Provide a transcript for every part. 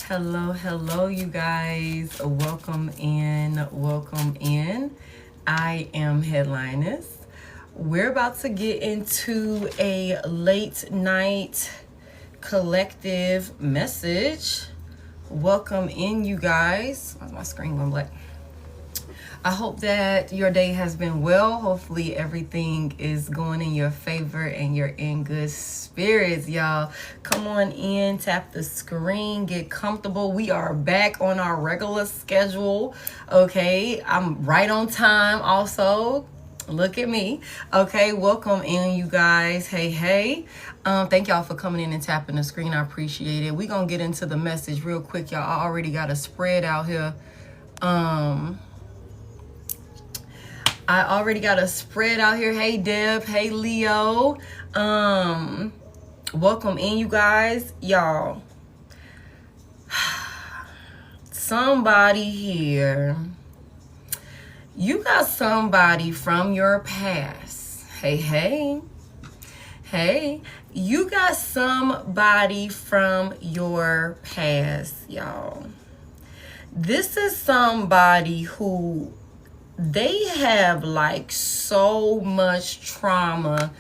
Hello, you guys. Welcome in. I am Head.Lioness. We're about to get into a late night collective message. Welcome in, you guys. Why's my screen going black? I hope that your day has been well. Hopefully everything is going in your favor and you're in good spirits, y'all. Come on in, tap the screen, get comfortable. We are back on our regular schedule. Okay, I'm right on time also. Look at me. Okay, welcome in, you guys. Hey. Thank y'all for coming in and tapping the screen. I appreciate it. We're gonna get into the message real quick, y'all. I already got a spread out here. I already got a spread out here. Hey, Deb. Hey, Leo. Welcome in, you guys. Y'all. Somebody here. You got somebody from your past. Hey. You got somebody from your past, y'all. This is somebody who they have like so much trauma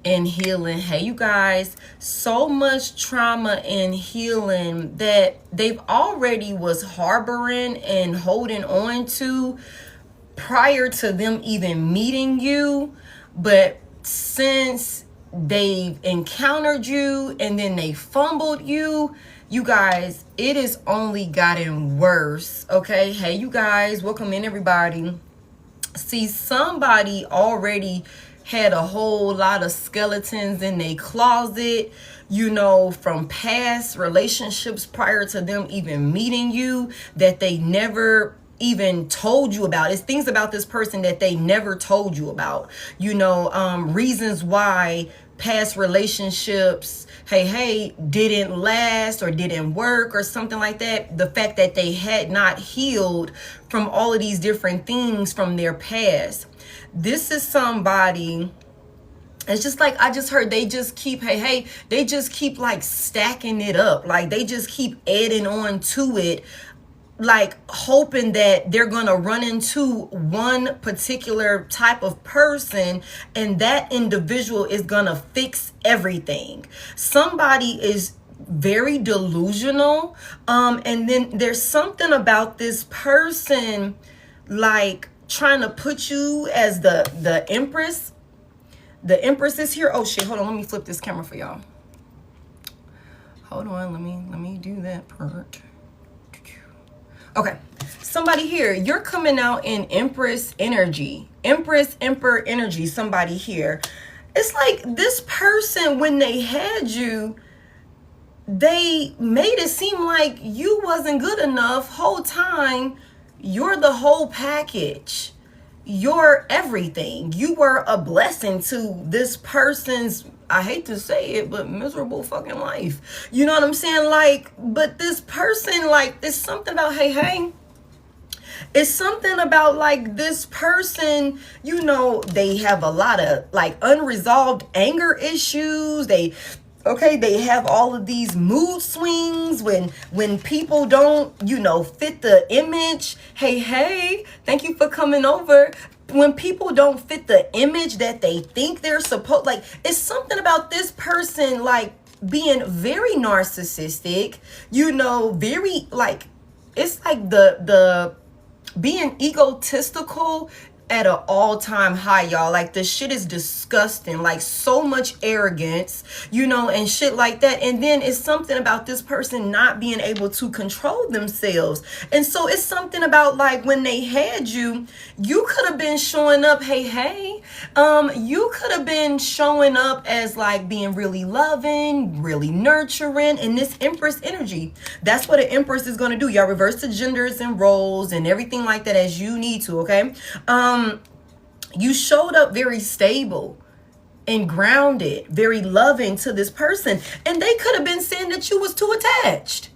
and healing. Hey, you guys, so much trauma and healing that they've already was harboring and holding on to prior to them even meeting you. But since they've encountered you and then they fumbled you, you guys, it has only gotten worse. Okay. Hey, you guys, welcome in, everybody. See, somebody already had a whole lot of skeletons in their closet, you know, from past relationships prior to them even meeting you that they never even told you about. It's things about this person that they never told you about, you know, reasons why past relationships, hey, didn't last or didn't work or something like that. The fact that they had not healed from all of these different things from their past. This is somebody, it's just like, I just heard they just keep, they just keep like stacking it up. Like they just keep adding on to it, like hoping that they're going to run into one particular type of person and that individual is going to fix everything. Somebody is very delusional. And then there's something about this person, like trying to put you as the Empress. The Empress is here. Oh shit. Hold on. Let me flip this camera for y'all. Hold on. Let me do that part. Okay, somebody here, you're coming out in Empress energy. Emperor energy, somebody here. It's like this person, when they had you, they made it seem like you wasn't good enough whole time. You're the whole package. You're everything. You were a blessing to this person's, I hate to say it, but miserable fucking life. You know what I'm saying? Like, but this person, like, it's something about, hey. It's something about like this person, you know, they have a lot of like unresolved anger issues. They have all of these mood swings when people don't, you know, fit the image. Hey, thank you for coming over. When people don't fit the image that they think they're supposed, like, it's something about this person, like, being very narcissistic, you know, very, like, it's like the being egotistical at an all-time high, y'all. Like, the shit is disgusting. Like, so much arrogance, you know, and shit like that. And then it's something about this person not being able to control themselves. And so it's something about, like, when they had you, you could have been showing up, hey. You could have been showing up as, like, being really loving, really nurturing, and this Empress energy. That's what an Empress is going to do. Y'all reverse the genders and roles and everything like that as you need to, okay? You showed up very stable and grounded, very loving to this person. And they could have been saying that you was too attached.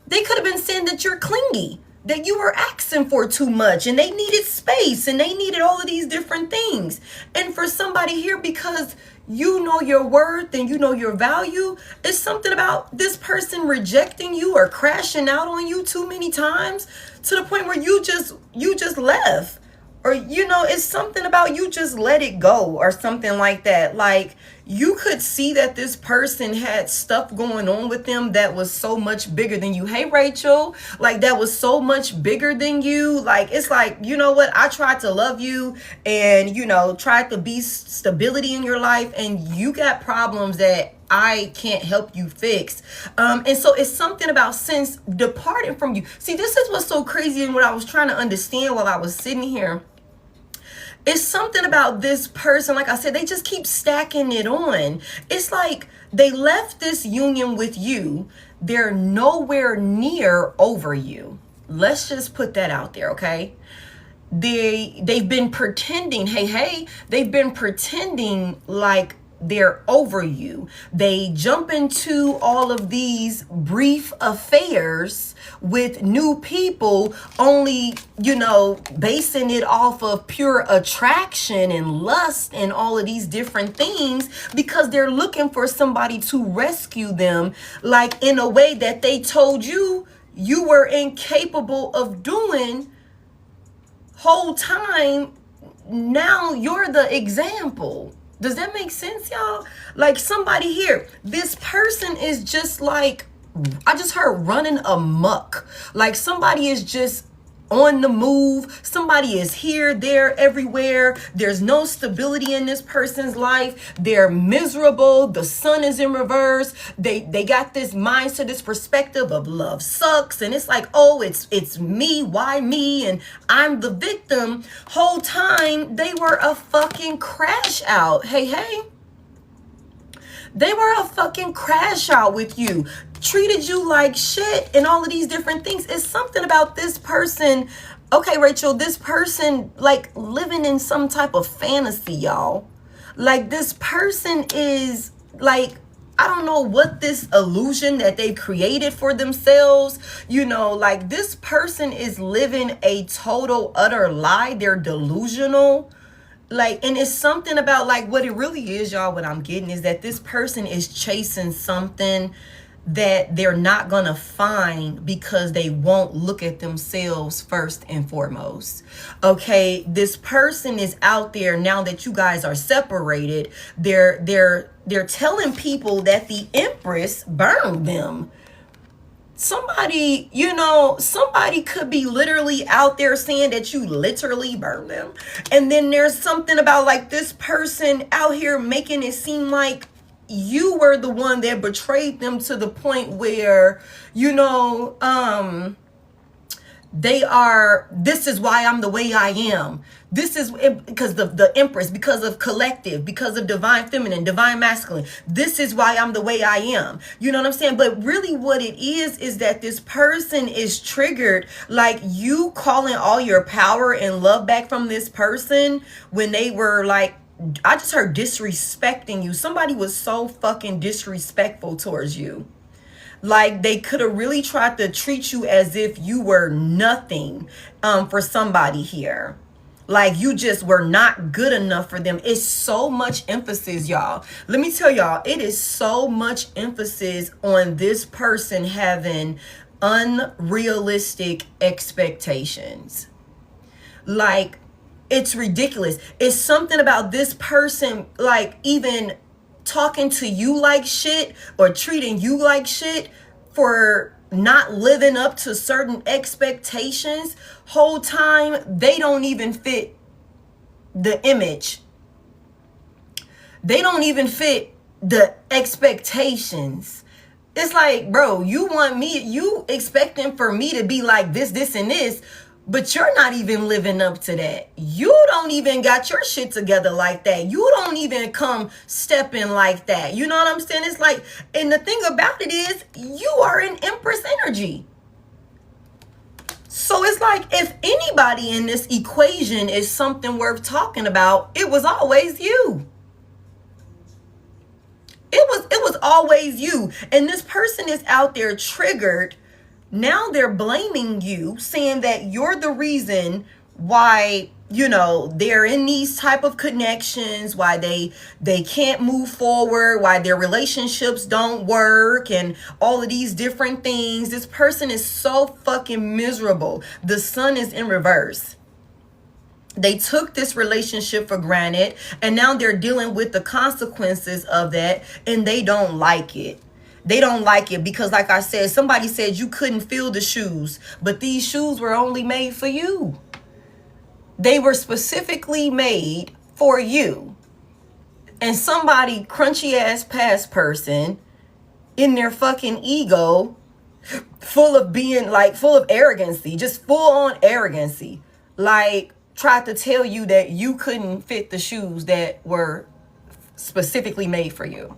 They could have been saying that you're clingy. that you were asking for too much and they needed space and they needed all of these different things. And for somebody here, because you know your worth and you know your value, it's something about this person rejecting you or crashing out on you too many times to the point where you just left. Or, you know, it's something about you just let it go or something like that. Like, you could see that this person had stuff going on with them that was so much bigger than you. Hey, Rachel, like that was so much bigger than you. Like, it's like, you know what? I tried to love you and, you know, tried to be stability in your life, and you got problems that I can't help you fix. And so it's something about since departing from you. See, this is what's so crazy and what I was trying to understand while I was sitting here. It's something about this person, like I said, they just keep stacking it on. It's like they left this union with you. They're nowhere near over you. Let's just put that out there, okay? They've been pretending, they've been pretending like they're over you. They jump into all of these brief affairs with new people, only, you know, basing it off of pure attraction and lust and all of these different things, because they're looking for somebody to rescue them, like in a way that they told you you were incapable of doing whole time. Now you're the example. Does that make sense, y'all? Like somebody here, this person is just like, I just heard running amok. Like somebody is just on the move. Somebody is here, there, everywhere. There's no stability in this person's life. They're miserable. The sun is in reverse. They got this mindset, this perspective of love sucks. And it's like, oh, it's me. Why me? And I'm the victim. Whole time they were a fucking crash out. Hey. They were a fucking crash out with you. Treated you like shit and all of these different things. It's something about this person. Okay, Rachel, this person like living in some type of fantasy, y'all. Like this person is like, I don't know what this illusion that they've created for themselves, you know, like this person is living a total utter lie. They're delusional. Like, and it's something about like what it really is, y'all. What I'm getting is that this person is chasing something that they're not gonna find because they won't look at themselves first and foremost. Okay, this person is out there now that you guys are separated. They're telling people that the Empress burned them. Somebody, you know, somebody could be literally out there saying that you literally burned them. And then there's something about like this person out here making it seem like you were the one that betrayed them to the point where, you know, they are, this is why I'm the way I am. This is because the Empress, because of collective, because of divine feminine, divine masculine. This is why I'm the way I am. You know what I'm saying? But really what it is that this person is triggered, like you calling all your power and love back from this person when they were like, I just heard disrespecting you. Somebody was so fucking disrespectful towards you. Like they could have really tried to treat you as if you were nothing for somebody here. Like you just were not good enough for them. It's so much emphasis, y'all. Let me tell y'all, it is so much emphasis on this person having unrealistic expectations. Like it's ridiculous. It's something about this person, like even talking to you like shit or treating you like shit for not living up to certain expectations. Whole time they don't even fit the image. They don't even fit the expectations. It's like, bro, you want me, you expecting for me to be like this, and this, but you're not even living up to that. You don't even got your shit together like that. You don't even come stepping like that. You know what I'm saying? It's like, and the thing about it is, you are an Empress energy. So it's like, if anybody in this equation is something worth talking about, it was always you. It was always you. And this person is out there triggered Now they're blaming you, saying that you're the reason why, you know, they're in these type of connections, why they can't move forward, why their relationships don't work, and all of these different things. This person is so fucking miserable. The sun is in reverse. They took this relationship for granted, and now they're dealing with the consequences of that, and they don't like it. They don't like it because, like I said, somebody said you couldn't feel the shoes, but these shoes were only made for you. They were specifically made for you. And somebody crunchy ass past person in their fucking ego, full of being like, full of arrogancy, just full on arrogancy, like tried to tell you that you couldn't fit the shoes that were specifically made for you.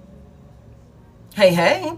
Hey.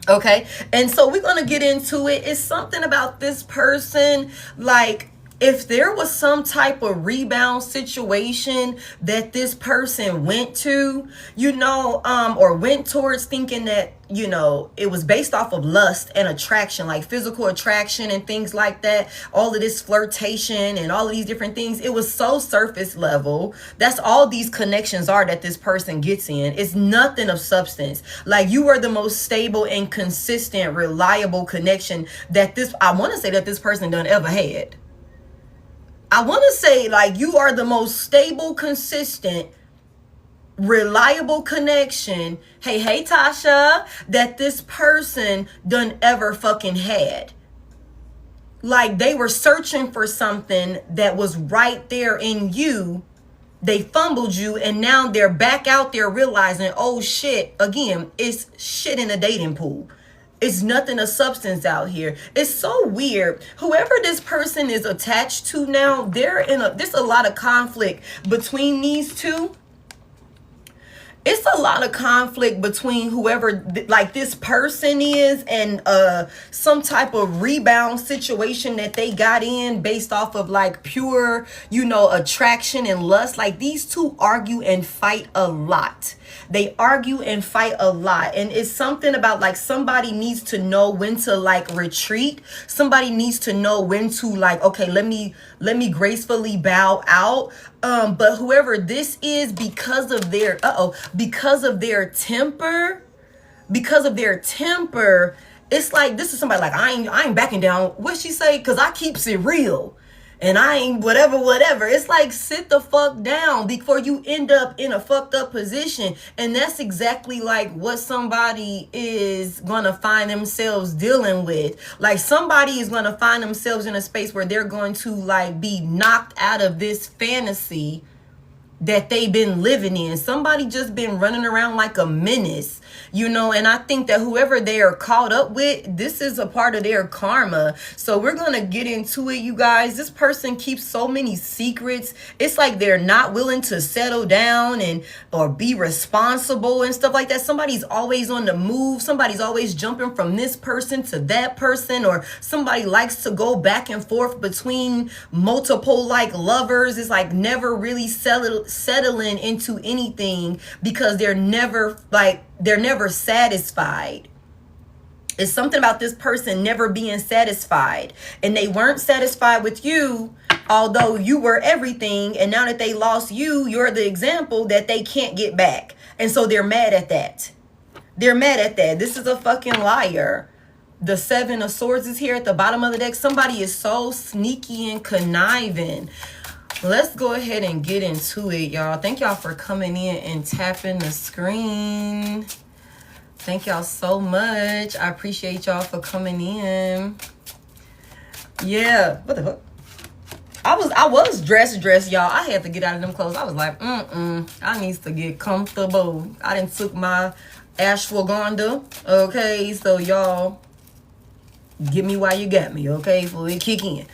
Okay. And so we're going to get into it. It's something about this person, like, if there was some type of rebound situation that this person went to, you know, or went towards, thinking that, you know, it was based off of lust and attraction, like physical attraction and things like that, all of this flirtation and all of these different things, it was so surface level. That's all these connections are that this person gets in. It's nothing of substance. Like, you are the most stable and consistent, reliable connection that this, I want to say, that this person done ever had. I want to say, like, you are the most stable, consistent, reliable connection, hey Tasha, that this person done ever fucking had. Like, they were searching for something that was right there in you. They fumbled you, and now they're back out there realizing, oh shit, again, it's shit in a dating pool. It's nothing of substance out here. It's so weird. Whoever this person is attached to now, there's a lot of conflict between these two. It's a lot of conflict between whoever, like, this person is, and some type of rebound situation that they got in based off of, like, pure, you know, attraction and lust. Like, these two argue and fight a lot. They argue and fight a lot. And it's something about, like, somebody needs to know when to, like, retreat. Somebody needs to know when to, like, okay, let me gracefully bow out. But whoever this is, because of their temper, it's like, this is somebody like, I ain't backing down. What she say? Cause I keeps it real. And I ain't whatever. It's like, sit the fuck down before you end up in a fucked up position. And that's exactly like what somebody is gonna find themselves dealing with. Like, somebody is gonna find themselves in a space where they're going to, like, be knocked out of this fantasy that they've been living in. Somebody just been running around like a menace, you know. And I think that whoever they are caught up with, this is a part of their karma. So we're gonna get into it, you guys. This person keeps so many secrets. It's like they're not willing to settle down and or be responsible and stuff like that. Somebody's always on the move. Somebody's always jumping from this person to that person, or somebody likes to go back and forth between multiple, like, lovers. It's like never really settling into anything, because they're never satisfied. It's something about this person never being satisfied, and they weren't satisfied with you, although you were everything. And now that they lost you, you're the example that they can't get back. And so they're mad at that. This is a fucking liar. The Seven of Swords is here at the bottom of the deck. Somebody is so sneaky and conniving. Let's go ahead and get into it, y'all. Thank y'all for coming in and tapping the screen. Thank y'all so much. I appreciate y'all for coming in. Yeah, what the fuck? I was dressed, y'all. I had to get out of them clothes. I was like, I need to get comfortable. I done took my ashwagandha. Okay, so y'all, get me while you got me, okay? Before we kick in.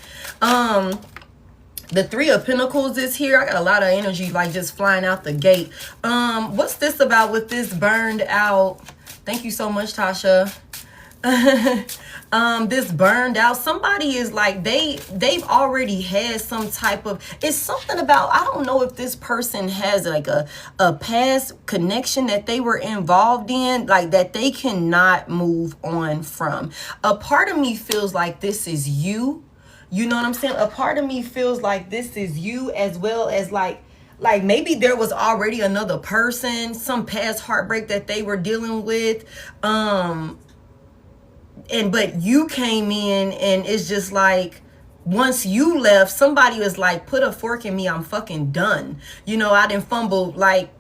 The Three of Pentacles is here. I got a lot of energy, like, just flying out the gate. What's this about with this burned out? Thank you so much, Tasha. This burned out, somebody is like, they've already had some type of, it's something about, I don't know if this person has like a past connection that they were involved in, like that they cannot move on from. A part of me feels like this is you. You know what I'm saying? A part of me feels like this is you, as well as like maybe there was already another person, some past heartbreak that they were dealing with. But you came in, and it's just like, once you left, somebody was like, put a fork in me, I'm fucking done. You know, I didn't fumble like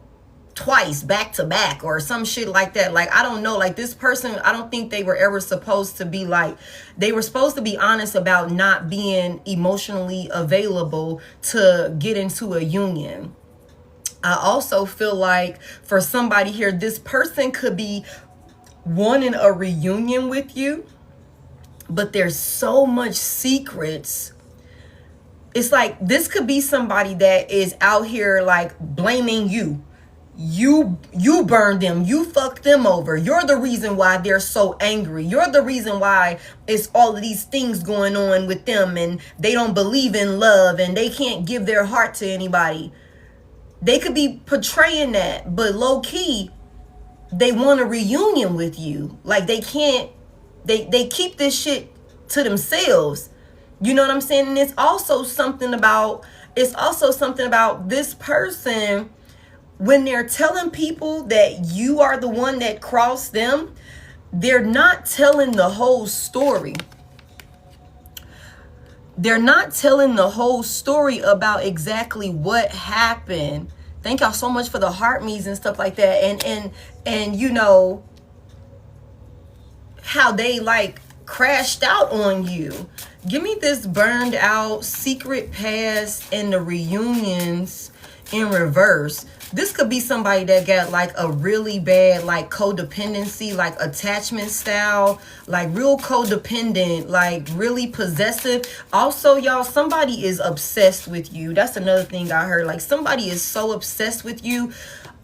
twice back to back or some shit like that. Like, I don't know, like this person, I don't think they were ever supposed to be like, they were supposed to be honest about not being emotionally available to get into a union. I also feel like for somebody here, this person could be wanting a reunion with you, but there's so much secrets. It's like, this could be somebody that is out here like blaming you. You burned them, you fucked them over, you're the reason why they're so angry, you're the reason why it's all of these things going on with them, and they don't believe in love, and they can't give their heart to anybody. They could be portraying that, but low key they want a reunion with you. Like, they can't, they keep this shit to themselves. You know what I'm saying? And it's also something about this person, when they're telling people that you are the one that crossed them, they're not telling the whole story. They're not telling the whole story about exactly what happened. Thank y'all so much for the heart me's and stuff like that. And you know, how they like crashed out on you. Give me this burned out, secret past, and the reunions in reverse. This could be somebody that got like a really bad like codependency, like attachment style, like real codependent, like really possessive. Also, y'all, somebody is obsessed with you. That's another thing I heard. Like, somebody is so obsessed with you.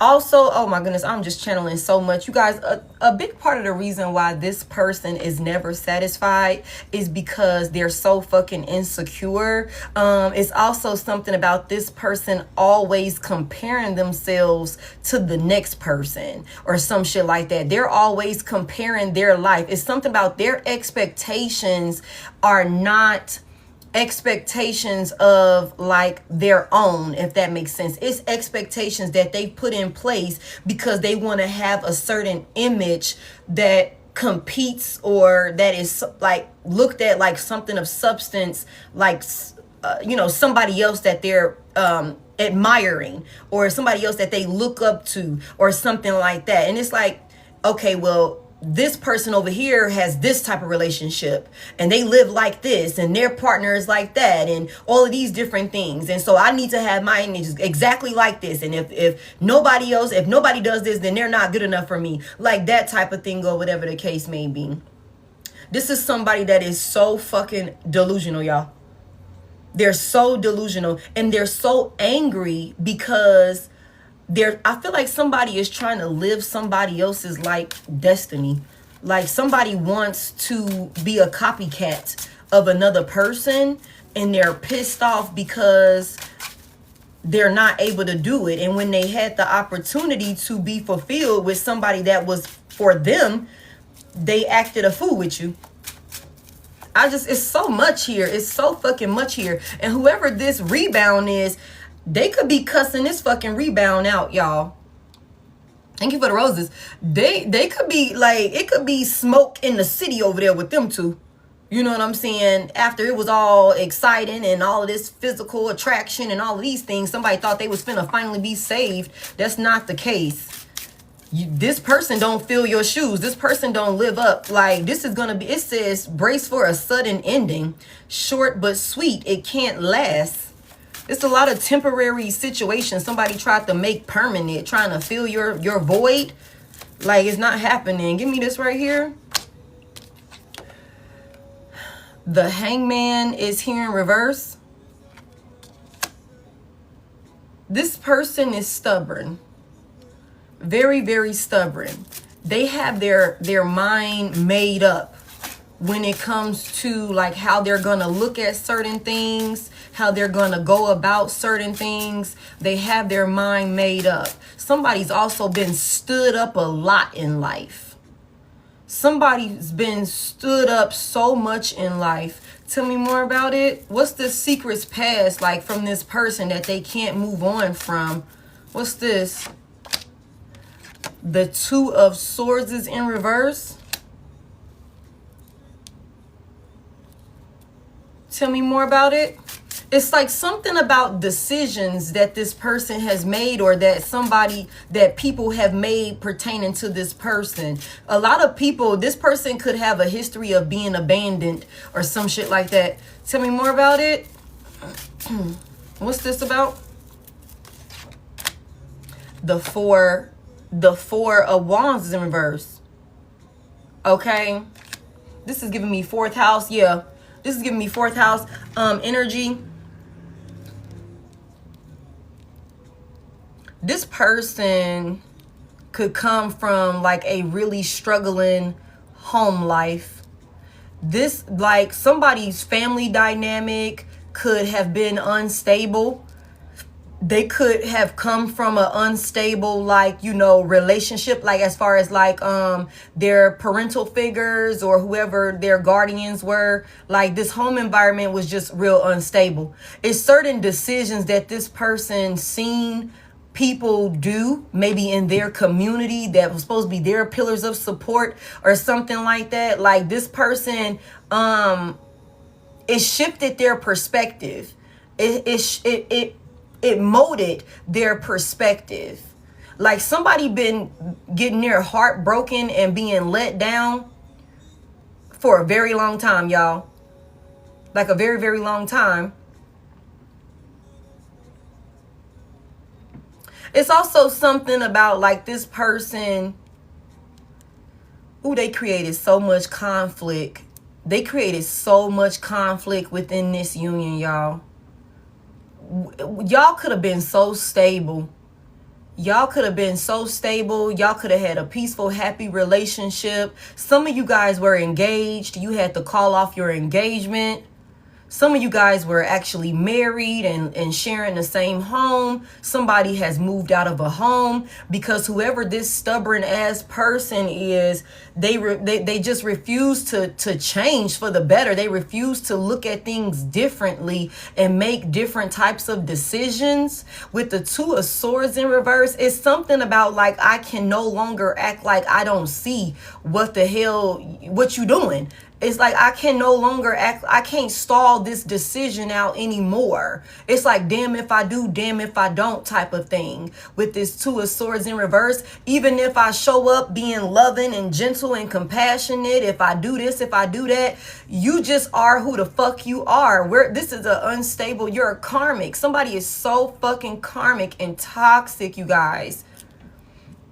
Also, oh my goodness, I'm just channeling so much. You guys, a big part of the reason why this person is never satisfied is because they're so fucking insecure. It's also something about this person always comparing themselves to the next person or some shit like that. They're always comparing their life. It's something about their expectations are not expectations of like their own, if that makes sense. It's expectations that they put in place because they want to have a certain image that competes, or that is like looked at like something of substance, like you know, somebody else that they're admiring, or somebody else that they look up to, or something like that. And it's like, okay, well, this person over here has this type of relationship, and they live like this, and their partner is like that, and all of these different things. And so I need to have my image exactly like this. And if nobody does this, then they're not good enough for me. Like that type of thing, or whatever the case may be. This is somebody that is so fucking delusional, y'all. They're so delusional, and they're so angry because I feel like somebody is trying to live somebody else's like destiny. Like, somebody wants to be a copycat of another person, and they're pissed off because they're not able to do it. And when they had the opportunity to be fulfilled with somebody that was for them, they acted a fool with you. It's so much here. It's so fucking much here. And whoever this rebound is, they could be cussing this fucking rebound out, y'all. Thank you for the roses. They could be like, it could be smoke in the city over there with them two. You know what I'm saying? After it was all exciting and all of this physical attraction and all of these things, somebody thought they was finna finally be saved. That's not the case. This person don't fill your shoes. This person don't live up. Like, this is gonna be, it says brace for a sudden ending, short but sweet. It can't last. It's a lot of temporary situations somebody tried to make permanent, trying to fill your void. Like, it's not happening. Give me this right here. The Hangman is here in reverse. This person is stubborn. Very, very stubborn. they have their mind made up when it comes to like how they're gonna look at certain things, how they're gonna go about certain things. They have their mind made up. Somebody's also been stood up a lot in life. Somebody's been stood up so much in life. Tell me more about it. What's the secrets past like from this person that they can't move on from? What's this? The Two of Swords is in reverse. Tell me more about it. It's like something about decisions that this person has made, or that people have made pertaining to this person. A lot of people, this person could have a history of being abandoned or some shit like that. Tell me more about it. What's this about? The four of Wands is in reverse. Okay. This is giving me fourth house. Yeah. This is giving me fourth house energy. This person could come from like a really struggling home life. This, like, somebody's family dynamic could have been unstable. They could have come from an unstable, like, you know, relationship, like as far as like their parental figures or whoever their guardians were. Like, this home environment was just real unstable. It's certain decisions that this person seen people do, maybe in their community, that was supposed to be their pillars of support or something like that. Like, this person, it shifted their perspective. It molded their perspective. Like, somebody been getting their heart broken and being let down for a very long time, y'all. Like a very, very long time. It's also something about like this person. Ooh, they created so much conflict. They created so much conflict within this union, y'all. Y'all could have been so stable. Y'all could have been so stable. Y'all could have had a peaceful, happy relationship. Some of you guys were engaged. You had to call off your engagement. Some of you guys were actually married and sharing the same home. Somebody has moved out of a home because whoever this stubborn ass person is, they just refuse to change for the better. They refuse to look at things differently and make different types of decisions. With the Two of Swords in reverse, it's something about like, I can no longer act like I don't see what you doing. It's like, I can no longer act, I can't stall this decision out anymore. It's like, damn if I do, damn if I don't type of thing. With this Two of Swords in reverse, even if I show up being loving and gentle and compassionate, if I do this, if I do that, you just are who the fuck you are. This is an unstable, you're a karmic. Somebody is so fucking karmic and toxic, you guys.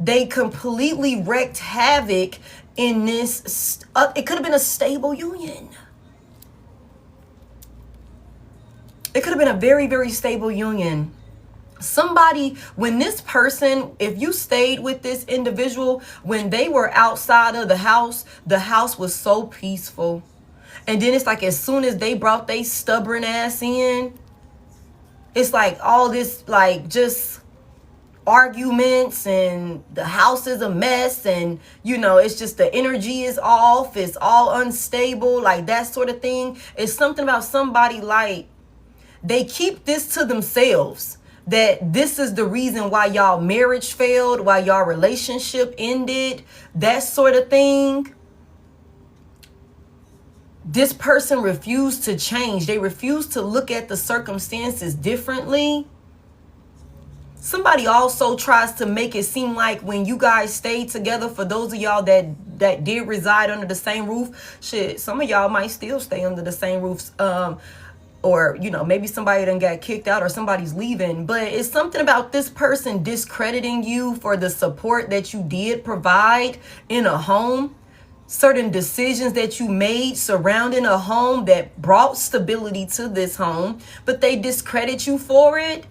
They completely wreaked havoc in this. It could have been a stable union. It could have been a very, very stable union. Somebody, when this person, if you stayed with this individual, when they were outside of the house was so peaceful. And then it's like, as soon as they brought they stubborn ass in, it's like all this, like, just arguments, and the house is a mess, and you know, it's just the energy is off, it's all unstable, like that sort of thing. It's something about somebody, like, they keep this to themselves, that this is the reason why y'all marriage failed, why y'all relationship ended, that sort of thing. This person refused to change. They refused to look at the circumstances differently. Somebody also tries to make it seem like when you guys stayed together, for those of y'all that did reside under the same roof, shit, some of y'all might still stay under the same roofs, or, you know, maybe somebody done got kicked out or somebody's leaving. But it's something about this person discrediting you for the support that you did provide in a home. Certain decisions that you made surrounding a home that brought stability to this home, but they discredit you for it.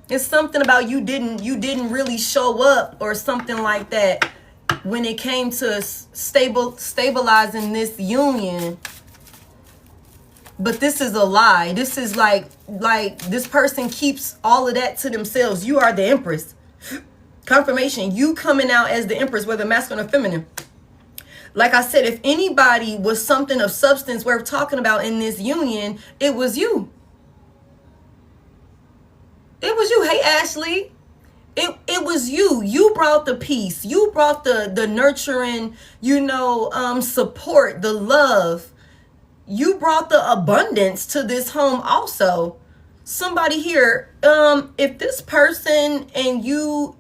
It's something about you didn't really show up or something like that when it came to stabilizing this union. But this is a lie. This is like this person keeps all of that to themselves. You are the Empress. Confirmation, you coming out as the Empress, whether masculine or feminine. Like I said, if anybody was something of substance worth talking about in this union, it was you. It was you. Hey, Ashley. It was you. You brought the peace. You brought the nurturing, support, the love. You brought the abundance to this home also. Somebody here, if this person and you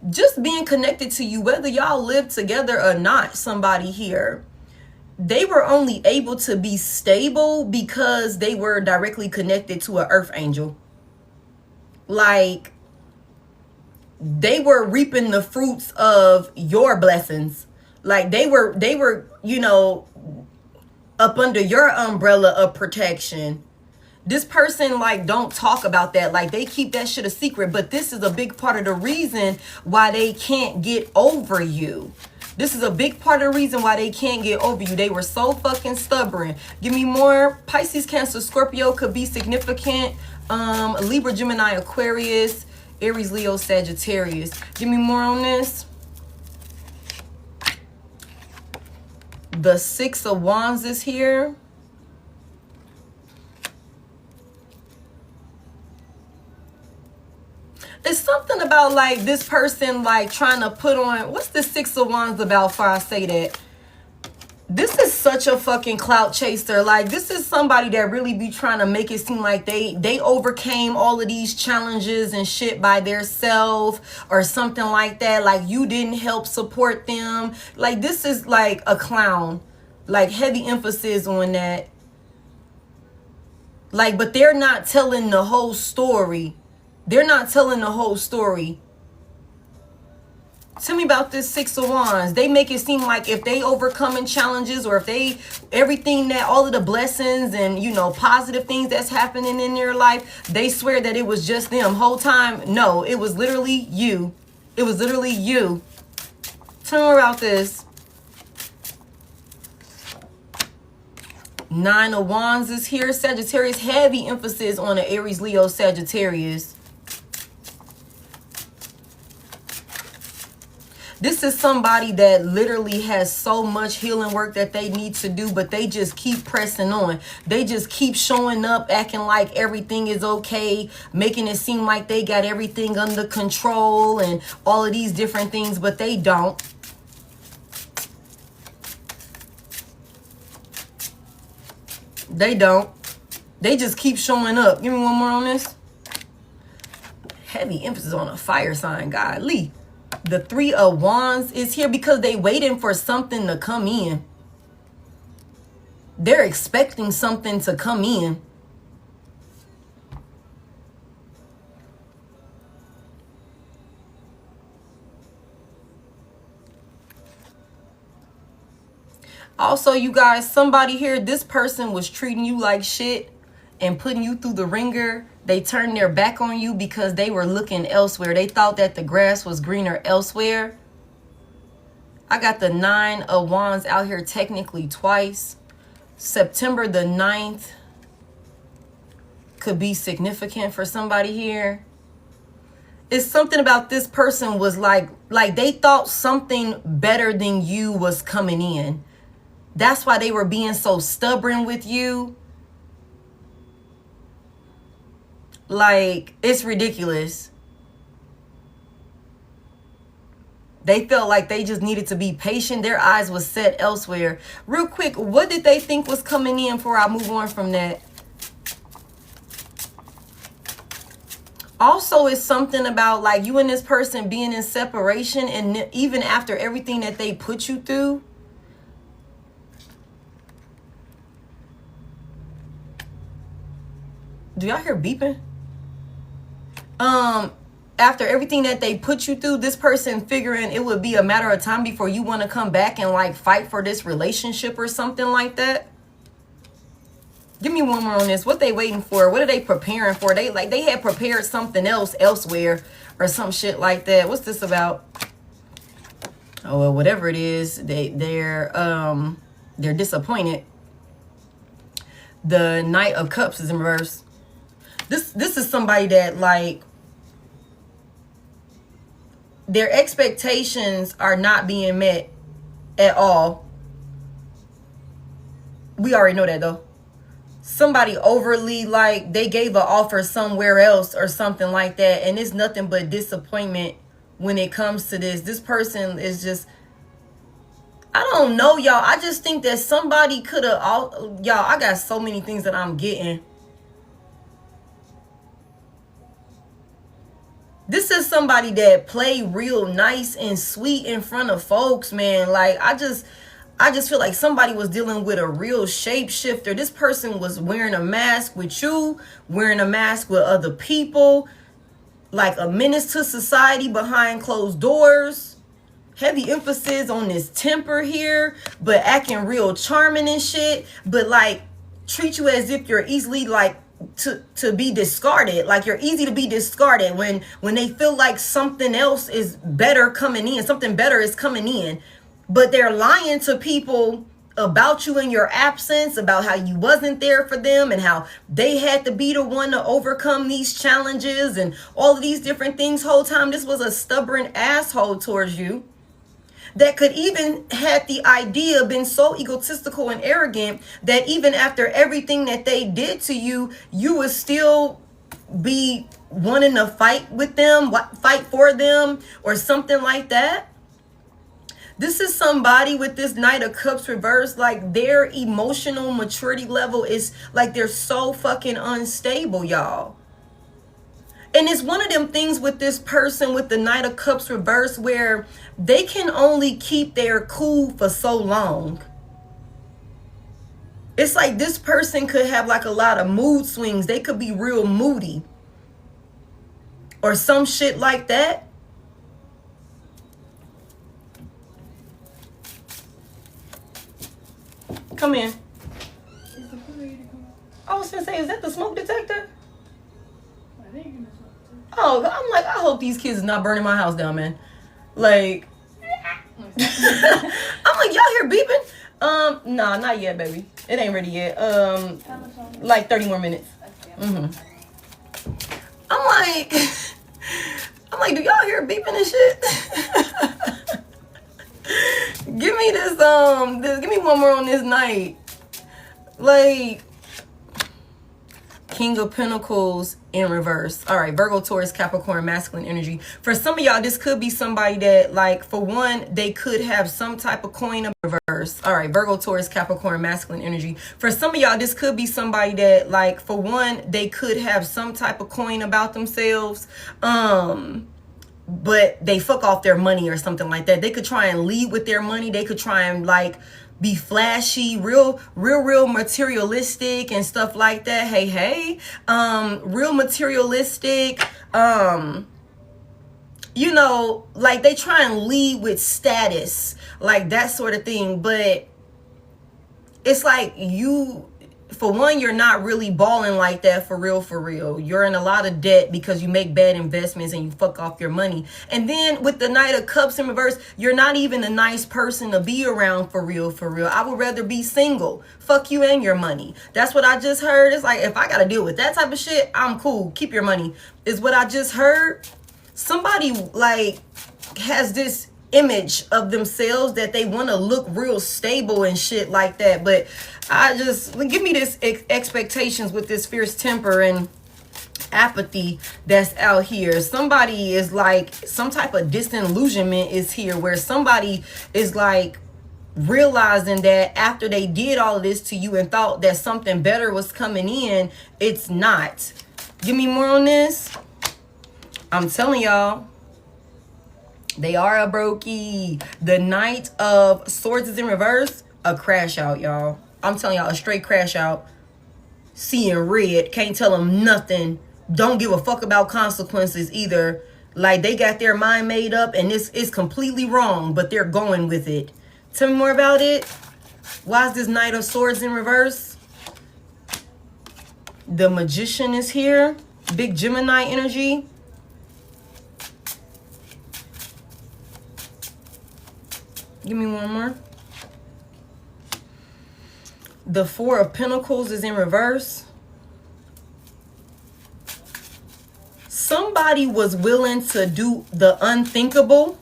just being connected to you, whether y'all live together or not, somebody here, they were only able to be stable because they were directly connected to an earth angel. Like, they were reaping the fruits of your blessings. Like, they were, up under your umbrella of protection. This person, like, don't talk about that. Like, they keep that shit a secret. But this is a big part of the reason why they can't get over you. This is a big part of the reason why they can't get over you. They were so fucking stubborn. Give me more. Pisces, Cancer, Scorpio could be significant. Libra, Gemini, Aquarius, Aries, Leo, Sagittarius. Give me more on this. The Six of Wands is here. It's something about, like, this person, like, trying to put on... What's the Six of Wands about before I say that? This is such a fucking clout chaser. Like, this is somebody that really be trying to make it seem like they overcame all of these challenges and shit by theirself or something like that. Like, you didn't help support them. Like, this is like a clown. Like, heavy emphasis on that. Like, but they're not telling the whole story. They're not telling the whole story. Tell me about this Six of Wands. They make it seem like if they overcoming challenges, or if they, everything that, all of the blessings and, positive things that's happening in their life, they swear that it was just them. Whole time, no, it was literally you. It was literally you. Tell me about this. Nine of Wands is here. Sagittarius, heavy emphasis on the Aries, Leo, Sagittarius. This is somebody that literally has so much healing work that they need to do, but they just keep pressing on. They just keep showing up, acting like everything is okay, making it seem like they got everything under control and all of these different things, but they don't. They don't. They just keep showing up. Give me one more on this. Heavy emphasis on a fire sign, godly. The Three of Wands is here because they waiting for something to come in. They're expecting something to come in. Also, you guys, somebody here, this person was treating you like shit and putting you through the ringer. They turned their back on you because they were looking elsewhere. They thought that the grass was greener elsewhere. I got the Nine of Wands out here technically twice. September the 9th could be significant for somebody here. It's something about this person was like they thought something better than you was coming in. That's why they were being so stubborn with you. Like, it's ridiculous. They felt like they just needed to be patient. Their eyes was set elsewhere. Real quick, what did they think was coming in before I move on from that? Also, it's something about, like, you and this person being in separation, and even after everything that they put you through. Do y'all hear beeping? After everything that they put you through, this person figuring it would be a matter of time before you want to come back and, like, fight for this relationship or something like that. Give me one more on this. What they waiting for? What are they preparing for? They had prepared something else elsewhere or some shit like that. What's this about? Oh, well, whatever it is, they're disappointed. The Knight of Cups is in reverse. This is somebody that, like, their expectations are not being met at all. We already know that, though. Somebody overly, like, they gave an offer somewhere else or something like that, and it's nothing but disappointment when it comes to this. This person is just, I don't know, y'all. I just think that somebody could have, y'all, I got so many things that I'm getting. This is somebody that play real nice and sweet in front of folks, man. Like, I just feel like somebody was dealing with a real shapeshifter. This person was wearing a mask with you, wearing a mask with other people, like a menace to society behind closed doors. Heavy emphasis on this temper here, but acting real charming and shit, but like treat you as if you're easily like to be discarded. Like you're easy to be discarded when they feel like something else is better coming in, something better is coming in. But they're lying to people about you in your absence, about how you wasn't there for them and how they had to be the one to overcome these challenges and all of these different things. Whole time this was a stubborn asshole towards you that could even had the idea been so egotistical and arrogant that even after everything that they did to you, you would still be wanting to fight with them, fight for them or something like that. This is somebody with this Knight of Cups reversed, like their emotional maturity level is like they're so fucking unstable, y'all. And it's one of them things with this person with the Knight of Cups reversed where they can only keep their cool for so long. It's like this person could have like a lot of mood swings. They could be real moody or some shit like that. Come in. I was gonna say, is that the smoke detector? Oh, I'm like, I hope these kids is not burning my house down, man. Like, I'm like, y'all hear beeping? Nah, not yet, baby. It ain't ready yet. Like 30 more minutes. I'm like, do y'all hear beeping and shit? Give me this, give me one more on this night. Like, King of Pentacles in reverse. All right, Virgo, Taurus, Capricorn, masculine energy. For some of y'all, this could be somebody that, like, for one, they could have some type of coin of reverse. All right, Virgo, Taurus, Capricorn, masculine energy. For some of y'all, this could be somebody that, like, for one, they could have some type of coin about themselves. But they fuck off their money or something like that. They could try and lead with their money. They could try and like be flashy, real materialistic and stuff like that. Hey, real materialistic. You know, like they try and lead with status, like that sort of thing. But it's like you, for one, you're not really balling like that for real. You're in a lot of debt because you make bad investments and you fuck off your money. And then with the Knight of Cups in reverse, you're not even a nice person to be around for real. I would rather be single. Fuck you and your money. That's what I just heard. It's like, if I got to deal with that type of shit, I'm cool. Keep your money is what I just heard. Somebody like has this image of themselves that they want to look real stable and shit like that. But I just, give me this expectations with this fierce temper and apathy that's out here. Somebody is like, some type of disillusionment is here where somebody is like realizing that after they did all of this to you and thought that something better was coming in, it's not. Give me more on this. I'm telling y'all, they are a brokey. The Knight of Swords is in reverse. A crash out, y'all. I'm telling y'all, a straight crash out. Seeing red. Can't tell them nothing. Don't give a fuck about consequences either. Like, they got their mind made up and this is completely wrong, but they're going with it. Tell me more about it. Why is this Knight of Swords in reverse? The Magician is here. Big Gemini energy. Give me one more. The Four of Pentacles is in reverse. Somebody was willing to do the unthinkable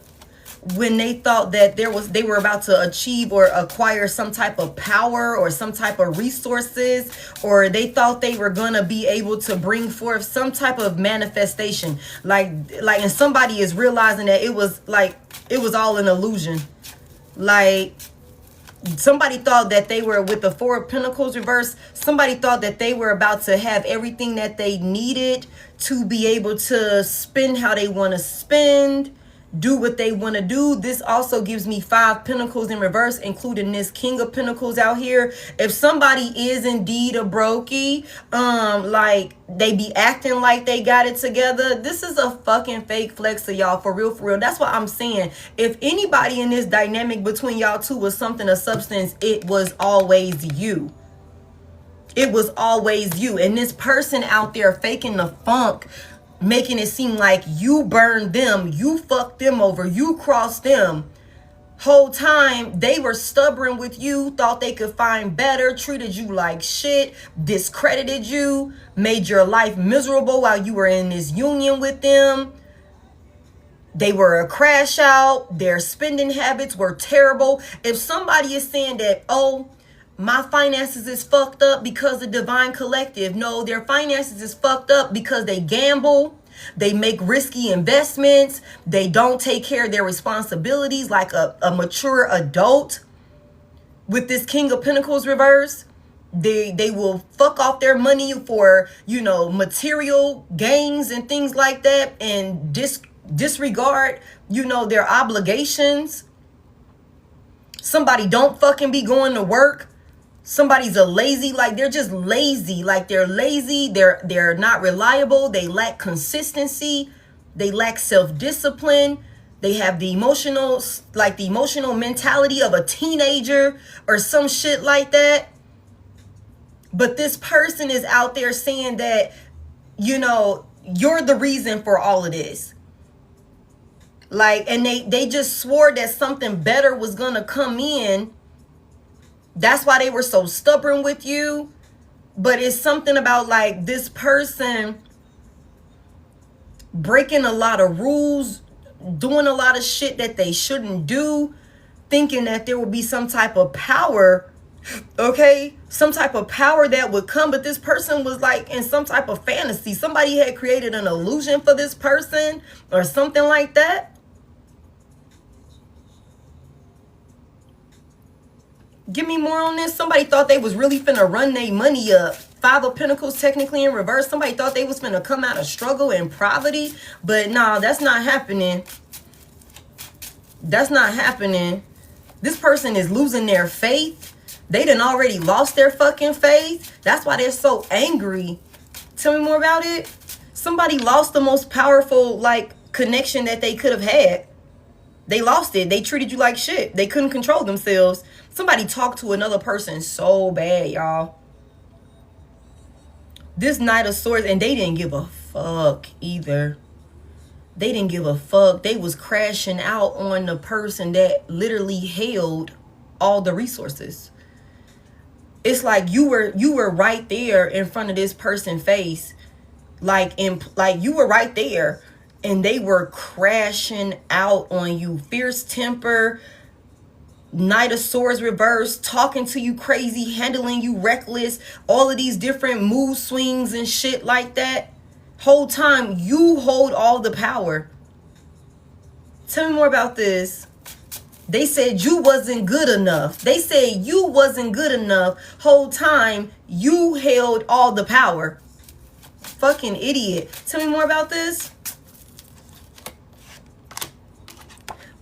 when they thought that they were about to achieve or acquire some type of power or some type of resources, or they thought they were gonna be able to bring forth some type of manifestation. Like and somebody is realizing that it was all an illusion. Like, somebody thought that they were, with the Four of Pentacles reverse, somebody thought that they were about to have everything that they needed to be able to spend how they want to spend, do what they want to do. This also gives me Five Pentacles in reverse, including this King of Pentacles out here. If somebody is indeed a brokey, like they be acting like they got it together, this is a fucking fake flex of y'all, for real, for real. That's what I'm saying. If anybody in this dynamic between y'all two was something of substance, it was always you. It was always you. And this person out there faking the funk, making it seem like you burned them, you fucked them over, you crossed them. Whole time they were stubborn with you, thought they could find better, treated you like shit, discredited you, made your life miserable while you were in this union with them. They were a crash out. Their spending habits were terrible. If somebody is saying that, oh, my finances is fucked up because of Divine Collective. No, their finances is fucked up because they gamble. They make risky investments. They don't take care of their responsibilities like a mature adult. With this King of Pentacles reverse, they will fuck off their money for, material gains and things like that, and disregard, their obligations. Somebody don't fucking be going to work. Somebody's a lazy, like they're just lazy, like they're lazy, they're not reliable, they lack consistency, they lack self-discipline, they have the emotional mentality of a teenager or some shit like that. But this person is out there saying that, you're the reason for all of this. Like, and they just swore that something better was gonna come in. That's why they were so stubborn with you. But it's something about like this person breaking a lot of rules, doing a lot of shit that they shouldn't do, thinking that there will be some type of power, okay? Some type of power that would come. But this person was like in some type of fantasy. Somebody had created an illusion for this person or something like that. Give me more on this. Somebody thought they was really finna run their money up. Five of Pentacles technically in reverse. Somebody thought they was finna come out of struggle and poverty. But nah, that's not happening. That's not happening. This person is losing their faith. They done already lost their fucking faith. That's why they're so angry. Tell me more about it. Somebody lost the most powerful connection that they could have had. They lost it. They treated you like shit. They couldn't control themselves. Somebody talked to another person so bad, y'all. This Knight of Swords, and they didn't give a fuck either. They didn't give a fuck. They was crashing out on the person that literally held all the resources. It's like you were right there in front of this person's face. Like you were right there. And they were crashing out on you. Fierce temper, Knight of Swords reverse, talking to you crazy, handling you reckless, all of these different mood swings and shit like that. Whole time you hold all the power. Tell me more about this. They said you wasn't good enough. They said you wasn't good enough. Whole time you held all the power. Fucking idiot. Tell me more about this.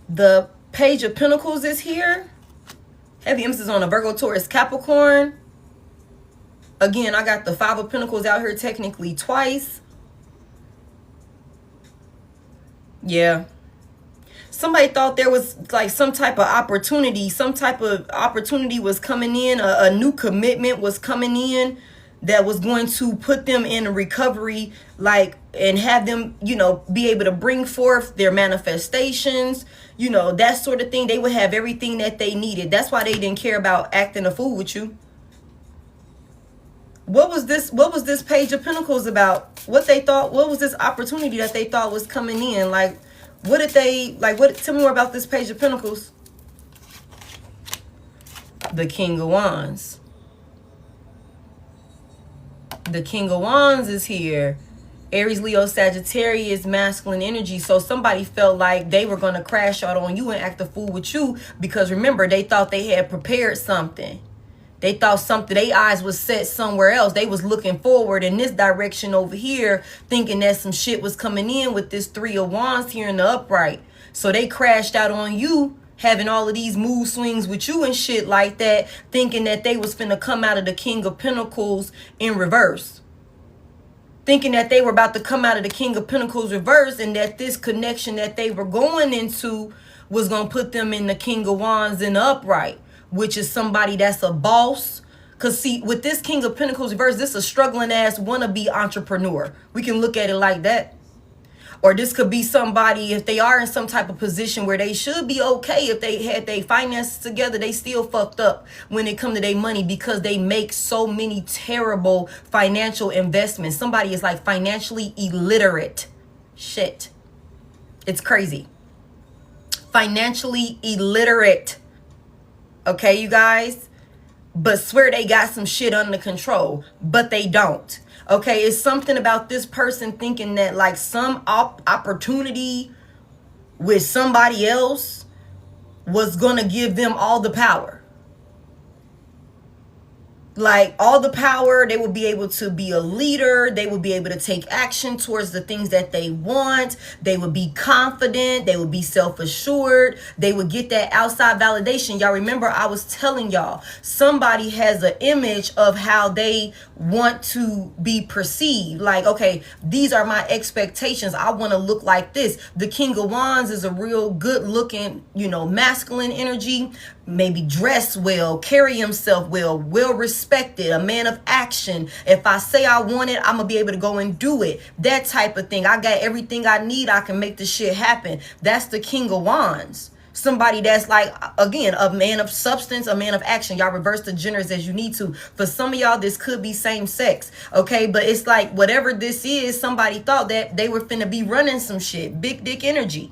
The Page of Pentacles is here. Heavy emphasis on a Virgo, Taurus, Capricorn. Again, I got the Five of Pentacles out here technically twice. Yeah. Somebody thought there was like some type of opportunity. Some type of opportunity was coming in. A new commitment was coming in. that was going to put them in a recovery, like, and have them, you know, be able to bring forth their manifestations, you know, that sort of thing. They would have everything that they needed. That's why they didn't care about acting a fool with you. What was this Page of Pentacles about? What they thought, what was this opportunity that they thought was coming in? Like, what did they, like, what, tell me more about this Page of Pentacles. The King of Wands. The King of Wands is here. Aries, Leo, Sagittarius, masculine energy. So somebody felt like they were going to crash out on you and act a fool with you, because remember, they thought they had prepared something. They thought something, their eyes was set somewhere else. They was looking forward in this direction over here, thinking that some shit was coming in with this Three of Wands here in the upright. So they crashed out on you, having all of these mood swings with you and shit like that, thinking that they was finna come out of the King of Pentacles in reverse. Thinking that they were about to come out of the King of Pentacles reverse, and that this connection that they were going into was going to put them in the King of Wands in the upright, which is somebody that's a boss. Because see, with this King of Pentacles reverse, this is a struggling ass wannabe entrepreneur. We can look at it like that. Or this could be somebody, if they are in some type of position where they should be okay, if they had their finances together, they still fucked up when it come to their money, because they make so many terrible financial investments. Somebody is like financially illiterate. Shit. It's crazy. Financially illiterate. Okay, you guys? But swear they got some shit under control, but they don't. Okay, it's something about this person thinking that like some opportunity with somebody else was gonna give them all the power. Like all the power, they would be able to be a leader. They would be able to take action towards the things that they want. They would be confident. They would be self-assured. They would get that outside validation. Y'all remember I was telling y'all, somebody has an image of how they want to be perceived. Like, okay, these are my expectations. I want to look like this. The King of Wands is a real good looking, you know, masculine energy. Maybe dress well, carry himself well, well respected, a man of action. If I say I want it, I'm gonna be able to go and do it. That type of thing. I got everything I need. I can make this shit happen. That's the King of Wands. Somebody that's like, again, a man of substance, a man of action. Y'all reverse the genders as you need to. For some of y'all, this could be same sex. Okay, but it's like whatever this is, somebody thought that they were finna be running some shit. Big dick energy.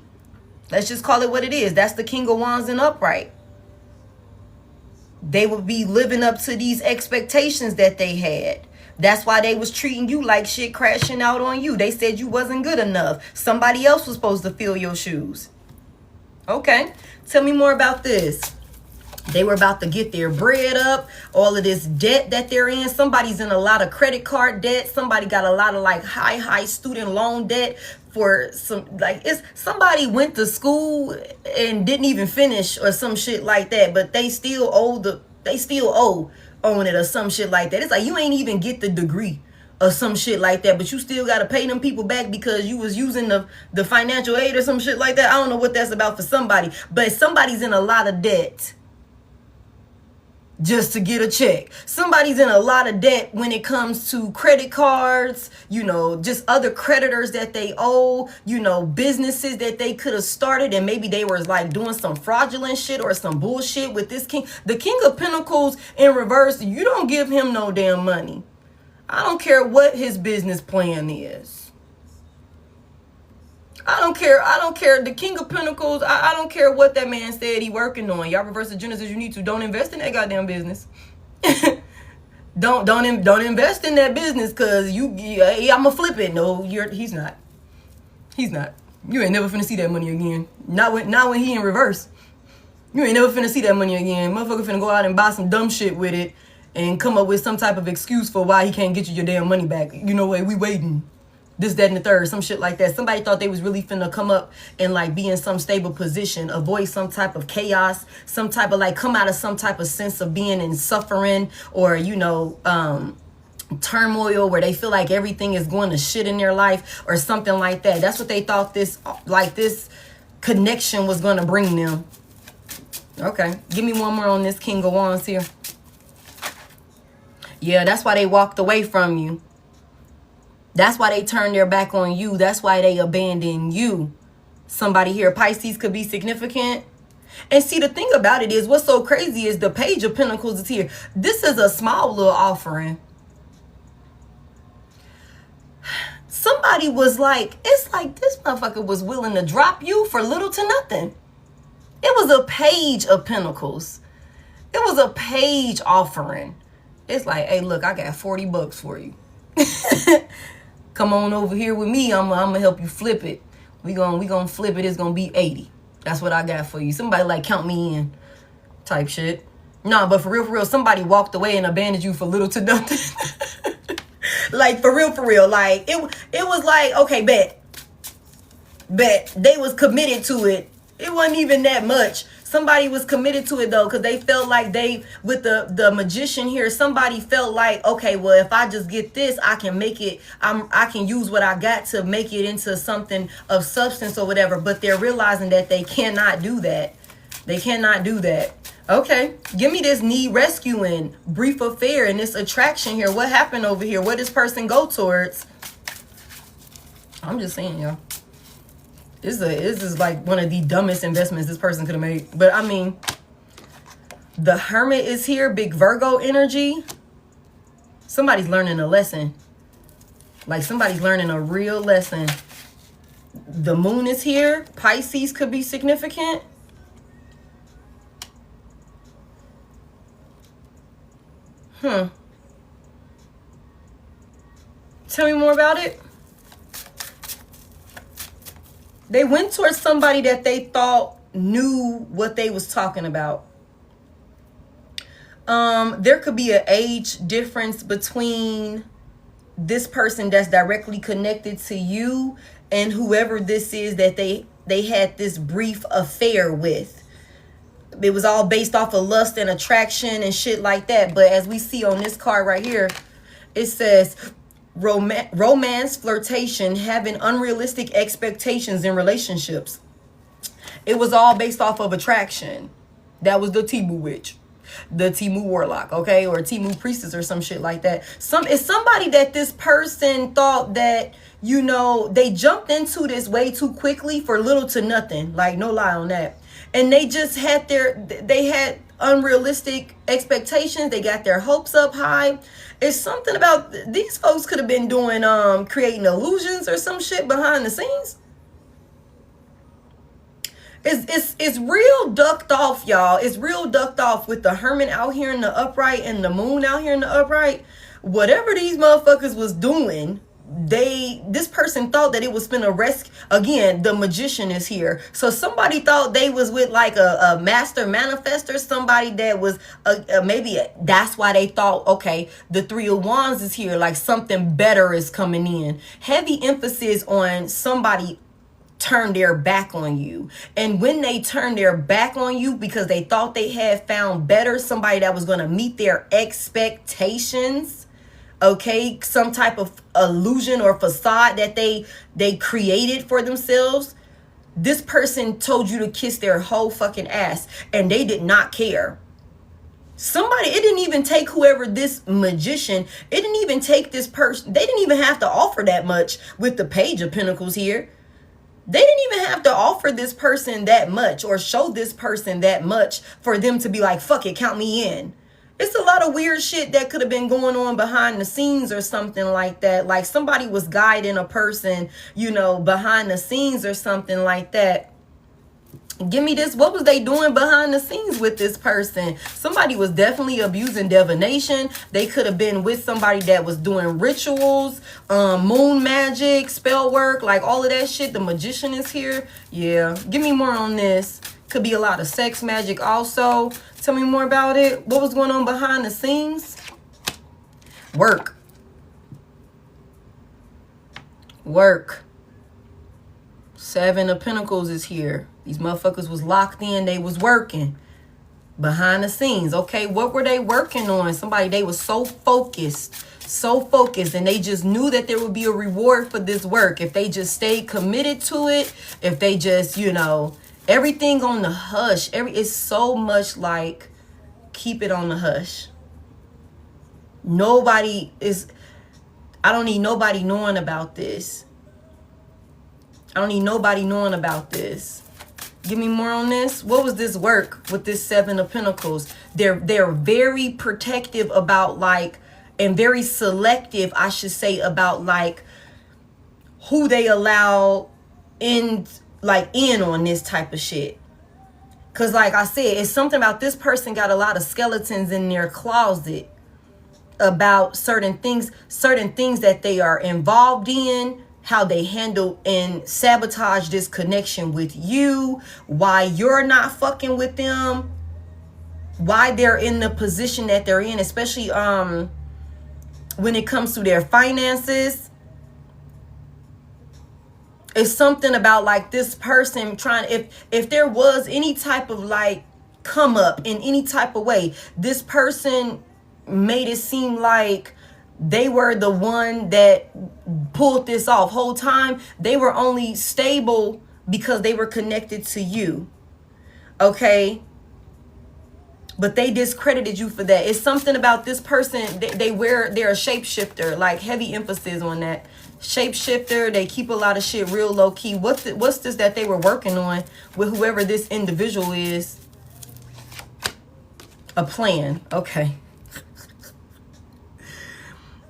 Let's just call it what it is. That's the King of Wands in upright. They would be living up to these expectations that they had. That's why they was treating you like shit, crashing out on you. They said you wasn't good enough. Somebody else was supposed to fill your shoes. Okay, tell me more about this. They were about to get their bread up. All of this debt that they're in. Somebody's in a lot of credit card debt. Somebody got a lot of like high student loan debt for some, like, it's somebody went to school and didn't even finish or some shit like that, but they still owe on it or some shit like that. It's like you ain't even get the degree or some shit like that, but you still got to pay them people back because you was using the financial aid or some shit like that. I don't know what that's about for somebody, but somebody's in a lot of debt just to get a check. Somebody's in a lot of debt when it comes to credit cards, you know, just other creditors that they owe, you know, businesses that they could have started and maybe they were like doing some fraudulent shit or some bullshit with this king. The King of Pentacles in reverse, you don't give him no damn money. I don't care what his business plan is. I don't care. The King of Pentacles, I don't care what that man said he working on. Y'all reverse the genders as you need to. Don't invest in that goddamn business. don't invest in that business because I'ma flip it. No, he's not. He's not. You ain't never finna see that money again. Not when he in reverse. You ain't never finna see that money again. Motherfucker finna go out and buy some dumb shit with it and come up with some type of excuse for why he can't get you your damn money back. You know what? We waiting. This, that, and the third, some shit like that. Somebody thought they was really finna come up and like be in some stable position, avoid some type of chaos, some type of like come out of some type of sense of being in suffering or, you know, turmoil where they feel like everything is going to shit in their life or something like that. That's what they thought this connection was going to bring them. Okay, give me one more on this King of Wands here. Yeah, that's why they walked away from you. That's why they turned their back on you. That's why they abandoned you. Somebody here, Pisces, could be significant. And see, the thing about it is, what's so crazy is the Page of Pentacles is here. This is a small little offering. Somebody was like, it's like this motherfucker was willing to drop you for little to nothing. It was a Page of Pentacles. It was a page offering. It's like, hey, look, I got 40 bucks for you. Come on over here with me. I'm gonna help you flip it. We gonna flip it. It's gonna be 80. That's what I got for you. Somebody like count me in type shit. Nah, but for real, somebody walked away and abandoned you for little to nothing. Like for real. Like it was like, okay, bet. They was committed to it. It wasn't even that much. Somebody was committed to it though, because they felt like with the magician here, somebody felt like, okay, well, if I just get this, I can make it, I can use what I got to make it into something of substance or whatever. But they're realizing that they cannot do that. They cannot do that. Okay, give me this need rescuing, brief affair, and this attraction here. What happened over here? What does person go towards? I'm just saying, y'all. This is like one of the dumbest investments this person could have made. But I mean, the Hermit is here, big Virgo energy. Somebody's learning a lesson. Like somebody's learning a real lesson. The Moon is here. Pisces could be significant. Tell me more about it. They went towards somebody that they thought knew what they was talking about. There could be an age difference between this person that's directly connected to you and whoever this is that they had this brief affair with. It was all based off of lust and attraction and shit like that. But as we see on this card right here, it says romance, flirtation, having unrealistic expectations in relationships. It was all based off of attraction. That was the Timu witch, the Timu warlock, okay, or Timu priestess or some shit like that. It's somebody that this person thought that, you know, they jumped into this way too quickly for little to nothing. Like, no lie on that. And they just had they had unrealistic expectations. They got their hopes up high. It's something about these folks could have been doing, creating illusions or some shit behind the scenes. It's real ducked off, y'all. It's real ducked off with the Hermit out here in the upright and the Moon out here in the upright. Whatever these motherfuckers was doing, this person thought that it was finna rescue. Again, the Magician is here. So somebody thought they was with like a master manifestor, somebody that was maybe that's why they thought, okay, the Three of Wands is here, like something better is coming in. Heavy emphasis on somebody turn their back on you. And when they turn their back on you because they thought they had found better, somebody that was going to meet their expectations, okay, some type of illusion or facade that they created for themselves, this person told you to kiss their whole fucking ass and they did not care. It didn't even take whoever this magician, it didn't even take this person, they didn't even have to offer that much with the Page of Pentacles here. They didn't even have to offer this person that much or show this person that much for them to be like, fuck it, count me in. It's a lot of weird shit that could have been going on behind the scenes or something like that. Like somebody was guiding a person, you know, behind the scenes or something like that. Give me this. What was they doing behind the scenes with this person? Somebody was definitely abusing divination. They could have been with somebody that was doing rituals, moon magic, spell work, like all of that shit. The Magician is here. Yeah. Give me more on this. Could be a lot of sex magic also. Tell me more about it. What was going on behind the scenes? Work. Seven of Pentacles is here. These motherfuckers was locked in. They was working behind the scenes. Okay, what were they working on? Somebody, they was so focused, and they just knew that there would be a reward for this work if they just stayed committed to it. If they just, you know, everything on the hush. It's so much like keep it on the hush. Nobody is, I don't need nobody knowing about this. I don't need nobody knowing about this. Give me more on this. What was this work with this Seven of Pentacles? They're very protective about like, and very selective, I should say, about like who they allow in on this type of shit. Cause like I said, it's something about this person got a lot of skeletons in their closet about certain things that they are involved in, how they handle and sabotage this connection with you, why you're not fucking with them, why they're in the position that they're in, especially when it comes to their finances. It's something about like this person trying, if there was any type of like come up in any type of way, this person made it seem like they were the one that pulled this off. Whole time they were only stable because they were connected to you. Okay? But they discredited you for that. It's something about this person, they're a shapeshifter, like heavy emphasis on that. Shapeshifter, they keep a lot of shit real low key. What's this that they were working on with whoever this individual is? A plan. Okay.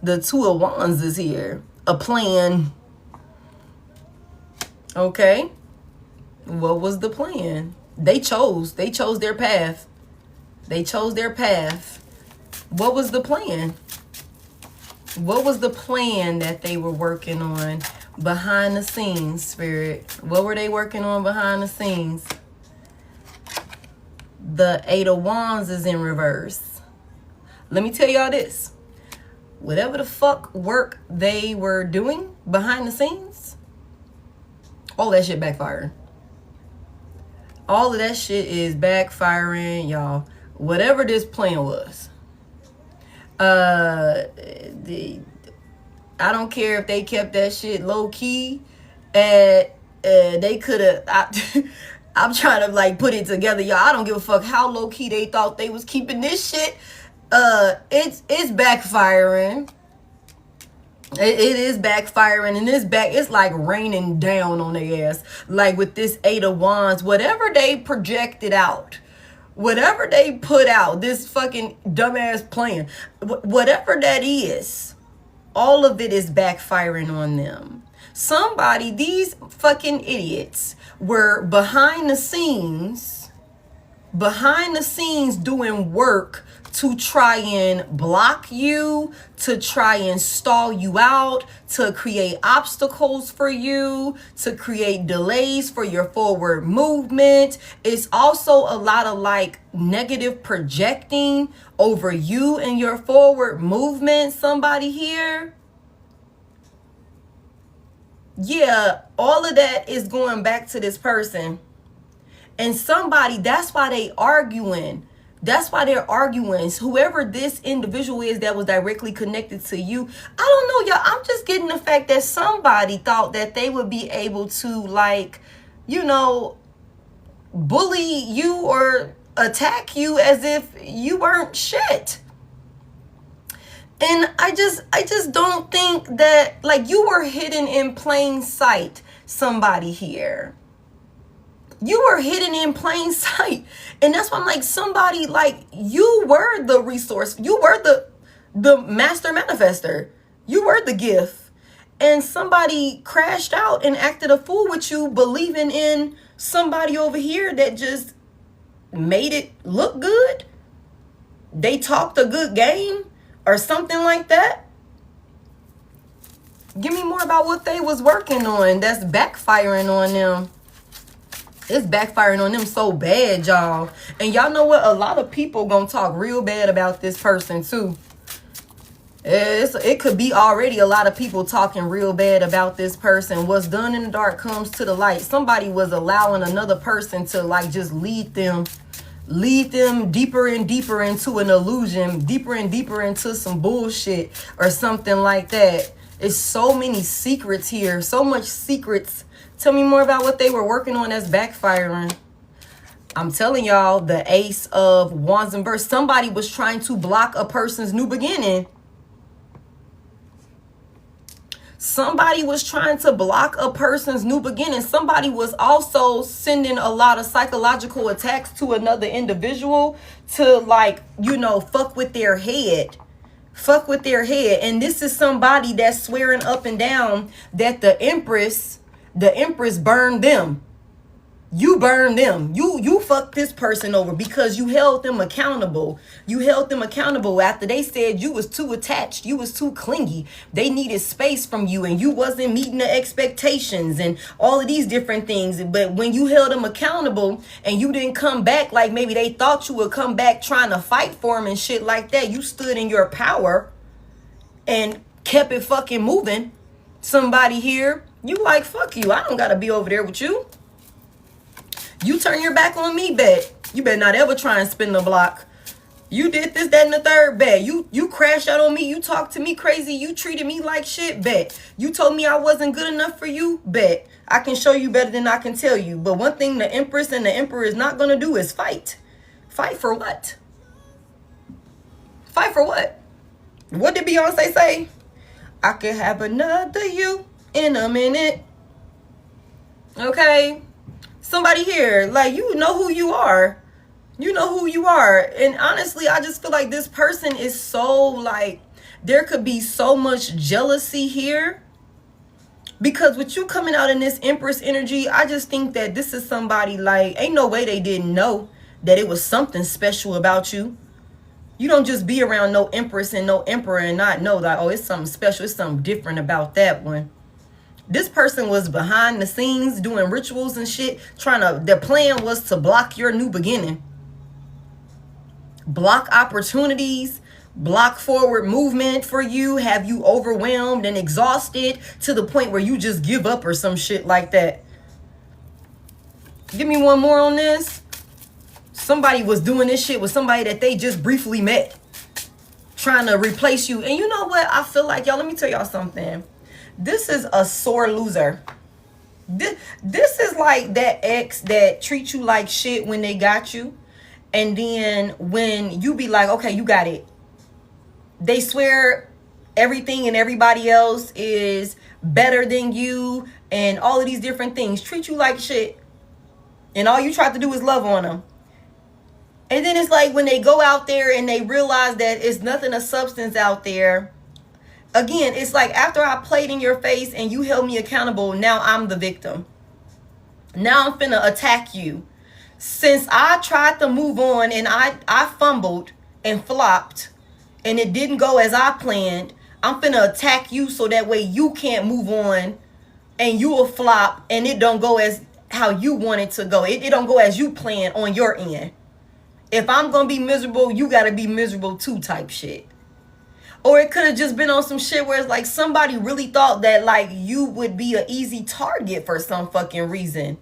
The Two of Wands is here. A plan. Okay. What was the plan? They chose their path. They chose their path. What was the plan? What was the plan that they were working on behind the scenes, Spirit? What were they working on behind the scenes? The Eight of Wands is in reverse. Let me tell y'all this. Whatever the fuck work they were doing behind the scenes, all that shit backfiring. All of that shit is backfiring, y'all. Whatever this plan was. I don't care if they kept that shit low key. They could have. I'm trying to like put it together, y'all. I don't give a fuck how low key they thought they was keeping this shit. It's backfiring. It is backfiring, and it's like raining down on their ass. Like with this Eight of Wands, whatever they projected out, whatever they put out, this fucking dumbass plan, whatever that is, all of it is backfiring on them. Somebody, these fucking idiots were behind the scenes doing work to try and block you, to try and stall you out, to create obstacles for you, to create delays for your forward movement. It's also a lot of like negative projecting over you and your forward movement. Somebody here. Yeah, all of that is going back to this person. And somebody, that's why they arguing. That's why they're arguing. Whoever this individual is that was directly connected to you. I don't know, y'all. I'm just getting the fact that somebody thought that they would be able to, like, you know, bully you or attack you as if you weren't shit. And I just don't think that, like, you were hidden in plain sight, somebody here. You were hidden in plain sight. And that's why I'm like, somebody, like, you were the resource. You were the master manifester. You were the gift. And somebody crashed out and acted a fool with you, believing in somebody over here that just made it look good. They talked a good game or something like that. Give me more about what they was working on that's backfiring on them. It's backfiring on them so bad, y'all. And y'all know what? A lot of people gonna talk real bad about this person too. It could be already a lot of people talking real bad about this person. What's done in the dark comes to the light. Somebody was allowing another person to like just lead them deeper and deeper into an illusion, deeper and deeper into some bullshit or something like that. It's so many secrets here, so much secrets. Tell me more about what they were working on that's backfiring. I'm telling y'all, the Ace of Wands in reverse. Somebody was trying to block a person's new beginning. Somebody was trying to block a person's new beginning. Somebody was also sending a lot of psychological attacks to another individual to, like, you know, fuck with their head. Fuck with their head. And this is somebody that's swearing up and down that the Empress burned them. You burned them. You fucked this person over because you held them accountable. You held them accountable after they said you was too attached. You was too clingy. They needed space from you and you wasn't meeting the expectations and all of these different things. But when you held them accountable and you didn't come back like maybe they thought you would come back trying to fight for them and shit like that, you stood in your power and kept it fucking moving. Somebody here, you like, fuck you. I don't gotta be over there with you. You turn your back on me, bet. You better not ever try and spin the block. You did this, that, and the third, bet. You crashed out on me. You talked to me crazy. You treated me like shit, bet. You told me I wasn't good enough for you, bet. I can show you better than I can tell you. But one thing the Empress and the Emperor is not going to do is fight. Fight for what? Fight for what? What did Beyonce say? I could have another you in a minute. Okay? Somebody here, like, you know who you are. You know who you are. And honestly, I just feel like this person is so, like, there could be so much jealousy here. Because with you coming out in this Empress energy, I just think that this is somebody, like, ain't no way they didn't know that it was something special about you. You don't just be around no Empress and no Emperor and not know that, oh, it's something special. It's something different about that one. This person was behind the scenes doing rituals and shit. Their plan was to block your new beginning. Block opportunities. Block forward movement for you. Have you overwhelmed and exhausted to the point where you just give up or some shit like that. Give me one more on this. Somebody was doing this shit with somebody that they just briefly met. Trying to replace you. And you know what? I feel like, y'all, let me tell y'all something. This is a sore loser. This is like that ex that treats you like shit when they got you. And then when you be like, okay, you got it. They swear everything and everybody else is better than you. And all of these different things. Treat you like shit. And all you try to do is love on them. And then it's like when they go out there and they realize that it's nothing of substance out there. Again, it's like after I played in your face and you held me accountable, now I'm the victim. Now I'm finna attack you. Since I tried to move on and I fumbled and flopped and it didn't go as I planned, I'm finna attack you so that way you can't move on and you will flop and it don't go as how you want it to go. It don't go as you planned on your end. If I'm gonna be miserable, you gotta be miserable too type shit. Or it could have just been on some shit where it's like somebody really thought that like you would be an easy target for some fucking reason.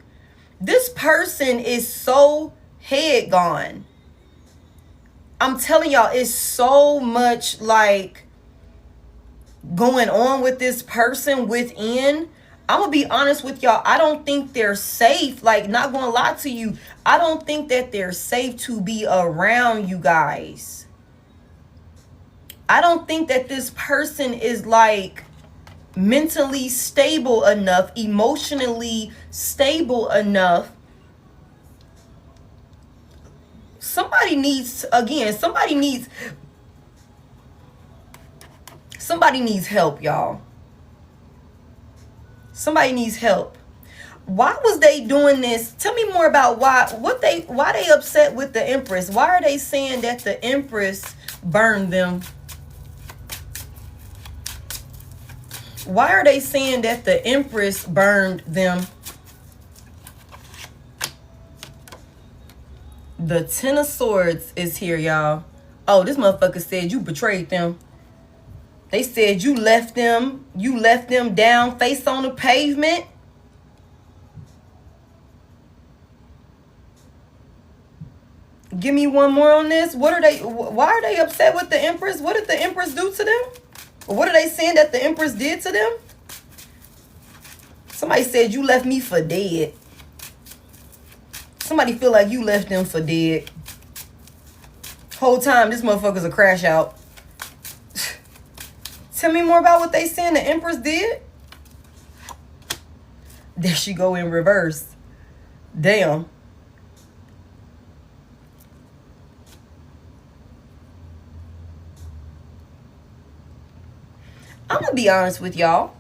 This person is so head gone. I'm telling y'all, it's so much like going on with this person within. I'm gonna be honest with y'all. I don't think they're safe. Like, not gonna lie to you. I don't think that they're safe to be around you guys. I don't think that this person is like mentally stable enough, emotionally stable enough. Somebody needs help, y'all. Somebody needs help. Why was they doing this? Tell me more about why they upset with the Empress. Why are they saying that the Empress burned them? Why are they saying that the Empress burned them? The Ten of Swords is here, y'all. Oh, this motherfucker said you betrayed them. They said you left them down face on the pavement. Give me one more on this. Why are they upset with the Empress? What did the Empress do to them? What are they saying that the Empress did to them? Somebody said you left me for dead. Somebody feel like you left them for dead. Whole time this motherfucker's a crash out. Tell me more about what they saying the Empress did. There she go in reverse. Damn. I'm gonna be honest with y'all.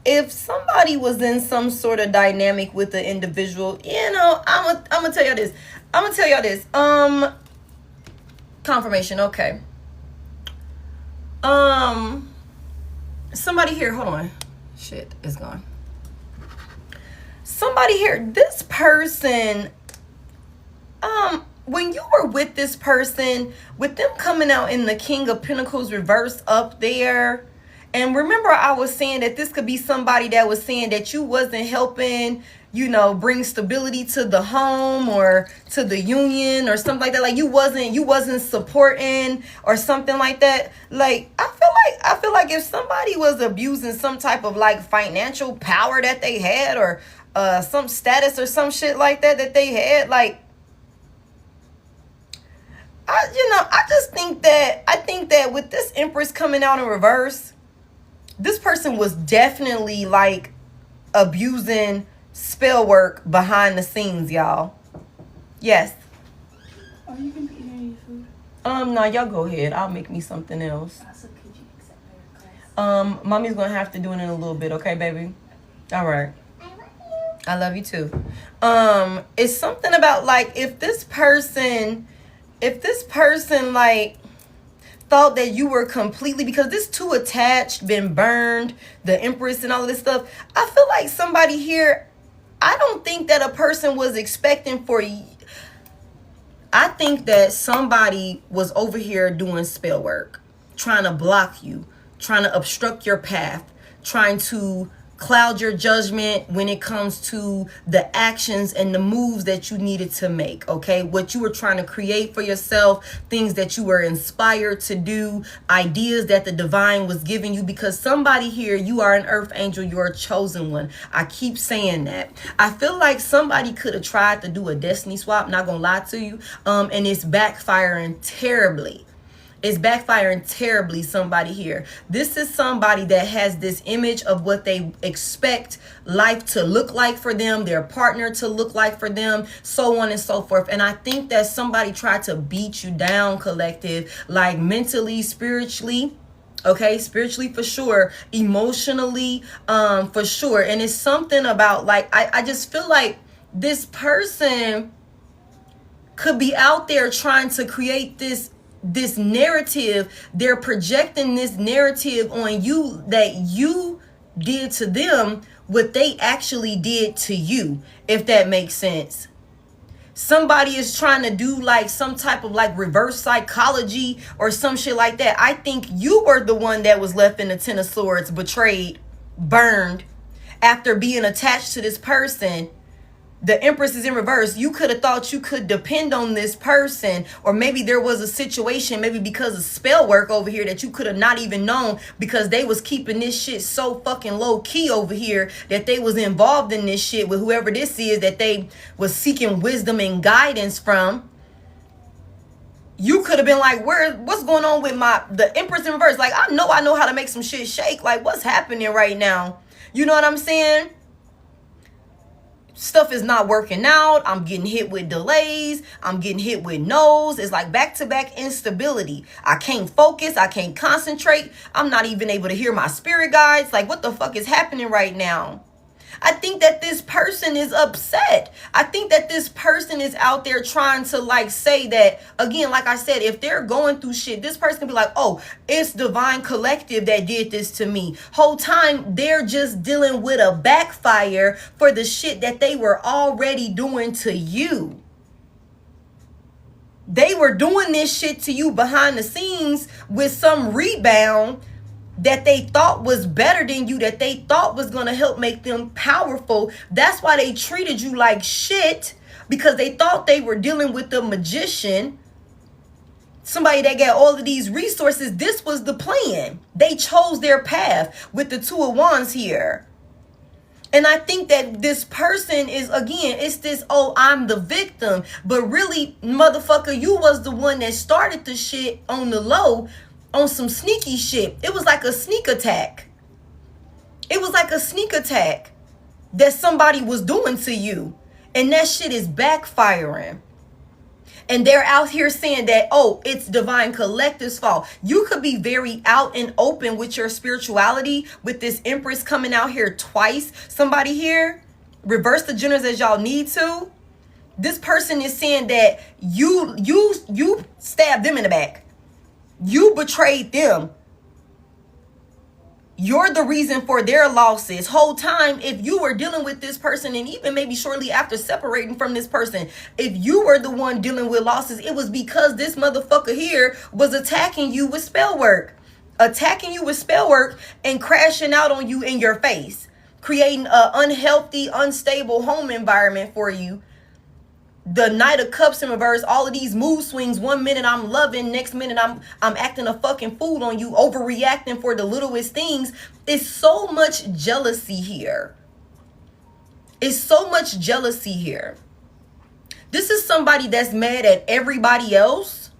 If somebody was in some sort of dynamic with the individual, you know, I'm gonna tell y'all this. Confirmation, okay. Somebody here, hold on. Shit, it's gone. Somebody here, this person, when you were with this person, with them coming out in the King of Pentacles reverse up there, and remember I was saying that this could be somebody that was saying that you wasn't helping, you know, bring stability to the home or to the union or something like that. Like you wasn't supporting or something like that. Like I feel like if somebody was abusing some type of like financial power that they had or some status or some shit like that they had, like I think that with this Empress coming out in reverse, this person was definitely like abusing spell work behind the scenes, y'all. Yes. Are you gonna be eating any food? No, y'all go ahead. I'll make me something else. Also, could you accept my request? Mommy's gonna have to do it in a little bit, okay, baby? All right. I love you too. It's something about like if this person like thought that you were completely, because this too attached, been burned, the Empress and all of this stuff. I feel like somebody here, I don't think that a person was expecting for you. I think that somebody was over here doing spell work, trying to block you, trying to obstruct your path, trying to cloud your judgment when it comes to the actions and the moves that you needed to make, okay? What you were trying to create for yourself, things that you were inspired to do, ideas that the divine was giving you, because somebody here, you are an earth angel, you're a chosen one. I keep saying that. I feel like somebody could have tried to do a destiny swap, not gonna lie to you, and it's backfiring terribly. It's backfiring terribly, somebody here. This is somebody that has this image of what they expect life to look like for them, their partner to look like for them, so on and so forth. And I think that somebody tried to beat you down, collective, like mentally, spiritually. Okay, spiritually for sure, emotionally for sure. And it's something about like, I just feel like this person could be out there trying to create this narrative. They're projecting this narrative on you that you did to them what they actually did to you, if that makes sense. Somebody is trying to do like some type of like reverse psychology or some shit like that. I think you were the one that was left in the Ten of Swords, betrayed, burned after being attached to this person. The Empress is in reverse. You could have thought you could depend on this person, or maybe there was a situation, maybe because of spell work over here, that you could have not even known, because they was keeping this shit so fucking low key over here that they was involved in this shit with whoever this is that they was seeking wisdom and guidance from. You could have been like, what's going on with the Empress in reverse? Like, I know how to make some shit shake. Like, what's happening right now? You know what I'm saying? Stuff is not working out. I'm getting hit with delays. I'm getting hit with no's. It's like back-to-back instability. I can't focus. I can't concentrate. I'm not even able to hear my spirit guides. Like, what the fuck is happening right now? I think that this person is upset. I think that this person is out there trying to like say that, again, like I said, if they're going through shit, this person can be like, oh, it's divine collective that did this to me. Whole time they're just dealing with a backfire for the shit that they were already doing to you. They were doing this shit to you behind the scenes with some rebound that they thought was better than you, that they thought was going to help make them powerful. That's why they treated you like shit, because they thought they were dealing with a magician, somebody that got all of these resources. This was the plan. They chose their path with the Two of Wands here. And I think that this person is, again, it's this, oh, I'm the victim. But really, motherfucker, you was the one that started the shit on the low, on some sneaky shit. It was like a sneak attack. It was like a sneak attack that somebody was doing to you. And that shit is backfiring. And they're out here saying that, oh, it's Divine Collective's fault. You could be very out and open with your spirituality, with this Empress coming out here twice. Somebody here, reverse the genders as y'all need to. This person is saying that you stabbed them in the back. You betrayed them. You're the reason for their losses. Whole time, if you were dealing with this person, and even maybe shortly after separating from this person, if you were the one dealing with losses, it was because this motherfucker here was attacking you with spell work. Attacking you with spell work and crashing out on you in your face. Creating an unhealthy, unstable home environment for you. The Knight of Cups in reverse, all of these mood swings. 1 minute I'm loving, next minute I'm acting a fucking fool on you, overreacting for the littlest things. It's so much jealousy here. It's so much jealousy here. This is somebody that's mad at everybody else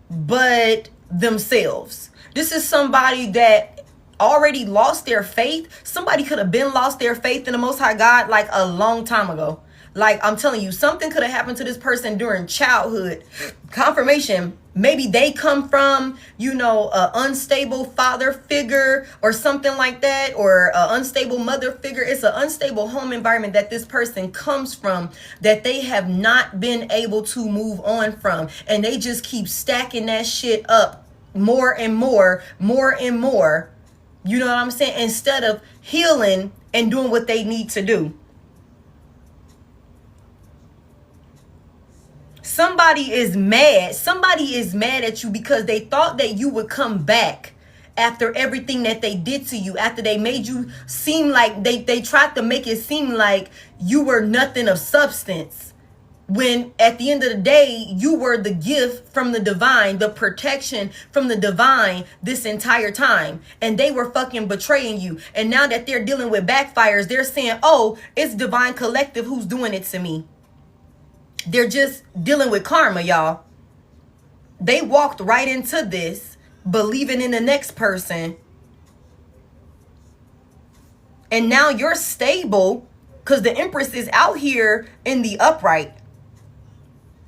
but themselves. This is somebody that already lost their faith. Somebody could have been lost their faith in the Most High God like a long time ago. Like, I'm telling you, something could have happened to this person during childhood. Confirmation. Maybe they come from, you know, an unstable father figure or something like that, or an unstable mother figure. It's an unstable home environment that this person comes from that they have not been able to move on from. And they just keep stacking that shit up more and more, more and more. You know what I'm saying? Instead of healing and doing what they need to do. Somebody is mad. Somebody is mad at you because they thought that you would come back after everything that they did to you, after they made you seem like they tried to make it seem like you were nothing of substance. When at the end of the day, you were the gift from the divine, the protection from the divine this entire time. And they were fucking betraying you. And now that they're dealing with backfires, they're saying, oh, it's Divine Collective who's doing it to me. They're just dealing with karma, y'all. They walked right into this, believing in the next person. And now you're stable because the Empress is out here in the upright.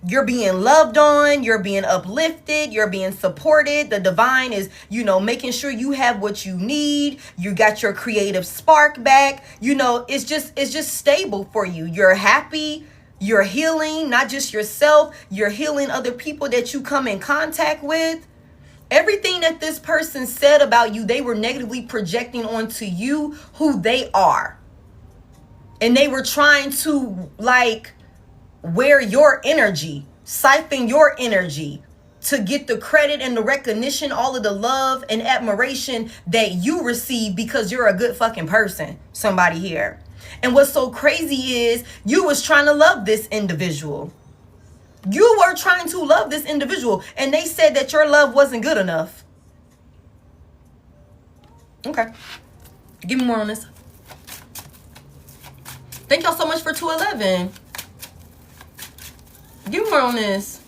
You're being loved on. You're being uplifted. You're being supported. The divine is, you know, making sure you have what you need. You got your creative spark back. You know, it's just stable for you. You're happy. You're healing, not just yourself. You're healing other people that you come in contact with. Everything that this person said about you, they were negatively projecting onto you who they are. And they were trying to, like, wear your energy, siphon your energy to get the credit and the recognition, all of the love and admiration that you receive because you're a good fucking person. Somebody here. And what's so crazy is you was trying to love this individual. You were trying to love this individual. And they said that your love wasn't good enough. Okay. Give me more on this. Thank y'all so much for 211. Give me more on this.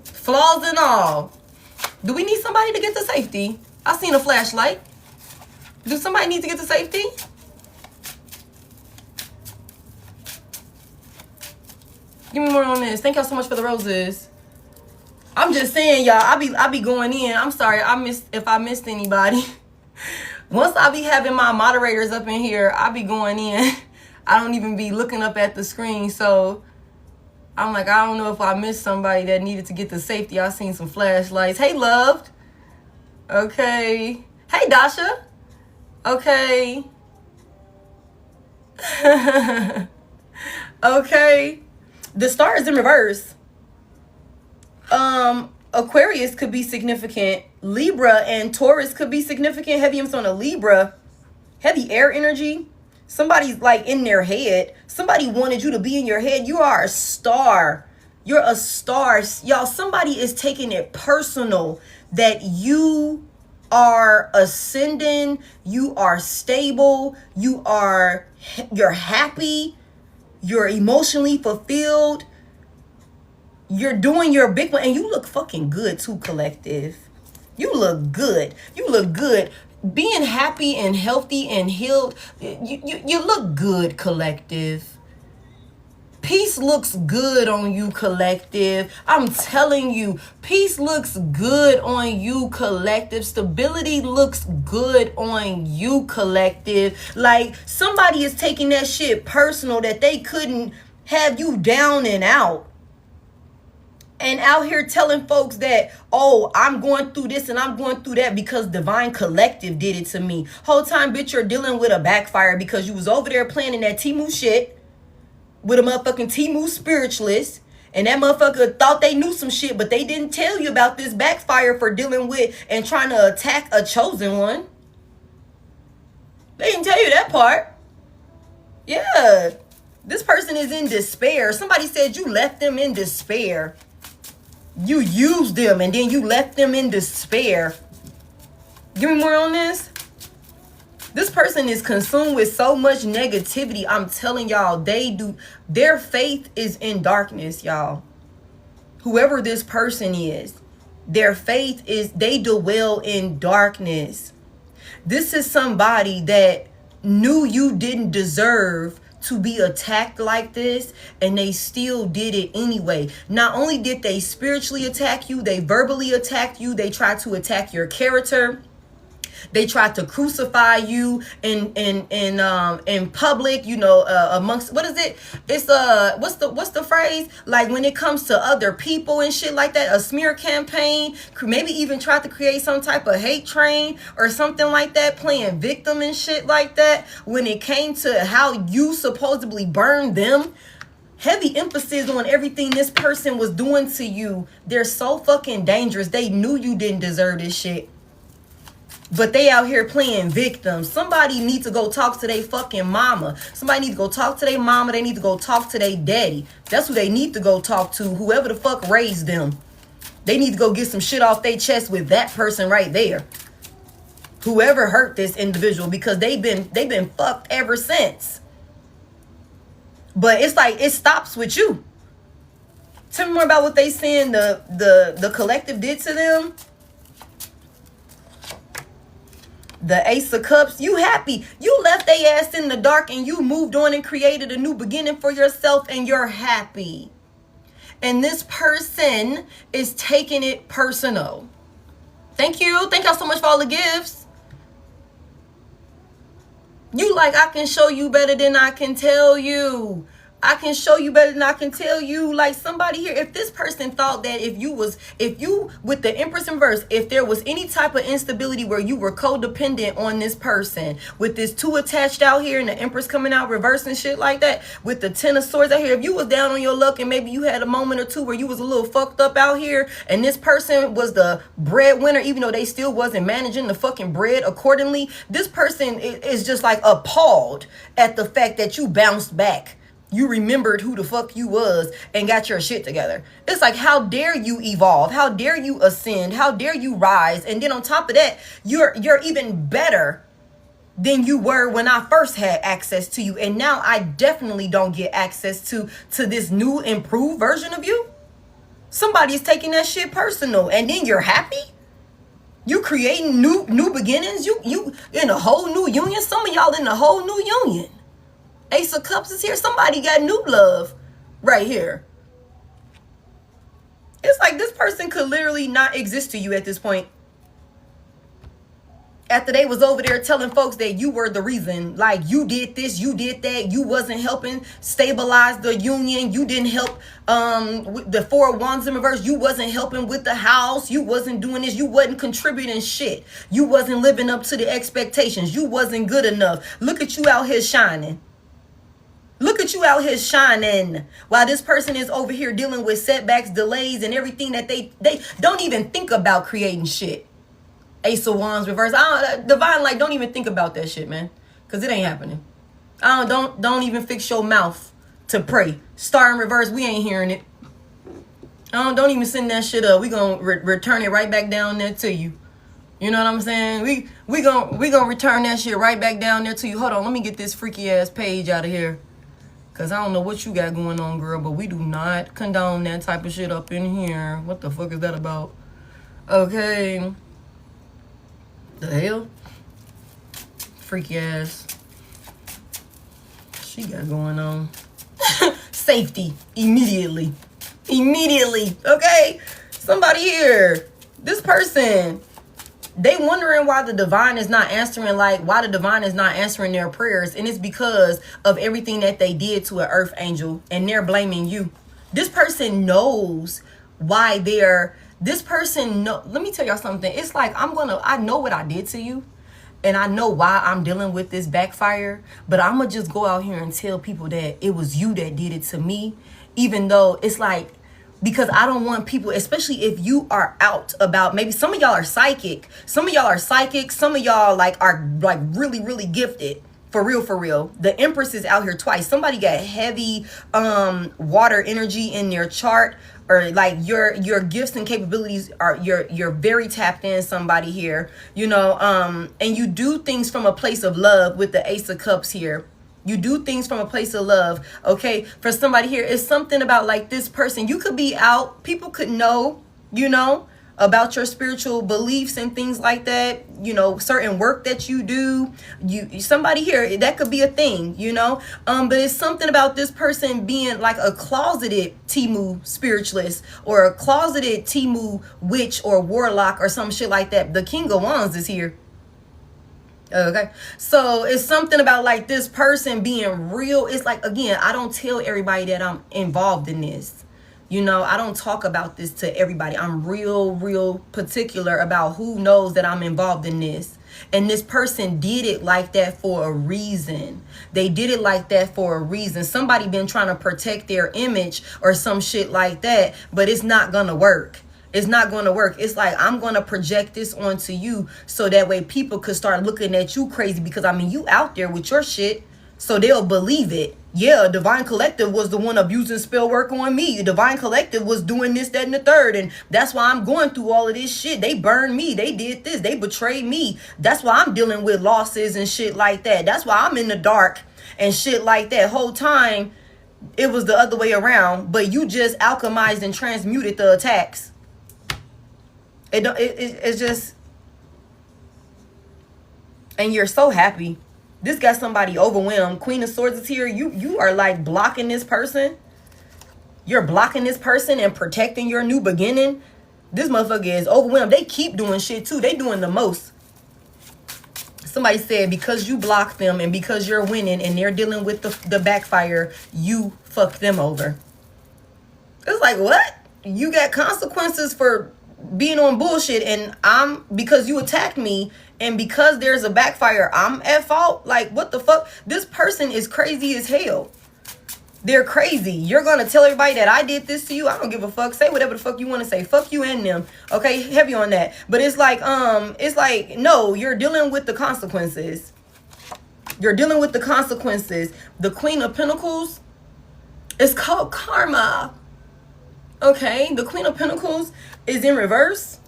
Flaws and all. Do we need somebody to get to safety? I seen a flashlight. Do somebody need to get to safety? Give me more on this. Thank y'all so much for the roses. I'm just saying, y'all, I be going in. I'm sorry if I missed anybody. Once I be having my moderators up in here, I be going in. I don't even be looking up at the screen. So I'm like, I don't know if I missed somebody that needed to get to safety. I seen some flashlights. Hey, loved. Okay. Hey, Dasha. Okay. Okay. The star is in reverse. Aquarius could be significant. Libra and Taurus could be significant. Heavy emphasis on a Libra. Heavy air energy. Somebody's like in their head. Somebody wanted you to be in your head. You are a star. You're a star. Y'all, somebody is taking it personal that you are ascending. You are stable. You're happy. You're emotionally fulfilled. You're doing your big one. And you look fucking good too, collective. You look good. You look good. being happy and healthy and healed. You look good, collective. Peace looks good on you, collective. I'm telling you, peace looks good on you, collective. Stability looks good on you, collective. Like, somebody is taking that shit personal that they couldn't have you down and out. And out here telling folks that, oh, I'm going through this and I'm going through that because Divine Collective did it to me. Whole time, bitch, you're dealing with a backfire because you was over there planning that Temu shit with a motherfucking Temu spiritualist, and that motherfucker thought they knew some shit, but they didn't tell you about this backfire for dealing with and trying to attack a chosen one. They didn't tell you that part. Yeah. This person is in despair. Somebody said you left them in despair. You used them and then you left them in despair. Give me more on this. This person is consumed with so much negativity. I'm telling y'all, their faith is in darkness, y'all. Whoever this person is, their faith is, they dwell in darkness. This is somebody that knew you didn't deserve to be attacked like this, and they still did it anyway. Not only did they spiritually attack you, they verbally attacked you, they tried to attack your character. They tried to crucify you in public, you know, amongst, what is it? It's what's the phrase? Like, when it comes to other people and shit like that, a smear campaign, maybe even tried to create some type of hate train or something like that, playing victim and shit like that. When it came to how you supposedly burned them, heavy emphasis on everything this person was doing to you. They're so fucking dangerous. They knew you didn't deserve this shit, but they out here playing victims. Somebody needs to go talk to their fucking mama. Somebody needs to go talk to their mama. They need to go talk to their daddy. That's who they need to go talk to. Whoever the fuck raised them. They need to go get some shit off their chest with that person right there. Whoever hurt this individual, because they've been fucked ever since. But it's like, it stops with you. Tell me more about what they saying the collective did to them. The Ace of Cups, you happy. You left their ass in the dark and you moved on and created a new beginning for yourself, and you're happy. And this person is taking it personal. Thank you. Thank y'all so much for all the gifts. You like, I can show you better than I can tell you. I can show you better than I can tell you. Like, somebody here, if this person thought that if you with the Empress in reverse, if there was any type of instability where you were codependent on this person, with this 2 attached out here and the Empress coming out reverse and shit like that, with the 10 of Swords out here, if you was down on your luck and maybe you had a moment or two where you was a little fucked up out here, and this person was the breadwinner, even though they still wasn't managing the fucking bread accordingly, this person is just like appalled at the fact that you bounced back. You remembered who the fuck you was and got your shit together. It's like, how dare you evolve? How dare you ascend? How dare you rise? And then on top of that, you're even better than you were when I first had access to you. And now I definitely don't get access to this new improved version of you. Somebody's taking that shit personal, and then you're happy? You creating new beginnings? You in a whole new union? Some of y'all in a whole new union. Ace of Cups is here. Somebody got new love right here. It's like this person could literally not exist to you at this point. After they was over there telling folks that you were the reason, like, you did this, you did that, you wasn't helping stabilize the union, you didn't help with the 4 of Wands in reverse, you wasn't helping with the house, you wasn't doing this, you wasn't contributing shit, you wasn't living up to the expectations, you wasn't good enough. Look at you out here shining. Look at you out here shining, while this person is over here dealing with setbacks, delays, and everything that they don't even think about creating shit. Ace of Wands reverse. Divine Light, don't even think about that shit, man, because it ain't happening. Don't even fix your mouth to pray. Star in reverse, we ain't hearing it. Don't even send that shit up. We gonna return it right back down there to you. You know what I'm saying? We gonna return that shit right back down there to you. Hold on, let me get this freaky ass page out of here. Because I don't know what you got going on, girl, but we do not condone that type of shit up in here. What the fuck is that about? Okay. The hell? freaky ass she got going on. Safety. Immediately. Okay? Somebody here. This person. They wondering why the divine is not answering, why the divine is not answering their prayers. And it's because of everything that they did to an earth angel. And they're blaming you. This person knows why let me tell y'all something. It's like, I know what I did to you. And I know why I'm dealing with this backfire. But I'm going to just go out here and tell people that it was you that did it to me. Even though it's like, because I don't want people, especially if you are out about, maybe some of y'all are psychic. Some of y'all are psychic. Some of y'all are really, really gifted. For real. The Empress is out here twice. Somebody got heavy water energy in their chart. Or your gifts and capabilities are you're very tapped in, somebody here, and you do things from a place of love with the Ace of Cups here. You do things from a place of love. Okay, for somebody here, it's something about this person. You could be out, people could know, about your spiritual beliefs and things like that, certain work that you do. Somebody here, that could be a thing, but it's something about this person being like a closeted Timu spiritualist or a closeted Timu witch or warlock or some shit like that. The King of Wands is here. Okay, so it's something about this person being real. It's again, I don't tell everybody that I'm involved in this. I don't talk about this to everybody. I'm real particular about who knows that I'm involved in this. And this person did it like that for a reason. They did it like that for a reason. Somebody been trying to protect their image or some shit like that, but it's not gonna work. It's not going to work. It's I'm going to project this onto you so that way people could start looking at you crazy because, you out there with your shit, so they'll believe it. Yeah, Divine Collective was the one abusing spell work on me. Divine Collective was doing this, that, and the third. And that's why I'm going through all of this shit. They burned me. They did this. They betrayed me. That's why I'm dealing with losses and shit like that. That's why I'm in the dark and shit like that. Whole time, it was the other way around. But you just alchemized and transmuted the attacks. It's just, and you're so happy. This got somebody overwhelmed. Queen of Swords is here. You are blocking this person. You're blocking this person and protecting your new beginning. This motherfucker is overwhelmed. They keep doing shit too. They doing the most. Somebody said because you block them and because you're winning and they're dealing with the backfire, you fucked them over. It's what? You got consequences for being on bullshit, and because you attacked me and because there's a backfire, I'm at fault. What the fuck? This person is crazy as hell. They're crazy. You're gonna tell everybody that I did this to you? I don't give a fuck. Say whatever the fuck you want to say. Fuck you and them. Okay, heavy on that. But it's no, you're dealing with the consequences. You're dealing with the consequences. The Queen of Pentacles is called karma. Okay, the Queen of Pentacles is in reverse.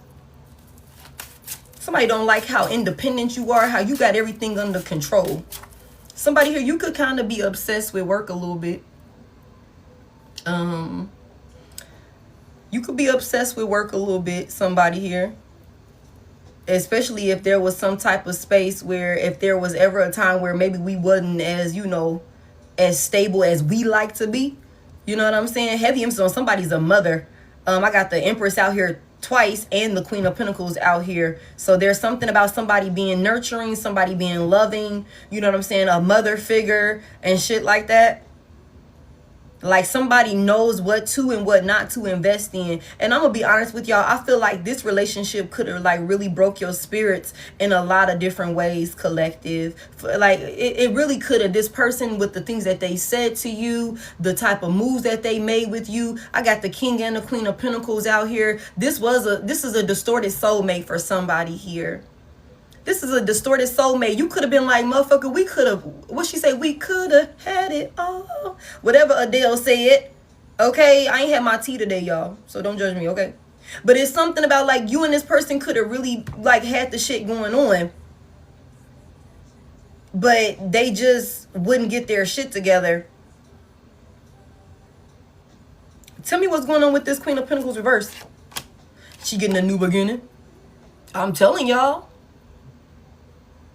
Somebody don't like how independent you are, how you got everything under control. Somebody here, you could kind of be obsessed with work a little bit. You could be obsessed with work a little bit, somebody here. Especially if there was some type of space where if there was ever a time where maybe we wasn't as, as stable as we like to be. You know what I'm saying? Heavy emphasis on somebody's a mother. I got the Empress out here twice and the Queen of Pentacles out here. So there's something about somebody being nurturing, somebody being loving. You know what I'm saying? A mother figure and shit like that. Somebody knows what to and what not to invest in. And I'm gonna be honest with y'all, I feel like this relationship could have really broke your spirits in a lot of different ways, collective. It really could have. This person, with the things that they said to you, the type of moves that they made with you. I got the King and the Queen of Pentacles out here. This is a distorted soulmate for somebody here. This is a distorted soulmate. You could have been motherfucker, we could have, what she say? We could have had it all. Whatever Adele said. Okay? I ain't had my tea today, y'all. So don't judge me, okay? But it's something about you and this person could have really had the shit going on. But they just wouldn't get their shit together. Tell me what's going on with this Queen of Pentacles reverse. She getting a new beginning. I'm telling y'all.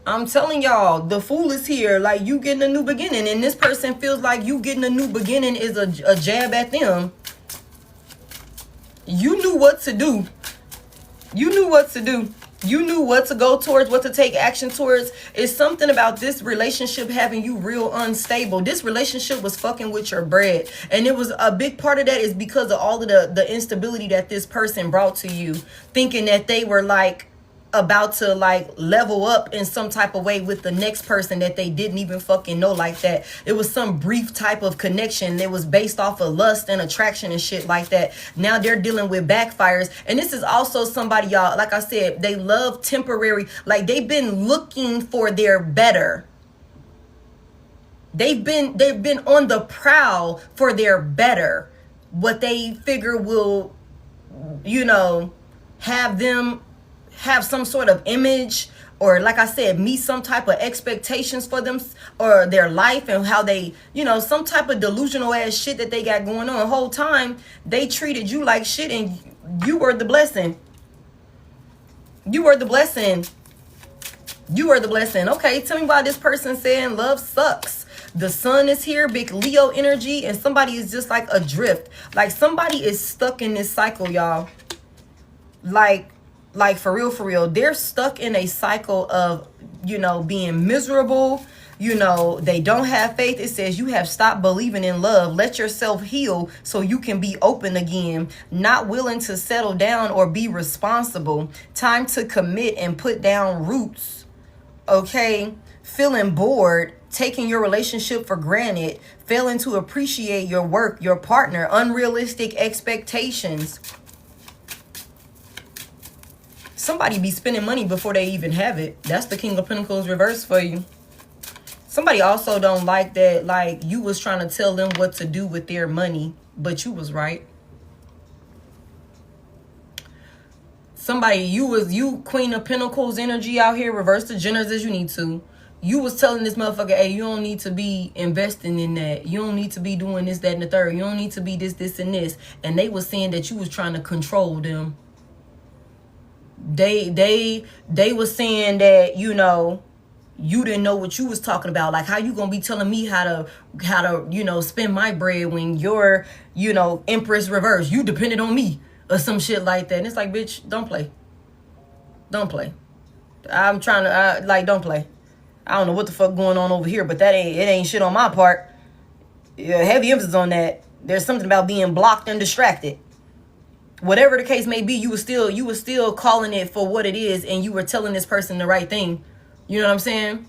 I'm telling y'all, the Fool is here. Like, you getting a new beginning. And this person feels like you getting a new beginning is a jab at them. You knew what to do. You knew what to do. You knew what to go towards, what to take action towards. It's something about this relationship having you real unstable. This relationship was fucking with your bread. And it was a big part of that is because of all of the instability that this person brought to you. Thinking that they were like about to like level up in some type of way with the next person that they didn't even fucking know like that. It was some brief type of connection that was based off of lust and attraction and shit like that. Now they're dealing with backfires. And this is also somebody, y'all, like I said, they love temporary, like they've been looking for their better. They've been on the prowl for their better. What they figure will, you know, have them have some sort of image, or like I said, meet some type of expectations for them or their life and how they, you know, some type of delusional ass shit that they got going on. The whole time they treated you like shit and you were the blessing. You were the blessing. You were the blessing. Okay, tell me why this person saying love sucks. The sun is here, big Leo energy, and somebody is just like adrift. Like somebody is stuck in this cycle, y'all. Like for real, they're stuck in a cycle of, you know, being miserable. You know, they don't have faith. It says you have stopped believing in love. Let yourself heal so you can be open again. Not willing to settle down or be responsible. Time to commit and put down roots. Okay, feeling bored. Taking your relationship for granted. Failing to appreciate your work, your partner. Unrealistic expectations. Somebody be spending money before they even have it. That's the King of Pentacles reverse for you. Somebody also don't like that, like you was trying to tell them what to do with their money, but you was right. Somebody, you Queen of Pentacles energy out here, reverse the genders as you need to. You was telling this motherfucker, hey, you don't need to be investing in that. You don't need to be doing this, that, and the third. You don't need to be this, and this. And they was saying that you was trying to control them. They was saying that, you know, you didn't know what you was talking about. Like, how you gonna be telling me how to, you know, spend my bread when you're, you know, Empress reverse. You depended on me or some shit like that. And it's like, bitch, don't play. Don't play. I'm trying to, like, don't play. I don't know what the fuck going on over here, but it ain't shit on my part. Yeah, heavy emphasis on that. There's something about being blocked and distracted. Whatever the case may be, you were still calling it for what it is, and you were telling this person the right thing. You know what I'm saying?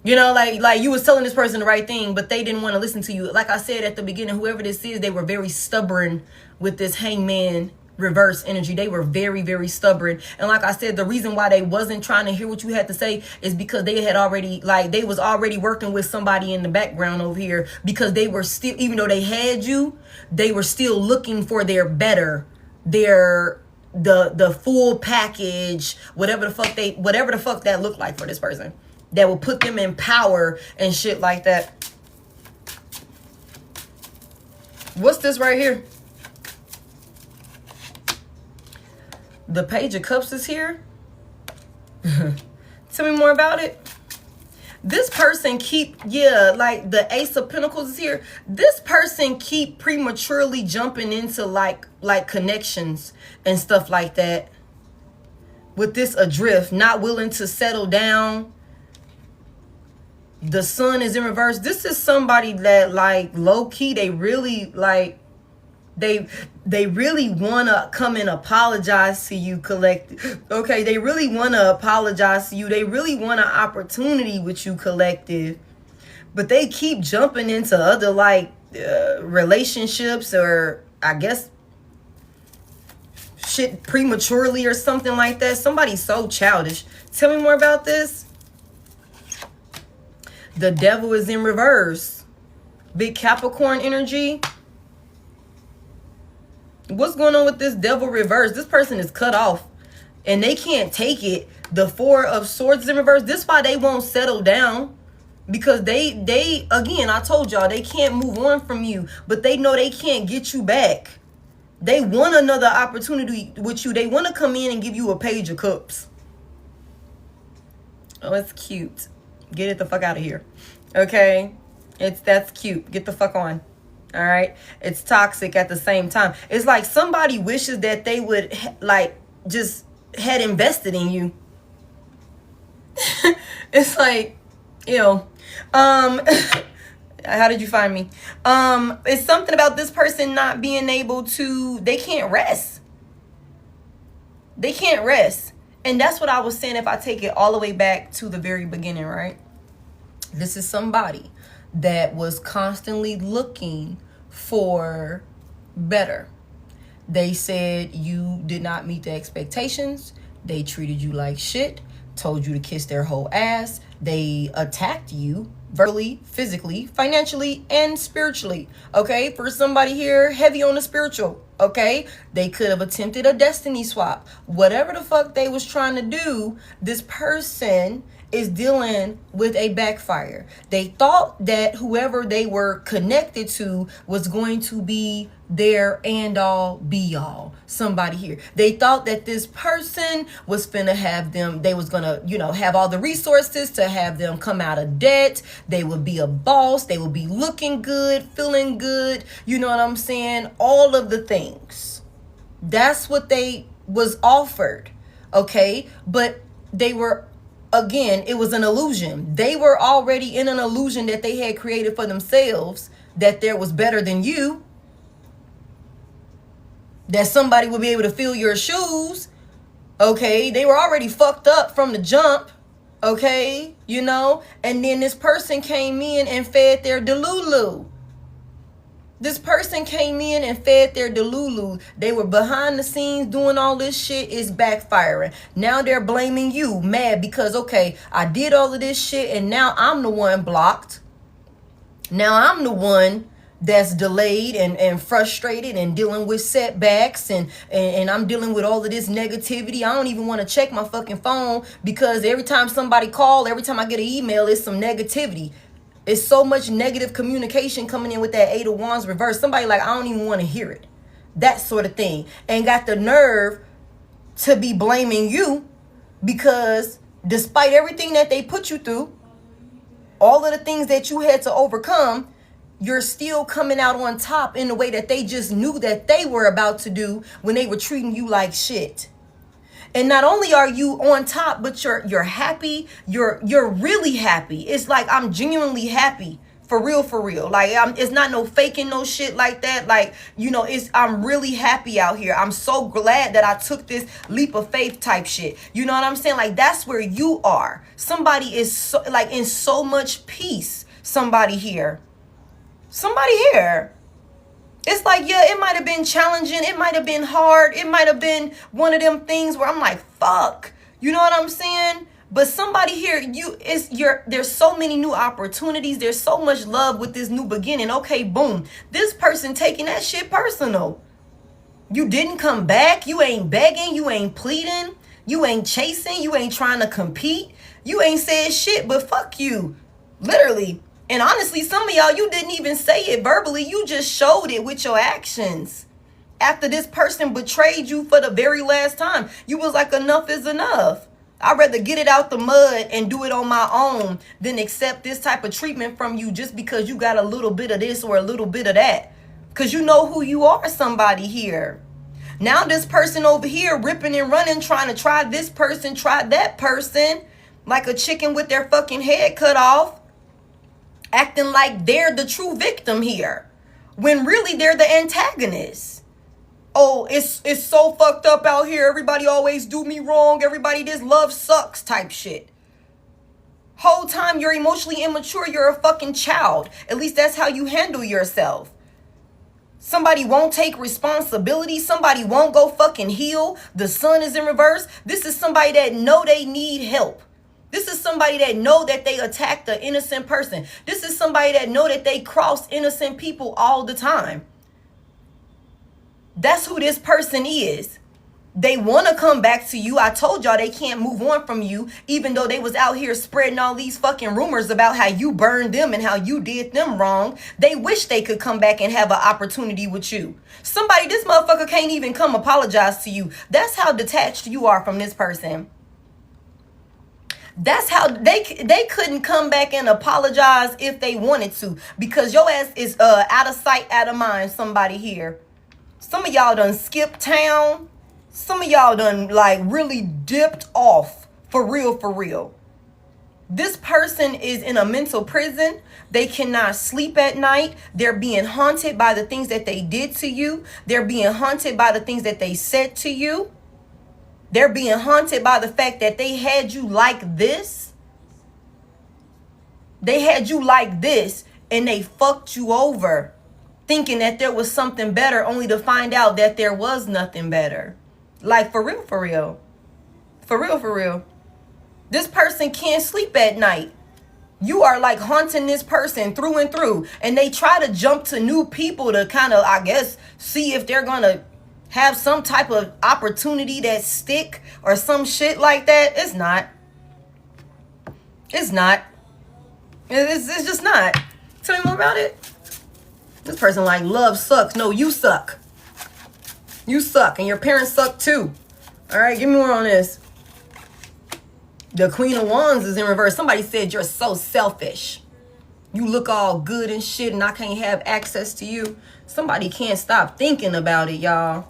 You know, like you was telling this person the right thing, but they didn't want to listen to you. Like I said at the beginning, whoever this is, they were very stubborn with this Hangman reverse energy. They were very, very stubborn. And like I said, the reason why they wasn't trying to hear what you had to say is because they had already, like, they was already working with somebody in the background over here, because they were still, even though they had you, they were still looking for their better, the full package, whatever the fuck that looked like for this person, that will put them in power and shit like that. What's this right here? The Page of Cups is here. Tell me more about it. This person like the Ace of Pentacles is here. This person keep prematurely jumping into like connections and stuff like that. With this adrift, not willing to settle down. The Sun is in reverse. This is somebody that, like, low key, they really like, they really want to come and apologize to you, collective. Okay, they really want to apologize to you. They really want an opportunity with you, collective. But they keep jumping into other, like, relationships, or I guess shit prematurely or something like that. Somebody's so childish. Tell me more about this. The Devil is in reverse. Big Capricorn energy. What's going on with this Devil reverse? This person is cut off and they can't take it. The Four of Swords is in reverse. This is why they won't settle down, because they again, I told y'all, they can't move on from you, but they know they can't get you back. They want another opportunity with you. They want to come in and give you a Page of Cups. Oh, it's cute. Get it the fuck out of here. Okay? That's cute. Get the fuck on. All right? It's toxic at the same time. It's like somebody wishes that they would just had invested in you. It's like, how did you find me? It's something about this person not being able to, they can't rest. They can't rest. And that's what I was saying if I take it all the way back to the very beginning, right? This is somebody that was constantly looking for better. They said you did not meet the expectations. They treated you like shit, told you to kiss their whole ass. They attacked you verbally, physically, financially, and spiritually. Okay, for somebody here, heavy on the spiritual. Okay, they could have attempted a destiny swap. Whatever the fuck they was trying to do, this person is dealing with a backfire. They thought that whoever they were connected to was going to be their and all be all. Somebody here. They thought that this person was finna have them, they was gonna, have all the resources to have them come out of debt. They would be a boss. They would be looking good, feeling good. You know what I'm saying? All of the things. That's what they was offered. Okay. But they were, again, it was an illusion. They were already in an illusion that they had created for themselves, that there was better than you, that somebody would be able to fill your shoes. Okay, they were already fucked up from the jump. Okay, and then this person came in and fed their delulu. This person came in and fed their delulu. They were behind the scenes doing all this shit. Is backfiring. Now they're blaming you, mad because, okay, I did all of this shit and now I'm the one blocked. Now I'm the one that's delayed and frustrated and dealing with setbacks and I'm dealing with all of this negativity. I don't even want to check my fucking phone because every time somebody call, every time I get an email, it's some negativity. It's so much negative communication coming in with that 8 of Wands reverse. Somebody like, I don't even want to hear it. That sort of thing. And got the nerve to be blaming you because despite everything that they put you through, all of the things that you had to overcome, you're still coming out on top in the way that they just knew that they were about to do when they were treating you like shit. And not only are you on top, but you're happy. You're really happy. It's like, I'm genuinely happy. For real, for real. Like, it's not no faking no shit like that. Like, I'm really happy out here. I'm so glad that I took this leap of faith type shit. You know what I'm saying? Like, that's where you are. Somebody is so, like, in so much peace. Somebody here. It's like, yeah, it might have been challenging. It might have been hard. It might have been one of them things where I'm like, fuck. You know what I'm saying? But somebody here, there's so many new opportunities. There's so much love with this new beginning. Okay, boom. This person taking that shit personal. You didn't come back. You ain't begging. You ain't pleading. You ain't chasing. You ain't trying to compete. You ain't said shit, but fuck you. Literally. And honestly, some of y'all, you didn't even say it verbally. You just showed it with your actions. After this person betrayed you for the very last time, you was like, enough is enough. I'd rather get it out the mud and do it on my own than accept this type of treatment from you just because you got a little bit of this or a little bit of that. Because you know who you are, somebody here. Now this person over here ripping and running, trying to try this person, try that person, like a chicken with their fucking head cut off. Acting like they're the true victim here, when really they're the antagonist. Oh, it's so fucked up out here. Everybody always do me wrong. Everybody, this love sucks type shit. Whole time you're emotionally immature. You're a fucking child. At least that's how you handle yourself. Somebody won't take responsibility. Somebody won't go fucking heal. The sun is in reverse. This is somebody that know they need help. This is somebody that know that they attacked an innocent person. This is somebody that know that they cross innocent people all the time. That's who this person is. They want to come back to you. I told y'all they can't move on from you, even though they was out here spreading all these fucking rumors about how you burned them and how you did them wrong. They wish they could come back and have an opportunity with you. Somebody, this motherfucker can't even come apologize to you. That's how detached you are from this person. That's how they couldn't come back and apologize if they wanted to, because your ass is out of sight, out of mind. Somebody here, some of y'all done skipped town. Some of y'all done like really dipped off for real, for real. This person is in a mental prison. They cannot sleep at night. They're being haunted by the things that they did to you. They're being haunted by the things that they said to you. They're being haunted by the fact that they had you like this. They had you like this and they fucked you over, thinking that there was something better, only to find out that there was nothing better. Like, for real, for real. For real, for real. This person can't sleep at night. You are like haunting this person through and through. And they try to jump to new people to kind of, I guess, see if they're going to have some type of opportunity that stick or some shit like that. It's not. It's not. It's just not. Tell me more about it. This person like, love sucks. No, you suck. You suck. And your parents suck too. All right, give me more on this. The Queen of Wands is in reverse. Somebody said you're so selfish. You look all good and shit and I can't have access to you. Somebody can't stop thinking about it, y'all.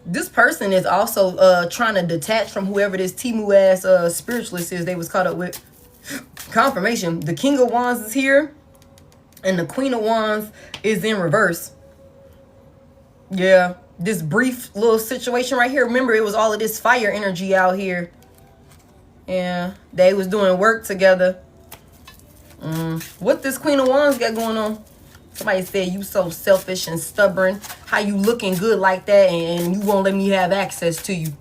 This person is also trying to detach from whoever this Timu ass spiritualist is they was caught up with. Confirmation. The King of Wands is here and the Queen of Wands is in reverse. Yeah. This brief little situation right here. Remember, it was all of this fire energy out here. Yeah, they was doing work together. What this Queen of Wands got going on? Somebody said you so selfish and stubborn. How you looking good like that and you won't let me have access to you?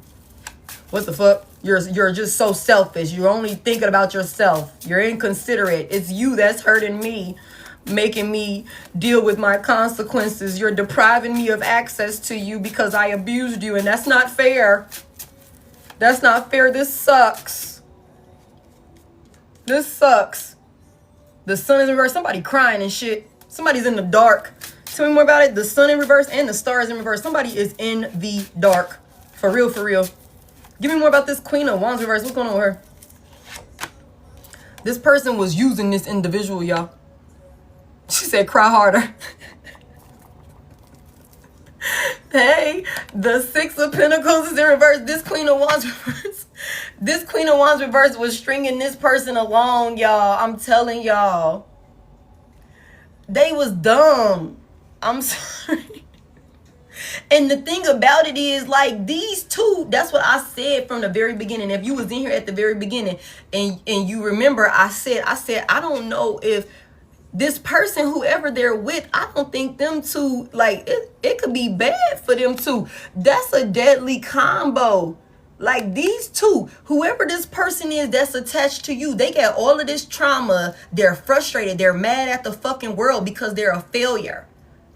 What the fuck? You're just so selfish. You're only thinking about yourself. You're inconsiderate. It's you that's hurting me, making me deal with my consequences. You're depriving me of access to you because I abused you, and that's not fair. That's not fair. This sucks. This sucks. The sun is in reverse. Somebody crying and shit. Somebody's in the dark. Tell me more about it. The sun in reverse and the stars in reverse. Somebody is in the dark. For real, for real. Give me more about this Queen of Wands reverse. What's going on with her? This person was using this individual, y'all. She said, cry harder. Hey, the Six of Pentacles is in reverse. This Queen of Wands reverse. This Queen of Wands reverse was stringing this person along, y'all. I'm telling y'all. They was dumb. I'm sorry. And the thing about it is, like, these two, that's what I said from the very beginning. If you was in here at the very beginning and you remember, I said, I don't know if this person, whoever they're with, I don't think them two, like, it could be bad for them two. That's a deadly combo. Like, these two, whoever this person is that's attached to you, they got all of this trauma. They're frustrated. They're mad at the fucking world because they're a failure.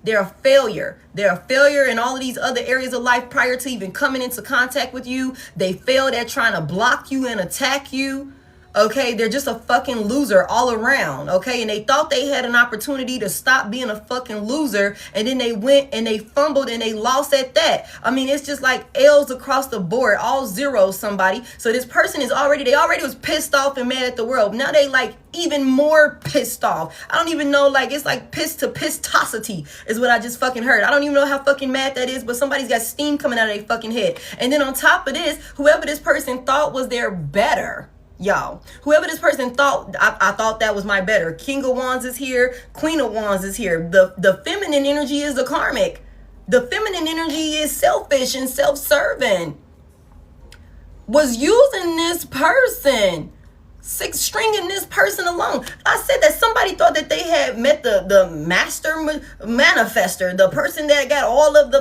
They're a failure. They're a failure in all of these other areas of life prior to even coming into contact with you. They failed at trying to block you and attack you. Okay, they're just a fucking loser all around. Okay, and they thought they had an opportunity to stop being a fucking loser, and then they went and they fumbled and they lost at that. I mean, it's just like L's across the board, all zeros, somebody. So this person is they already was pissed off and mad at the world. Now they like even more pissed off. I don't even know, like, it's like piss to pissosity is what I just fucking heard. I don't even know how fucking mad that is, but somebody's got steam coming out of their fucking head. And then on top of this, whoever this person thought was their better, y'all, whoever this person thought, I thought that was my better. King of Wands is here. Queen of Wands is here. The feminine energy is the karmic. The feminine energy is selfish and self-serving. Was using this person, stringing this person along. I said that somebody thought that they had met the master manifester, the person that got all of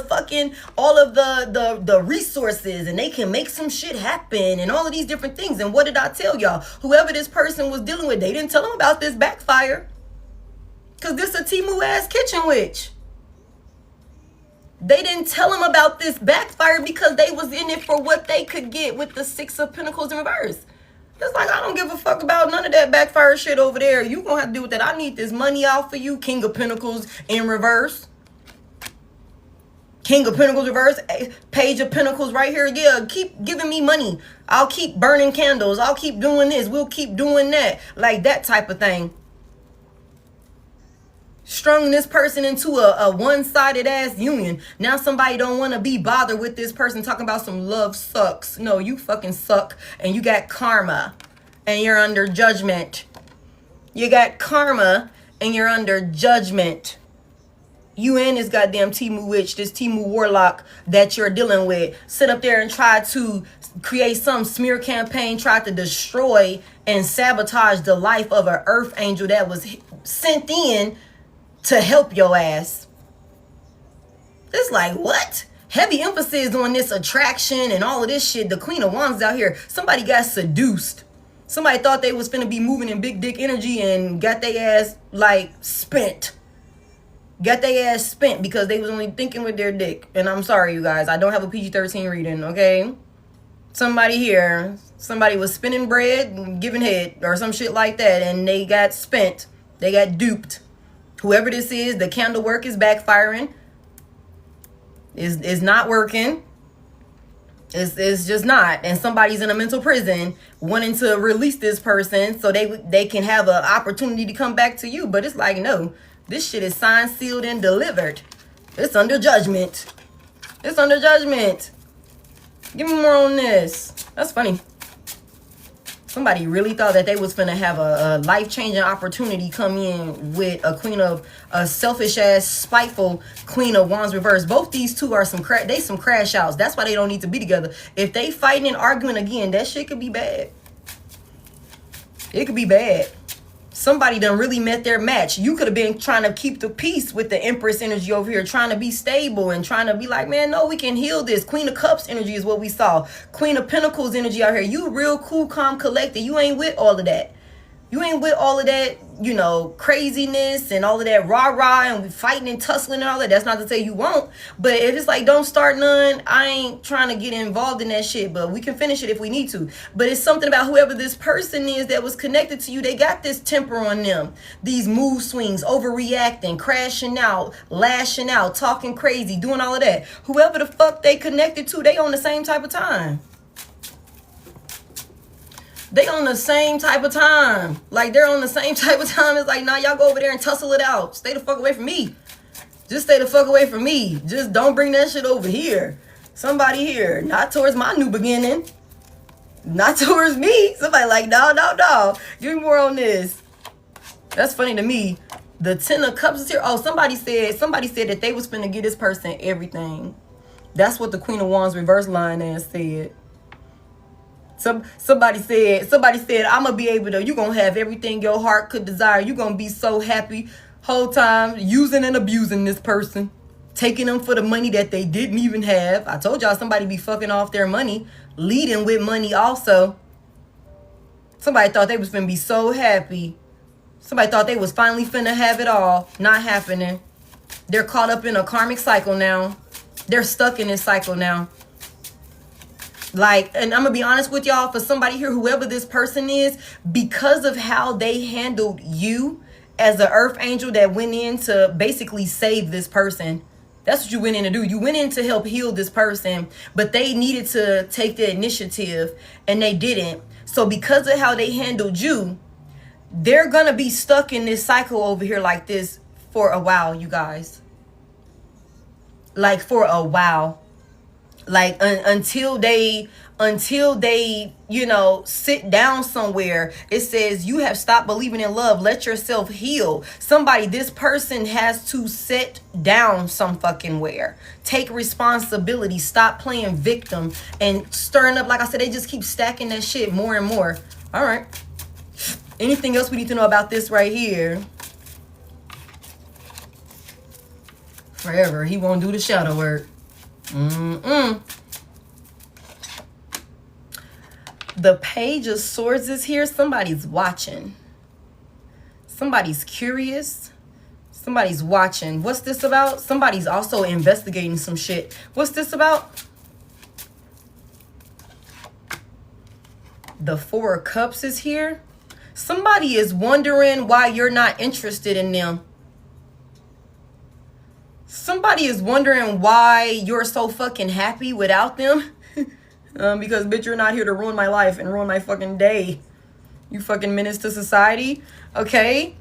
the resources and they can make some shit happen and all of these different things. And what did I tell y'all? Whoever this person was dealing with, they didn't tell them about this backfire. Because this a Timu ass kitchen witch. They didn't tell them about this backfire because they was in it for what they could get with the Six of Pentacles in reverse. It's like, I don't give a fuck about none of that backfire shit over there. You gonna have to deal with that. I need this money out for you. King of Pentacles in reverse. King of Pentacles reverse, Page of Pentacles right here. Yeah, keep giving me money. I'll keep burning candles. I'll keep doing this. We'll keep doing that. Like that type of thing. Strung this person into a one-sided ass union. Now somebody don't want to be bothered with this person talking about some love sucks. No, you fucking suck. And you got karma. And you're under judgment. You got karma. And you're under judgment. You and this goddamn Timu witch, this Timu warlock that you're dealing with, sit up there and try to create some smear campaign, try to destroy and sabotage the life of an earth angel that was sent in to help your ass. It's like, what? Heavy emphasis on this attraction and all of this shit. The Queen of Wands out here. Somebody got seduced. Somebody thought they was finna be moving in big dick energy and got their ass like spent. Got their ass spent because they was only thinking with their dick. And I'm sorry, you guys. I don't have a PG-13 reading, okay? Somebody here, somebody was spinning bread and giving head or some shit like that. And they got spent. They got duped. Whoever this is, the candle work is backfiring. Is not working. It's just not. And somebody's in a mental prison wanting to release this person so they can have an opportunity to come back to you. But it's like, no. This shit is signed, sealed, and delivered. It's under judgment. It's under judgment. Give me more on this. That's funny. Somebody really thought that they was finna have a life-changing opportunity come in with a selfish-ass, spiteful Queen of Wands reverse. Both these two are some crash outs. That's why they don't need to be together. If they fighting and arguing again, that shit could be bad. It could be bad. Somebody done really met their match. You could have been trying to keep the peace with the Empress energy over here, trying to be stable and trying to be like, man, no, we can heal this. Queen of Cups energy is what we saw. Queen of Pentacles energy out here. You real cool, calm, collected. You ain't with all of that. You ain't with all of that, you know, craziness and all of that rah-rah and we fighting and tussling and all that. That's not to say you won't. But if it's like, don't start none, I ain't trying to get involved in that shit. But we can finish it if we need to. But it's something about whoever this person is that was connected to you. They got this temper on them. These mood swings, overreacting, crashing out, lashing out, talking crazy, doing all of that. Whoever the fuck they connected to, they on the same type of time. They on the same type of time. Like, they're on the same type of time. It's like, nah, y'all go over there and tussle it out. Stay the fuck away from me. Just stay the fuck away from me. Just don't bring that shit over here. Somebody here. Not towards my new beginning. Not towards me. Somebody like, no. Give me more on this. That's funny to me. The 10 of Cups is here. Oh, somebody said that they was finna give this person everything. That's what the Queen of Wands reverse line ass said. Somebody said, I'm gonna be able to, you gonna have everything your heart could desire. You gonna be so happy whole time using and abusing this person, taking them for the money that they didn't even have. I told y'all somebody be fucking off their money, leading with money also. Somebody thought they was finna be so happy. Somebody thought they was finally finna have it all. Not happening. They're caught up in a karmic cycle now. They're stuck in this cycle now. Like, and I'm gonna be honest with y'all, for somebody here, whoever this person is, because of how they handled you as an earth angel that went in to basically save this person. That's what you went in to do. You went in to help heal this person, but they needed to take the initiative and they didn't. So because of how they handled you, they're gonna be stuck in this cycle over here like this for a while, you guys. Like, for a while. Like, until they, you know, sit down somewhere. It says you have stopped believing in love. Let yourself heal. This person has to sit down some fucking where. Take responsibility. Stop playing victim and stirring up. Like I said, they just keep stacking that shit more and more. All right. Anything else we need to know about this right here? Forever. He won't do the shadow work. The Page of Swords is here. Somebody's watching. Somebody's curious. Somebody's watching. What's this about? Somebody's also investigating some shit. What's this about? The Four of Cups is here. Somebody is wondering why you're not interested in them. Somebody is wondering why you're so fucking happy without them. Because, bitch, you're not here to ruin my life and ruin my fucking day. You fucking menace to society. Okay?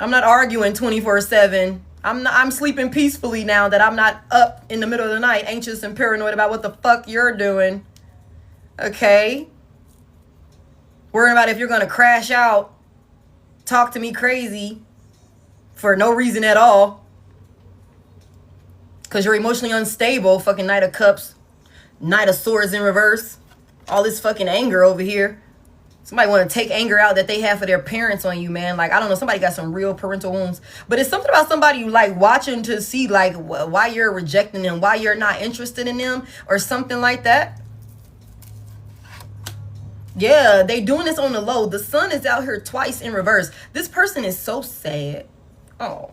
I'm not arguing 24/7. I'm sleeping peacefully now that I'm not up in the middle of the night, anxious and paranoid about what the fuck you're doing. Okay? Worrying about if you're gonna crash out, talk to me crazy for no reason at all. Because you're emotionally unstable. Fucking Knight of Cups. Knight of Swords in reverse. All this fucking anger over here. Somebody want to take anger out that they have for their parents on you, man. Like, I don't know. Somebody got some real parental wounds. But it's something about somebody you like watching to see, like, why you're rejecting them. Why you're not interested in them. Or something like that. Yeah, they doing this on the low. The sun is out here twice in reverse. This person is so sad. Oh.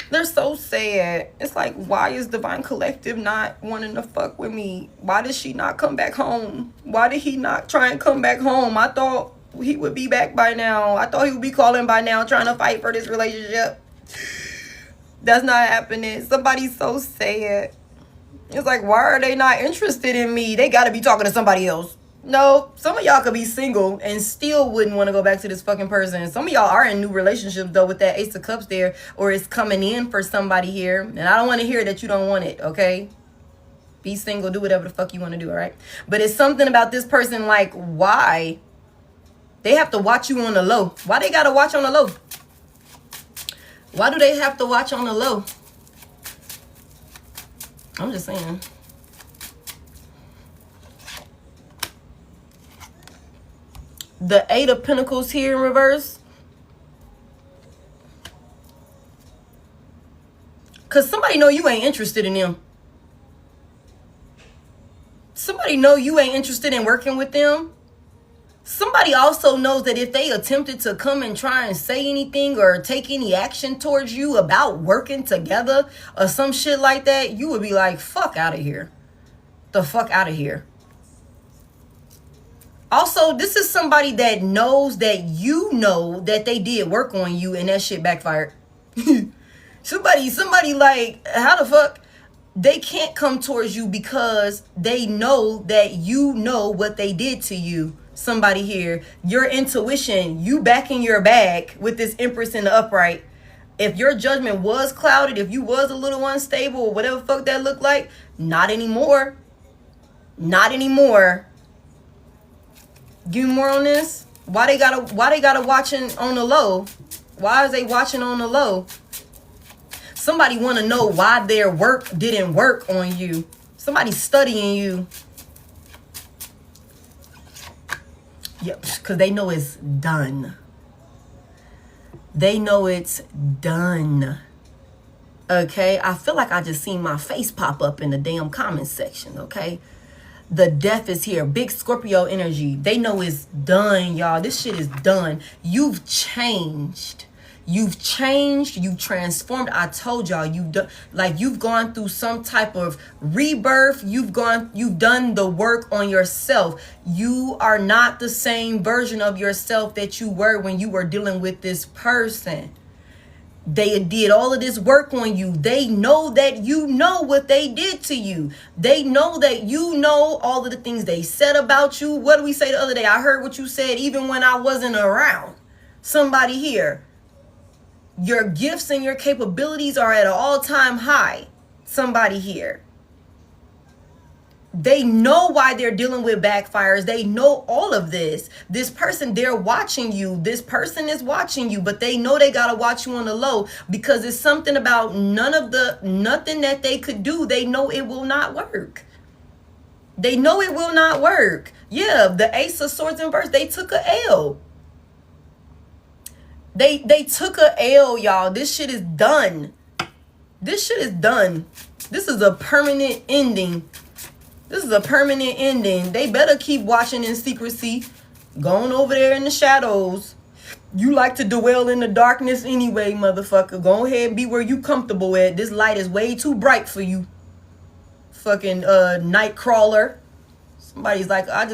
They're so sad. It's like, why is Divine Collective not wanting to fuck with me? Why did she not come back home? Why did he not try and come back home? I thought he would be back by now. I thought he would be calling by now, trying to fight for this relationship. That's not happening. Somebody's so sad. It's like, why are they not interested in me? They got to be talking to somebody else. No, some of y'all could be single and still wouldn't want to go back to this fucking person. Some of y'all are in new relationships, though, with that Ace of Cups there. Or it's coming in for somebody here. And I don't want to hear that you don't want it, okay? Be single, do whatever the fuck you want to do, all right? But it's something about this person, like, why? They have to watch you on the low. Why they got to watch on the low? Why do they have to watch on the low? I'm just saying. The Eight of Pentacles here in reverse. Because somebody know you ain't interested in them. Somebody know you ain't interested in working with them. Somebody also knows that if they attempted to come and try and say anything or take any action towards you about working together or some shit like that, you would be like, fuck out of here. The fuck out of here. Also, this is somebody that knows that you know that they did work on you and that shit backfired. somebody like, how the fuck? They can't come towards you because they know that you know what they did to you. Somebody here, your intuition, you back in your bag with this Empress in the upright. If your judgment was clouded, if you was a little unstable or whatever fuck that looked like, not anymore. Not anymore. Give me more on this. Why they gotta watching on the low? Why is they watching on the low? Somebody want to know why their work didn't work on you. Somebody studying you. Yep, because they know it's done. They know it's done. Okay, I feel like I just seen my face pop up in the damn comment section, okay? The death is here. Big Scorpio energy. They know it's done, y'all. This shit is done. You've changed. You've changed. You've transformed. I told y'all, you've gone through some type of rebirth. You've done the work on yourself. You are not the same version of yourself that you were when you were dealing with this person. They did all of this work on you. They know that you know what they did to you. They know that you know all of the things they said about you. What did we say the other day? I heard what you said even when I wasn't around. Somebody here. Your gifts and your capabilities are at an all-time high. Somebody here. They know why they're dealing with backfires. They know all of this. This person, they're watching you. This person is watching you, but they know they got to watch you on the low because it's something about nothing that they could do. They know it will not work. They know it will not work. Yeah, the Ace of Swords in reverse, they took a L. They took a L, y'all. This shit is done. This shit is done. This is a permanent ending. This is a permanent ending. They better keep watching in secrecy. Going over there in the shadows. You like to dwell in the darkness anyway, motherfucker. Go ahead and be where you comfortable at. This light is way too bright for you. Fucking night crawler. Somebody's like, I'm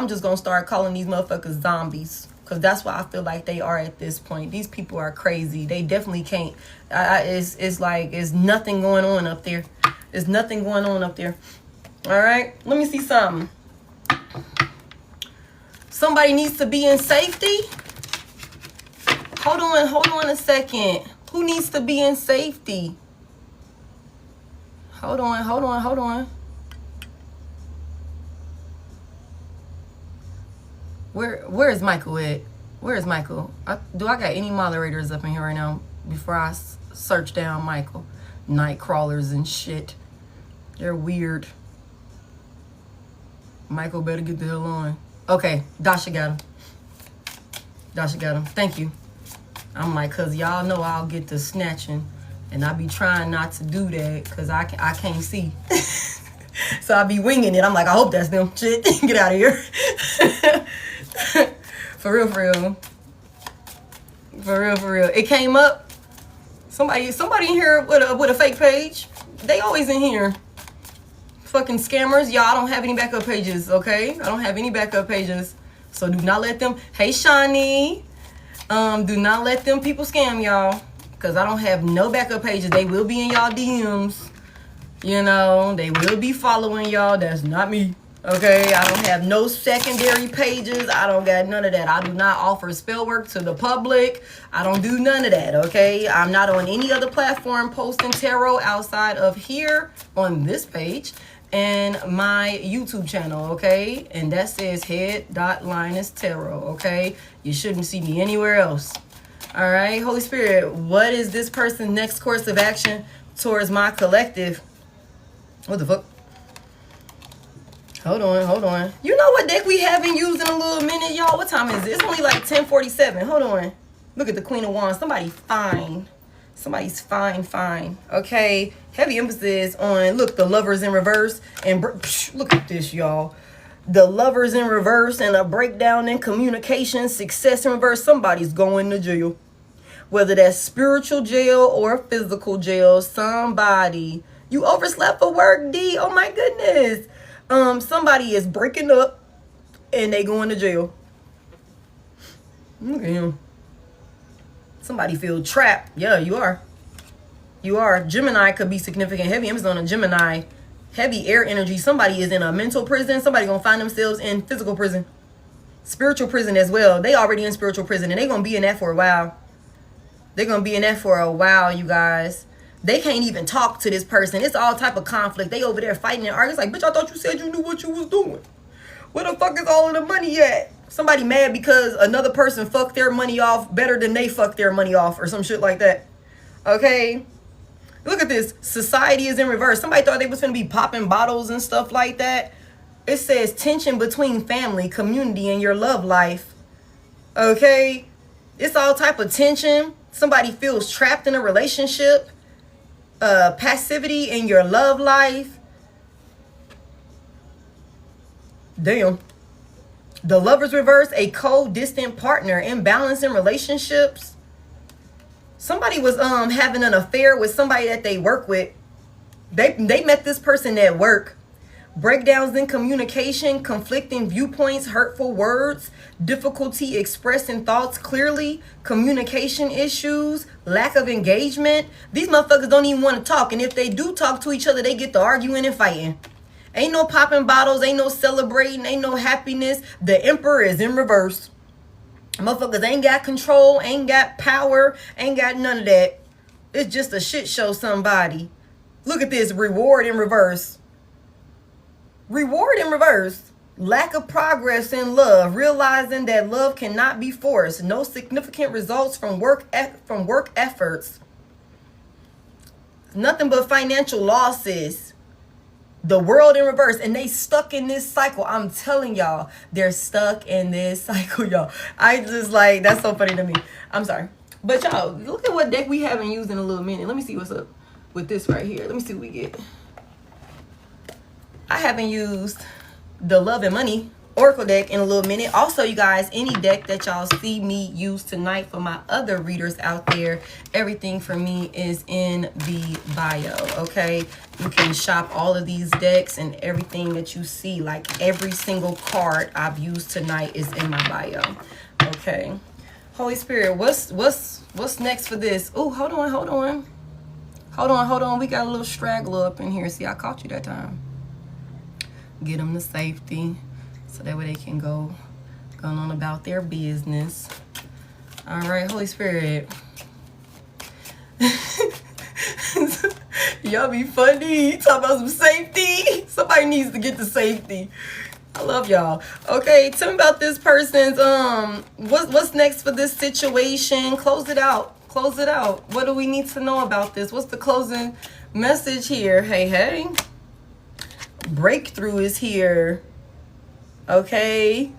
just gonna start calling these motherfuckers zombies. because that's what I feel like they are at this point. These people are crazy. They definitely can't. It's like there's nothing going on up there. There's nothing going on up there. All right, let me see something. Somebody needs to be in safety. Hold on a second. Who needs to be in safety? Hold on. Where is Michael at? Where is Michael? Do I got any moderators up in here right now before I search down Michael? Night crawlers and shit. They're weird. Michael better get the hell on. Okay, Dasha got him. Thank you. I'm like, cause y'all know I'll get to snatching, and I be trying not to do that cause I can't see. So I be winging it. I'm like, I hope that's them. Shit, get out of here. For real. It came up. Somebody in here with a fake page. They always in here. Fucking scammers. Y'all, I don't have any backup pages, okay? I don't have any backup pages. So do not let them. Hey, Shawnee. Do not let them people scam y'all. Because I don't have no backup pages. They will be in y'all DMs. You know, they will be following y'all. That's not me. Okay, I don't have no secondary pages. I don't got none of that. I do not offer spell work to the public. I don't do none of that, okay? I'm not on any other platform posting tarot outside of here on this page and my YouTube channel, okay? And that says Head.Lioness Tarot, okay? You shouldn't see me anywhere else. All right, Holy Spirit, what is this person's next course of action towards my collective? What the fuck? Hold on. You know what deck we haven't used in a little minute, y'all? What time is it? It's only like 10:47. Hold on. Look at the Queen of Wands. Somebody's fine. Somebody's fine. Okay. Heavy emphasis on, look, the Lovers in reverse. And look at this, y'all. The Lovers in reverse and a breakdown in communication. Success in reverse. Somebody's going to jail. Whether that's spiritual jail or physical jail. Somebody. You overslept for work, D. Oh, my goodness. Somebody is breaking up and they going to jail. Look at him. Somebody feel trapped. Yeah, you are. Gemini could be significant. Heavy emphasis on a Gemini. Heavy air energy. Somebody is in a mental prison. Somebody gonna find themselves in physical prison. Spiritual prison as well. They already in spiritual prison and they gonna be in that for a while. You guys. They can't even talk to this person. It's all type of conflict. They over there fighting and arguing. It's like, bitch, I thought you said you knew what you was doing. Where the fuck is all of the money at? Somebody mad because another person fucked their money off better than they fucked their money off or some shit like that. Okay? Look at this. Society is in reverse. Somebody thought they was going to be popping bottles and stuff like that. It says tension between family, community, and your love life. Okay? It's all type of tension. Somebody feels trapped in a relationship. Passivity in your love life. Damn. The Lovers reverse, a cold, distant partner, imbalance in relationships. Somebody was having an affair with somebody that they work with. They met this person at work. Breakdowns in communication, conflicting viewpoints, hurtful words, difficulty expressing thoughts clearly, communication issues, lack of engagement. These motherfuckers don't even want to talk. And if they do talk to each other, they get to arguing and fighting. Ain't no popping bottles, ain't no celebrating, ain't no happiness. The Emperor is in reverse. Motherfuckers ain't got control, ain't got power, ain't got none of that. It's just a shit show somebody. Look at this, reward in reverse. Reward in reverse. Lack of progress in love. Realizing that love cannot be forced. No significant results from work efforts. Nothing but financial losses. The World in reverse. And they stuck in this cycle. I'm telling y'all, they're stuck in this cycle, y'all. I just like, that's so funny to me. I'm sorry. But y'all, look at what deck we haven't used in a little minute. Let me see what's up with this right here. Let me see what we get. I haven't used the Love and Money Oracle deck in a little minute. Also, you guys, any deck that y'all see me use tonight for my other readers out there, everything for me is in the bio, okay? You can shop all of these decks and everything that you see, like every single card I've used tonight is in my bio, Okay. Holy Spirit, what's next for this? Oh, hold on. We got a little straggler up in here. See, I caught you that time. Get them to safety so that way they can go on about their business. All right, Holy Spirit. Y'all be funny. Talk about some safety. Somebody needs to get to safety. I love y'all. Okay, tell me about this person's what's next for this situation? Close it out. What do we need to know about this? What's the closing message here? Hey. Breakthrough is here. Okay.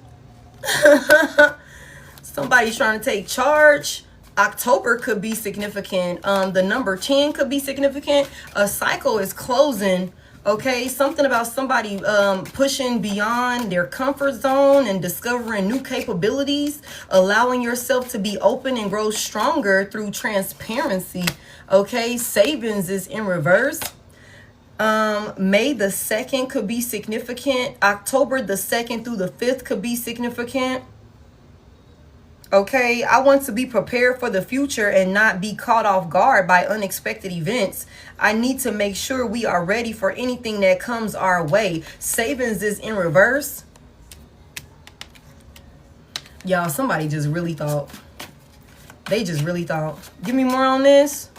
Somebody's trying to take charge. October could be significant. The number 10 could be significant. A cycle is closing. Okay, something about somebody pushing beyond their comfort zone and discovering new capabilities, allowing yourself to be open and grow stronger through transparency. Okay, savings is in reverse. May the 2nd could be significant. October the 2nd through the 5th could be significant. Okay, I want to be prepared for the future and not be caught off guard by unexpected events. I need to make sure we are ready for anything that comes our way. Savings is in reverse. Y'all, somebody just really thought. They just really thought. Give me more on this.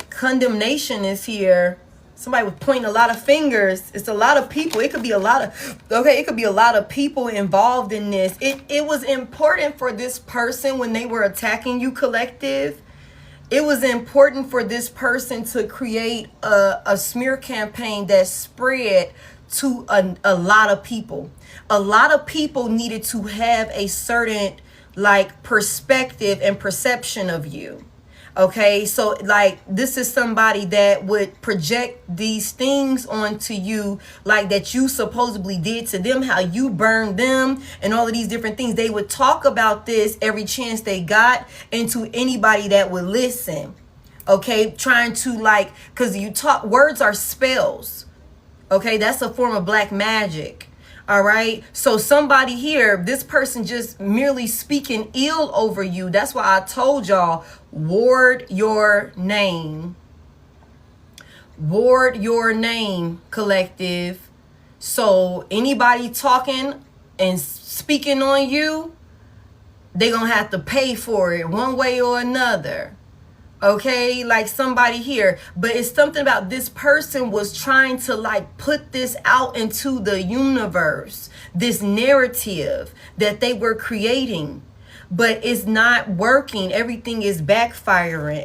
Condemnation is here. Somebody was pointing a lot of fingers. It's a lot of people. It could be a lot of people involved in this. It was important for this person when they were attacking you, collective. It was important for this person to create a smear campaign that spread to a lot of people. A lot of people needed to have a certain perspective and perception of you. Okay, so this is somebody that would project these things onto you, that you supposedly did to them, how you burned them and all of these different things. They would talk about this every chance they got, and to anybody that would listen. Okay, trying to because you talk, words are spells. Okay, that's a form of black magic. All right. So somebody here, this person just merely speaking ill over you. That's why I told y'all, ward your name. Ward your name, collective. So anybody talking and speaking on you, they're going to have to pay for it one way or another. Okay, somebody here, but it's something about this person was trying to put this out into the universe, this narrative that they were creating, but it's not working. Everything is backfiring.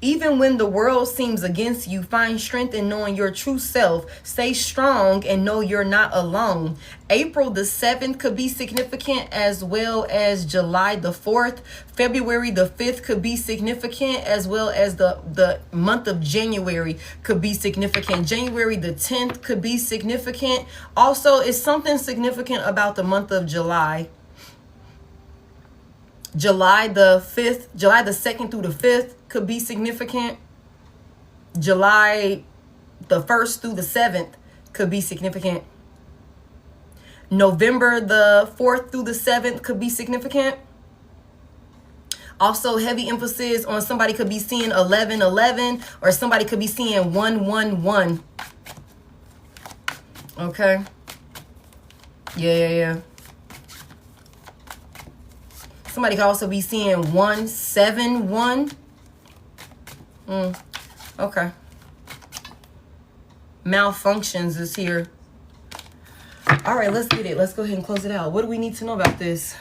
Even when the world seems against you, find strength in knowing your true self. Stay strong and know you're not alone. April the 7th could be significant, as well as July the 4th. February the 5th could be significant, as well as the month of January could be significant. January the 10th could be significant. Also, it's something significant about the month of July. July the 2nd through the 5th could be significant. July the 1st through the 7th could be significant. November the 4th through the 7th could be significant. Also, heavy emphasis on somebody could be seeing 1111, or somebody could be seeing 111. Okay. Yeah. Somebody could also be seeing 171. Okay. Malfunctions is here. All right, let's get it. Let's go ahead and close it out. What do we need to know about this?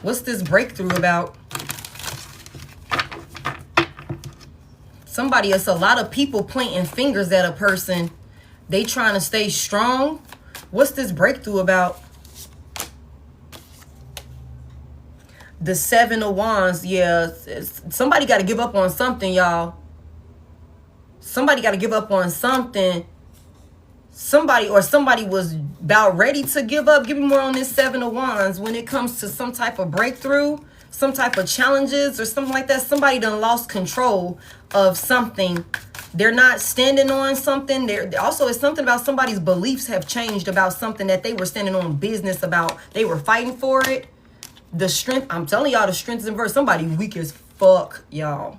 What's this breakthrough about? It's a lot of people pointing fingers at a person. They trying to stay strong. What's this breakthrough about? The 7 of Wands, yeah. Somebody got to give up on something, y'all. Somebody got to give up on something. Somebody was about ready to give up. Give me more on this 7 of Wands when it comes to some type of breakthrough, some type of challenges or something like that. Somebody done lost control of something. They're not standing on something. Also, it's something about somebody's beliefs have changed about something that they were standing on business about. They were fighting for it. The strength, I'm telling y'all, the strength is in reverse. Somebody weak as fuck, y'all.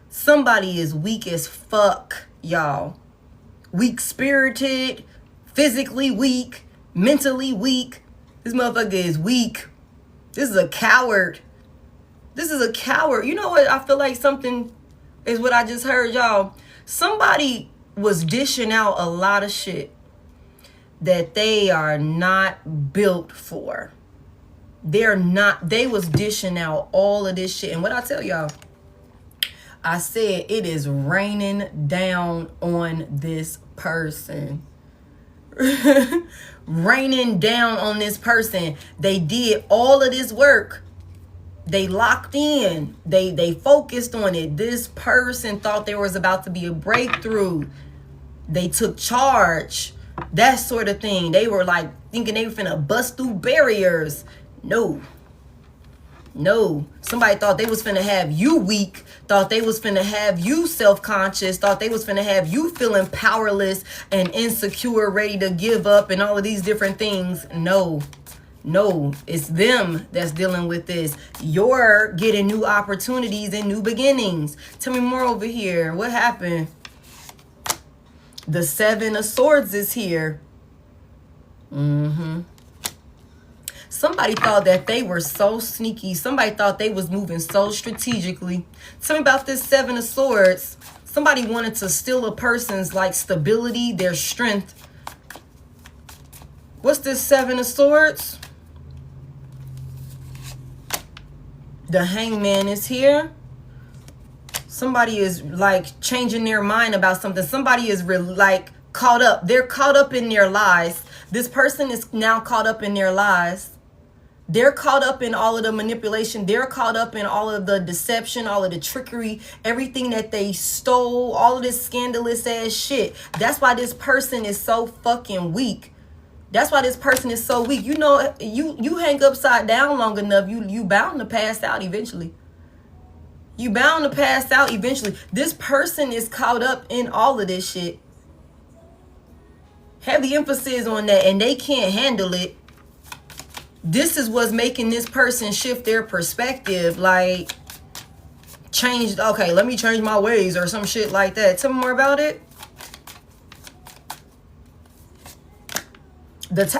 Somebody is weak as fuck, y'all. Weak-spirited, physically weak, mentally weak. This motherfucker is weak. This is a coward. This is a coward. You know what? I feel like something is what I just heard, y'all. Somebody was dishing out a lot of shit that they are not built for. They was dishing out all of this shit. And what I tell y'all, I said it is raining down on this person. Raining down on this person. They did all of this work. They locked in. They focused on it. This person thought there was about to be a breakthrough. They took charge. That sort of thing. They were like thinking they were finna bust through barriers. No. Somebody thought they was finna have you weak. Thought they was finna have you self-conscious. Thought they was finna have you feeling powerless and insecure, ready to give up and all of these different things. No, it's them that's dealing with this. You're getting new opportunities and new beginnings. Tell me more over here. What happened? The Seven of Swords is here. Somebody thought that they were so sneaky. Somebody thought they was moving so strategically. Tell me about this Seven of Swords. Somebody wanted to steal a person's like stability, their strength. What's this Seven of Swords? The Hangman is here. Somebody is like changing their mind about something. Somebody is like caught up. They're caught up in their lies. This person is now caught up in their lies. They're caught up in all of the manipulation. They're caught up in all of the deception, all of the trickery, everything that they stole, all of this scandalous ass shit. That's why this person is so fucking weak. That's why this person is so weak. You know, you hang upside down long enough, you bound to pass out eventually. You bound to pass out eventually. This person is caught up in all of this shit. Heavy emphasis on that, and they can't handle it. This is what's making this person shift their perspective. Like, okay, let me change my ways or some shit like that. Tell me more about it. Is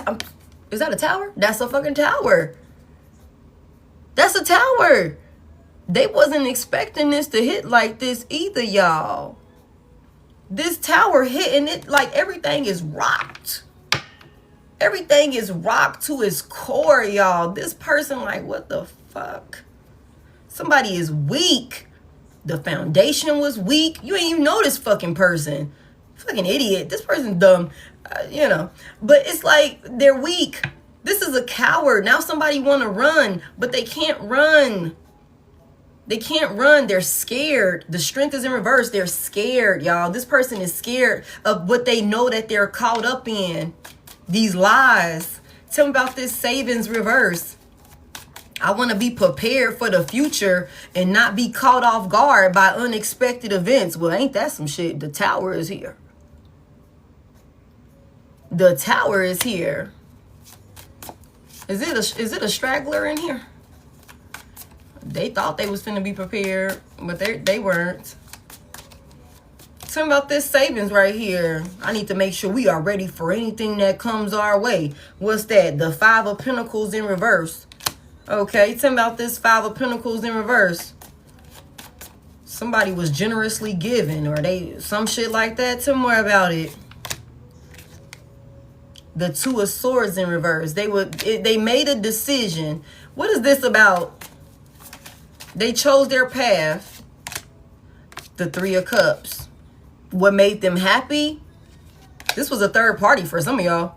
that a tower? That's a fucking tower. That's a tower. They wasn't expecting this to hit like this either, y'all. This tower hit and it like everything is rocked. Everything is rocked to its core, y'all. This person like, what the fuck? Somebody is weak. The foundation was weak. You ain't even know this fucking person. Fucking idiot. This person's dumb. You know. But it's like they're weak. This is a coward. Now somebody want to run, but they can't run. They can't run. They're scared. The strength is in reverse. They're scared, y'all. This person is scared of what they know that they're caught up in. These lies. Tell me about this savings reverse. I want to be prepared for the future and not be caught off guard by unexpected events. Well, ain't that some shit? The tower is here. The tower is here. Is it a straggler in here? They thought they was finna be prepared, but they weren't. Tell me about this savings right here. I need to make sure we are ready for anything that comes our way. What's that? The Five of Pentacles in reverse. Okay, tell me about this Five of Pentacles in reverse. Somebody was generously giving, or some shit like that. Tell me more about it. The Two of Swords in reverse. They made a decision. What is this about? They chose their path. The Three of Cups. What made them happy? This was a third party for some of y'all.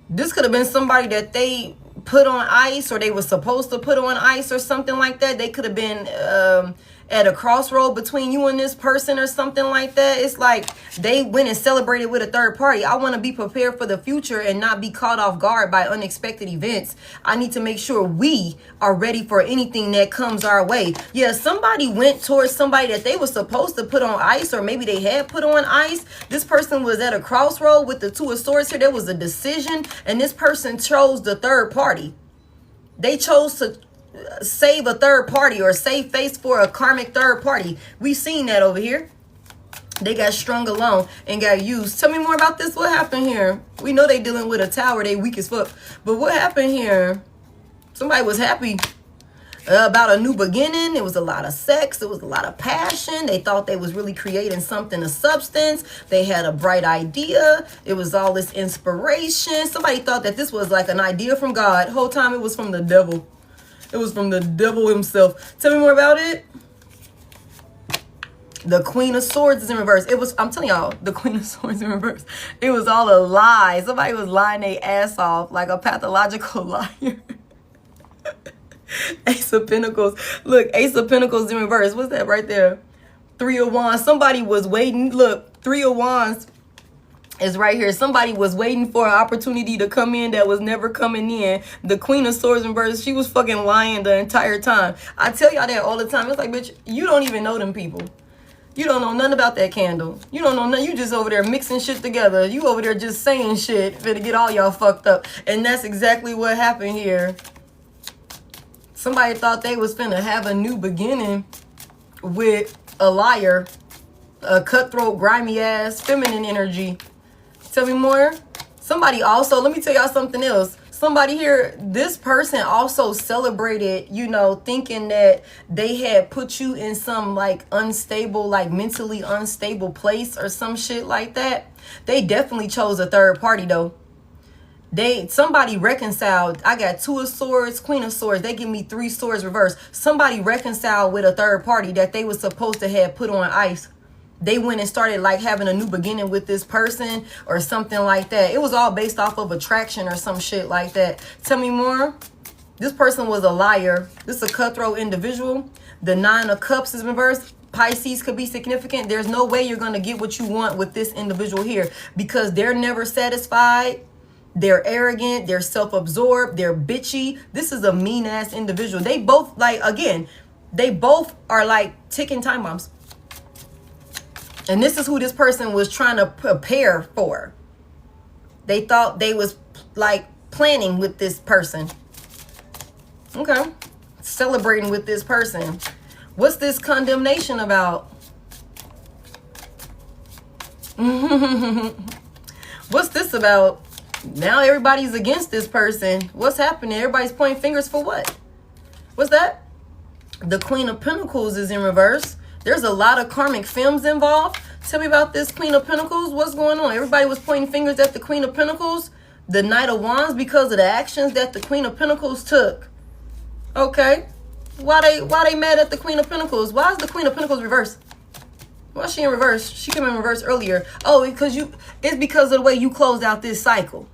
This could have been somebody that they put on ice, or they were supposed to put on ice or something like that. They could have been at a crossroad between you and this person or something like that. It's like they went and celebrated with a third party. I want to be prepared for the future and not be caught off guard by unexpected events. I need to make sure we are ready for anything that comes our way. Yeah, somebody went towards somebody that they were supposed to put on ice, or maybe they had put on ice. This person was at a crossroad with the Two of Swords here. There was a decision, and this person chose the third party. They chose to save a third party or save face for a karmic third party. We've seen that over here. They got strung along and got used. Tell me more about this. What happened here? We know they dealing with a tower. They weak as fuck. But what happened here? Somebody was happy about a new beginning. There was a lot of sex. There was a lot of passion. They thought they was really creating something of substance. They had a bright idea. It was all this inspiration. Somebody thought that this was like an idea from God. The whole time it was from the devil. It was from the devil himself. Tell me more about it. The Queen of Swords is in reverse. It was, I'm telling y'all, the Queen of Swords in reverse. It was all a lie. Somebody was lying their ass off like a pathological liar. Ace of Pentacles. Look, Ace of Pentacles in reverse. What's that right there? Three of Wands. Somebody was waiting. Look, Three of Wands is right here. Somebody was waiting for an opportunity to come in that was never coming in. The Queen of Swords in reverse, she was fucking lying the entire time. I tell y'all that all the time. It's like, bitch, you don't even know them people. You don't know nothing about that candle. You don't know nothing. You just over there mixing shit together. You over there just saying shit to get all y'all fucked up. And that's exactly what happened here. Somebody thought they was finna have a new beginning with a liar, a cutthroat, grimy ass, feminine energy. Tell me more. Somebody also, let me tell y'all something else. Somebody here, this person also celebrated, you know, thinking that they had put you in some like unstable, like mentally unstable place or some shit like that. They definitely chose a third party though. Somebody reconciled. I got Two of Swords, Queen of Swords. They give me Three Swords reverse. Somebody reconciled with a third party that they was supposed to have put on ice. They went and started like having a new beginning with this person or something like that. It was all based off of attraction or some shit like that. Tell me more. This person was a liar. This is a cutthroat individual. The Nine of Cups is reversed. Pisces could be significant. There's no way you're going to get what you want with this individual here because they're never satisfied. They're arrogant. They're self-absorbed. They're bitchy. This is a mean-ass individual. They both, like, again, they both are like ticking time bombs. And this is who this person was trying to prepare for. They thought they was like planning with this person. Okay. Celebrating with this person. What's this condemnation about? What's this about? Now everybody's against this person. What's happening? Everybody's pointing fingers for what? What's that? The Queen of Pentacles is in reverse. There's a lot of karmic films involved. Tell me about this Queen of Pentacles. What's going on? Everybody was pointing fingers at the Queen of Pentacles. The Knight of Wands because of the actions that the Queen of Pentacles took. Okay. Why they mad at the Queen of Pentacles? Why is the Queen of Pentacles reversed? Why is she in reverse? She came in reverse earlier. Oh, it's because of the way you closed out this cycle.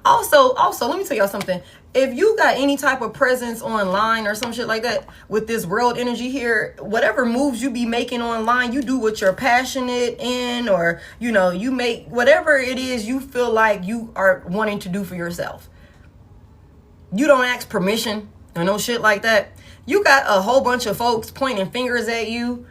Also, let me tell y'all something. If you got any type of presence online or some shit like that with this world energy here, whatever moves you be making online, you do what you're passionate in, or, you know, you make whatever it is you feel like you are wanting to do for yourself. You don't ask permission or no shit like that. You got a whole bunch of folks pointing fingers at you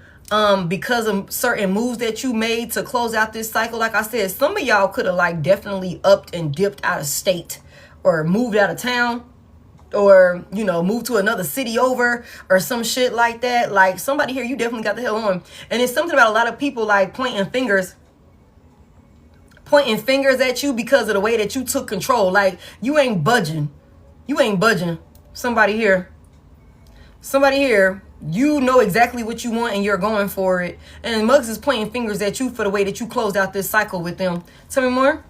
because of certain moves that you made to close out this cycle. Like I said, some of y'all could have like definitely upped and dipped out of state or moved out of town or, you know, moved to another city over or some shit like that. Like somebody here, you definitely got the hell on. And it's something about a lot of people like pointing fingers at you because of the way that you took control. Like you ain't budging. You ain't budging. Somebody here, you know exactly what you want and you're going for it. And Muggs is pointing fingers at you for the way that you closed out this cycle with them. Tell me more.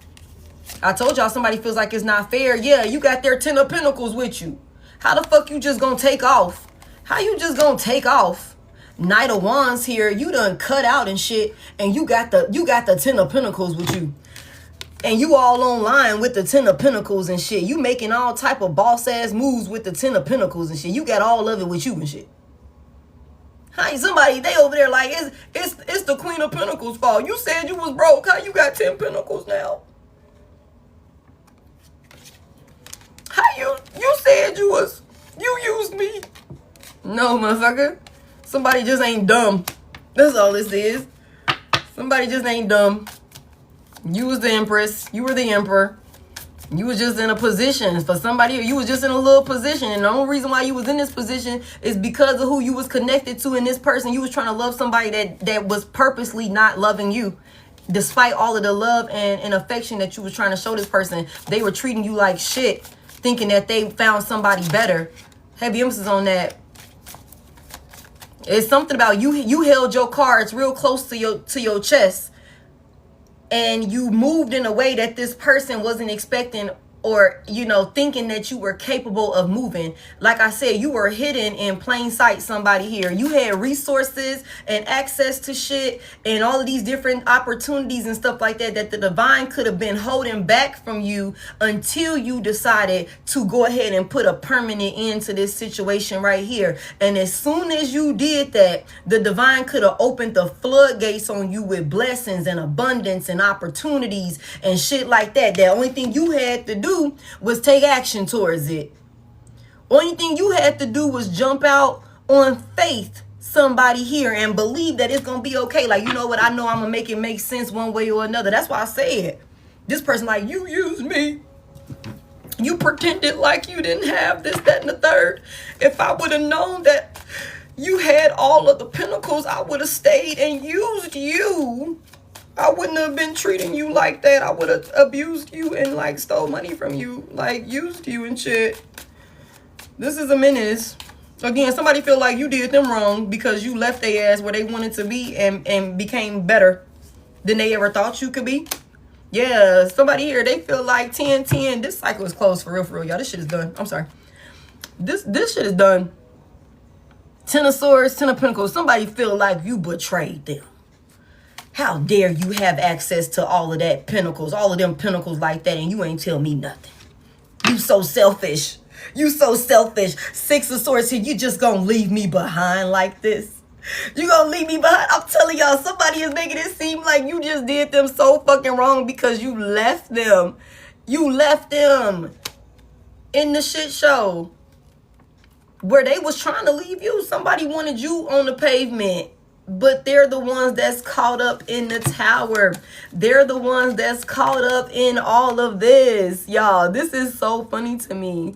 I told y'all somebody feels like it's not fair. Yeah, you got their 10 of Pentacles with you. How the fuck you just gonna take off? How you just gonna take off? Knight of Wands here. You done cut out and shit. And you got the 10 of Pentacles with you. And you all online with the 10 of Pentacles and shit. You making all type of boss ass moves with the 10 of Pentacles and shit. You got all of it with you and shit. Hi, somebody, they over there like, it's the Queen of Pentacles' fault. You said you was broke. How you got 10 pentacles now? How you said you used me. No, motherfucker. Somebody just ain't dumb. That's all this is. Somebody just ain't dumb. You was the Empress. You were the Emperor. You was just in a position for somebody. You was just in a little position. And the only reason why you was in this position is because of who you was connected to in this person. You was trying to love somebody that was purposely not loving you. Despite all of the love and affection that you was trying to show this person, they were treating you like shit, thinking that they found somebody better. Heavy emphasis on that. It's something about you held your cards real close to your chest, and you moved in a way that this person wasn't expecting, or, you know, thinking that you were capable of moving. Like I said, you were hidden in plain sight, somebody here. You had resources and access to shit and all of these different opportunities and stuff like that the divine could have been holding back from you until you decided to go ahead and put a permanent end to this situation right here. And as soon as you did that, the divine could have opened the floodgates on you with blessings and abundance and opportunities and shit like that. The only thing you had to do was take action towards it. Only thing you had to do was jump out on faith, somebody here, and believe that it's gonna be okay. Like, you know what, I know I'm gonna make it make sense one way or another. That's why I said, this person, like, you used me. You pretended like you didn't have this, that, and the third. If I would have known that you had all of the pentacles, I would have stayed and used you. I wouldn't have been treating you like that. I would have abused you and, like, stole money from you, like, used you and shit. This is a menace. Again, somebody feel like you did them wrong because you left their ass where they wanted to be and became better than they ever thought you could be. Yeah, somebody here, they feel like 10-10. This cycle is closed for real, y'all. This shit is done. I'm sorry. This shit is done. 10 of Swords, 10 of Pentacles. Somebody feel like you betrayed them. How dare you have access to all of that pentacles, all of them pentacles like that, and you ain't tell me nothing. You so selfish. You so selfish. 6 of Swords here, you just gonna leave me behind like this? You gonna leave me behind? I'm telling y'all, somebody is making it seem like you just did them so fucking wrong because you left them. You left them in the shit show where they was trying to leave you. Somebody wanted you on the pavement. But they're the ones that's caught up in the tower. They're the ones that's caught up in all of this. Y'all, this is so funny to me.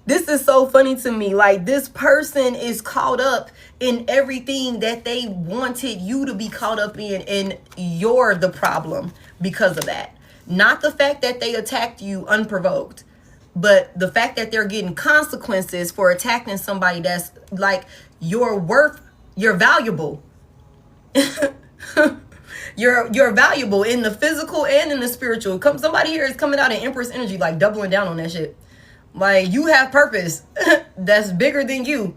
This is so funny to me. Like, this person is caught up in everything that they wanted you to be caught up in, and you're the problem because of that. Not the fact that they attacked you unprovoked, but the fact that they're getting consequences for attacking somebody that's like, you're valuable. You're valuable in the physical and in the spiritual. Somebody here is coming out in Empress energy, like doubling down on that shit. Like, you have purpose that's bigger than you.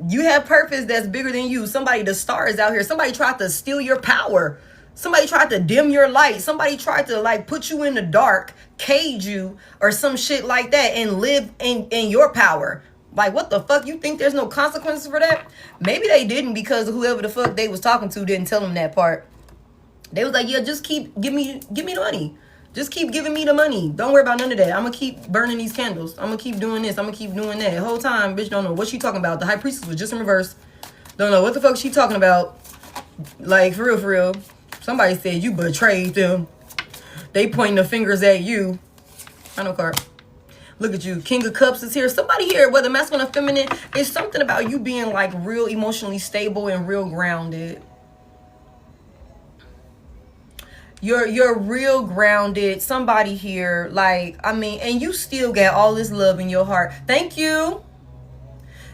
You have purpose that's bigger than you. Somebody, the star is out here. Somebody tried to steal your power. Somebody tried to dim your light. Somebody tried to, like, put you in the dark, cage you, or some shit like that, and live in your power. Like, what the fuck? You think there's no consequences for that? Maybe they didn't, because whoever the fuck they was talking to didn't tell them that part. They was like, yeah, just keep give me the money. Just keep giving me the money. Don't worry about none of that. I'm gonna keep burning these candles. I'm gonna keep doing this. I'm gonna keep doing that. The whole time, bitch, don't know what she talking about. The High Priestess was just in reverse. Don't know what the fuck she talking about. Like, for real, for real. Somebody said you betrayed them. They pointing the fingers at you. Final card. Look at you. King of Cups is here. Somebody here, whether masculine or feminine, it's something about you being, like, real emotionally stable and real grounded. You're real grounded. Somebody here, like, I mean, and you still got all this love in your heart. Thank you.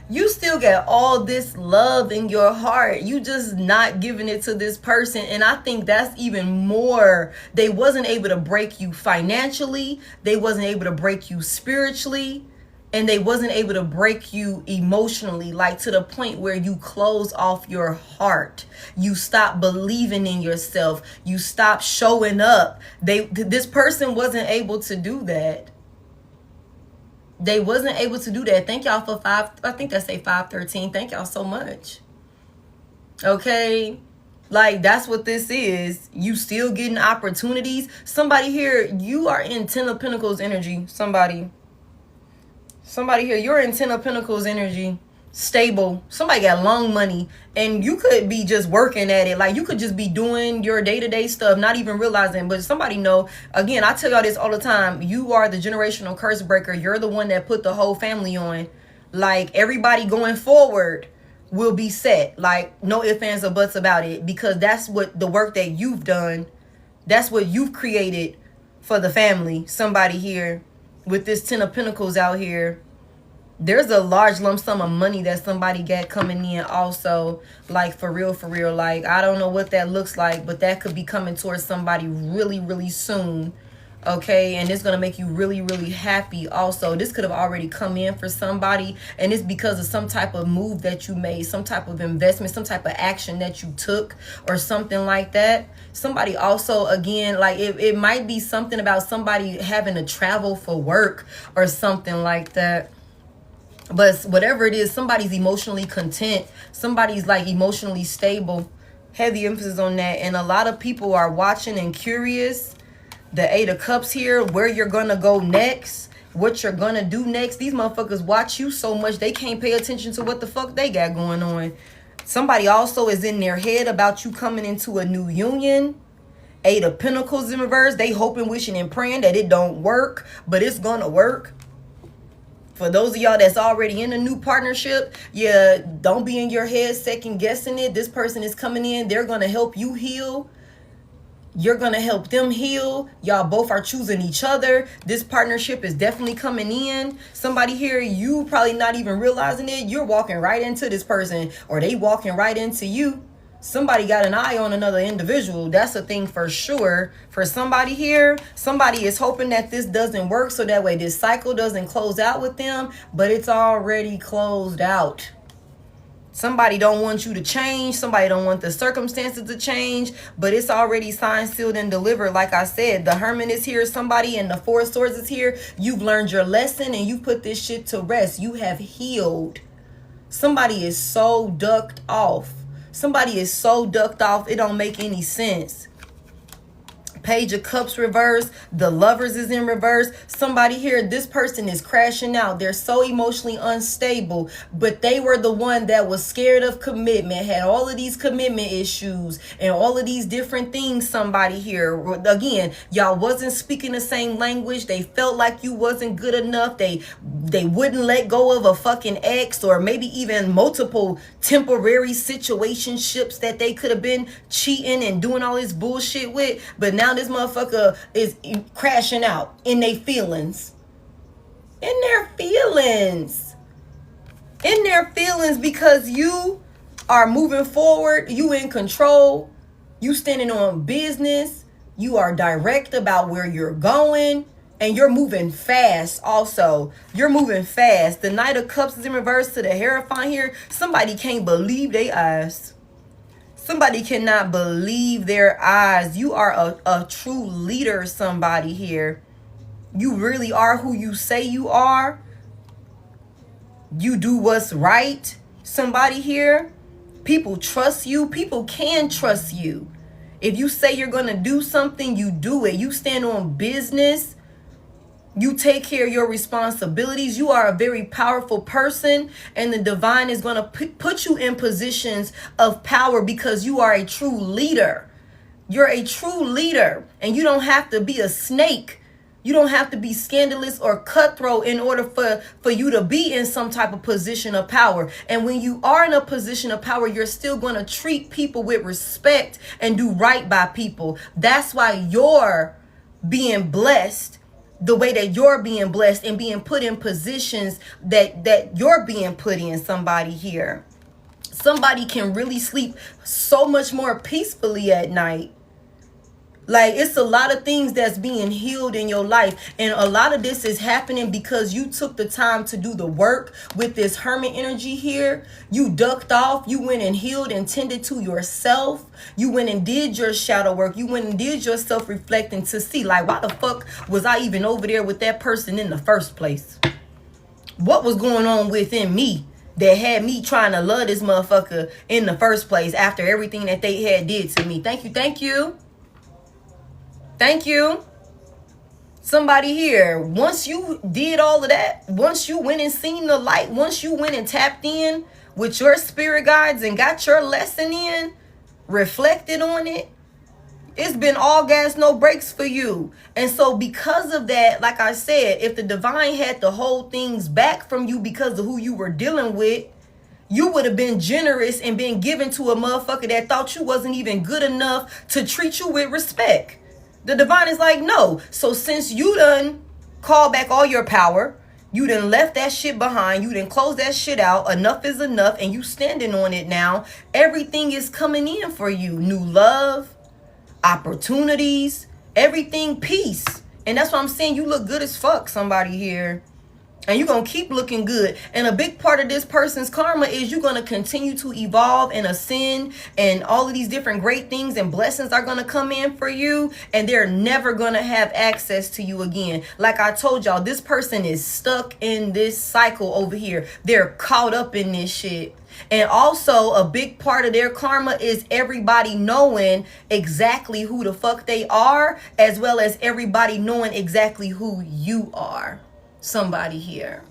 You still got all this love in your heart. You just not giving it to this person. And I think that's even more. They wasn't able to break you financially. They wasn't able to break you spiritually. And they wasn't able to break you emotionally, like to the point where you close off your heart. You stop believing in yourself. You stop showing up. This person wasn't able to do that. They wasn't able to do that. Thank y'all for 5. I think that say 513. Thank y'all so much. Okay? Like, that's what this is. You still getting opportunities. Somebody here, you are in Ten of Pentacles energy. Somebody here, you're in Ten of Pentacles energy. Stable. Somebody got long money. And you could be just working at it. Like, you could just be doing your day-to-day stuff, not even realizing. But somebody know, again, I tell y'all this all the time. You are the generational curse breaker. You're the one that put the whole family on. Like, everybody going forward will be set. Like, no ifs, ands, or buts about it. Because that's what the work that you've done. That's what you've created for the family. Somebody here with this Ten of Pentacles out here. There's a large lump sum of money that somebody got coming in also. Like, for real. Like, I don't know what that looks like, but that could be coming towards somebody really, really soon. Okay, and it's going to make you really, really happy also. This could have already come in for somebody, and it's because of some type of move that you made, some type of investment, some type of action that you took or something like that. Somebody also, again, like it might be something about somebody having to travel for work or something like that. But whatever it is, somebody's emotionally content. Somebody's like emotionally stable. Heavy emphasis on that. And a lot of people are watching and curious. The Eight of Cups here, where you're going to go next. What you're going to do next. These motherfuckers watch you so much they can't pay attention to what the fuck they got going on. Somebody also is in their head about you coming into a new union. Eight of Pentacles in reverse. They hoping, wishing, and praying that it don't work. But it's going to work. For those of y'all that's already in a new partnership, yeah, don't be in your head second guessing it. This person is coming in. They're going to help you heal. You're going to help them heal. Y'all both are choosing each other. This partnership is definitely coming in. Somebody here, you probably not even realizing it. You're walking right into this person, or they walking right into you. Somebody got an eye on another individual. That's a thing for sure. For somebody here, somebody is hoping that this doesn't work so that way this cycle doesn't close out with them, but it's already closed out. Somebody don't want you to change. Somebody don't want the circumstances to change, but it's already signed, sealed, and delivered. Like I said, the Hermit is here. Somebody in the Four of Swords is here. You've learned your lesson and you put this shit to rest. You have healed. Somebody is so ducked off. Somebody is so ducked off, it don't make any sense. Page of Cups reverse. The Lovers is in reverse. Somebody here, this person is crashing out. They're so emotionally unstable, but they were the one that was scared of commitment, had all of these commitment issues and all of these different things. Somebody here, again, y'all wasn't speaking the same language. They felt like you wasn't good enough. They wouldn't let go of a fucking ex, or maybe even multiple temporary situationships that they could have been cheating and doing all this bullshit with. But now this motherfucker is crashing out in their feelings. In their feelings. In their feelings, because you are moving forward. You in control. You standing on business. You are direct about where you're going. And you're moving fast also. You're moving fast. The Knight of Cups is in reverse to the Hierophant here. Somebody can't believe their eyes. Somebody cannot believe their eyes. You are a true leader, somebody here. You really are who you say you are. You do what's right. Somebody here. People trust you. People can trust you. If you say you're going to do something, you do it. You stand on business. You take care of your responsibilities. You are a very powerful person, and the divine is going to put you in positions of power because you are a true leader. You're a true leader, and you don't have to be a snake. You don't have to be scandalous or cutthroat in order for you to be in some type of position of power. And when you are in a position of power, you're still going to treat people with respect and do right by people. That's why you're being blessed the way that you're being blessed and being put in positions that you're being put in. Somebody here. Somebody can really sleep so much more peacefully at night. Like, it's a lot of things that's being healed in your life. And a lot of this is happening because you took the time to do the work with this Hermit energy here. You ducked off. You went and healed and tended to yourself. You went and did your shadow work. You went and did your self-reflecting to see, like, why the fuck was I even over there with that person in the first place? What was going on within me that had me trying to love this motherfucker in the first place after everything that they had did to me. Thank you, thank you. Thank you. Somebody here, once you did all of that, once you went and seen the light, once you went and tapped in with your spirit guides and got your lesson in, reflected on it, it's been all gas, no brakes for you. And so because of that, like I said, if the divine had to hold things back from you because of who you were dealing with, you would have been generous and been given to a motherfucker that thought you wasn't even good enough to treat you with respect. The divine is like, no. So since you done called back all your power, you done left that shit behind, you done closed that shit out, enough is enough, and you standing on it now, everything is coming in for you. New love, opportunities, everything, peace. And that's what I'm saying. You look good as fuck, somebody here. And you're going to keep looking good. And a big part of this person's karma is you're going to continue to evolve and ascend. And all of these different great things and blessings are going to come in for you. And they're never going to have access to you again. Like I told y'all, this person is stuck in this cycle over here. They're caught up in this shit. And also a big part of their karma is everybody knowing exactly who the fuck they are, as well as everybody knowing exactly who you are. Somebody here.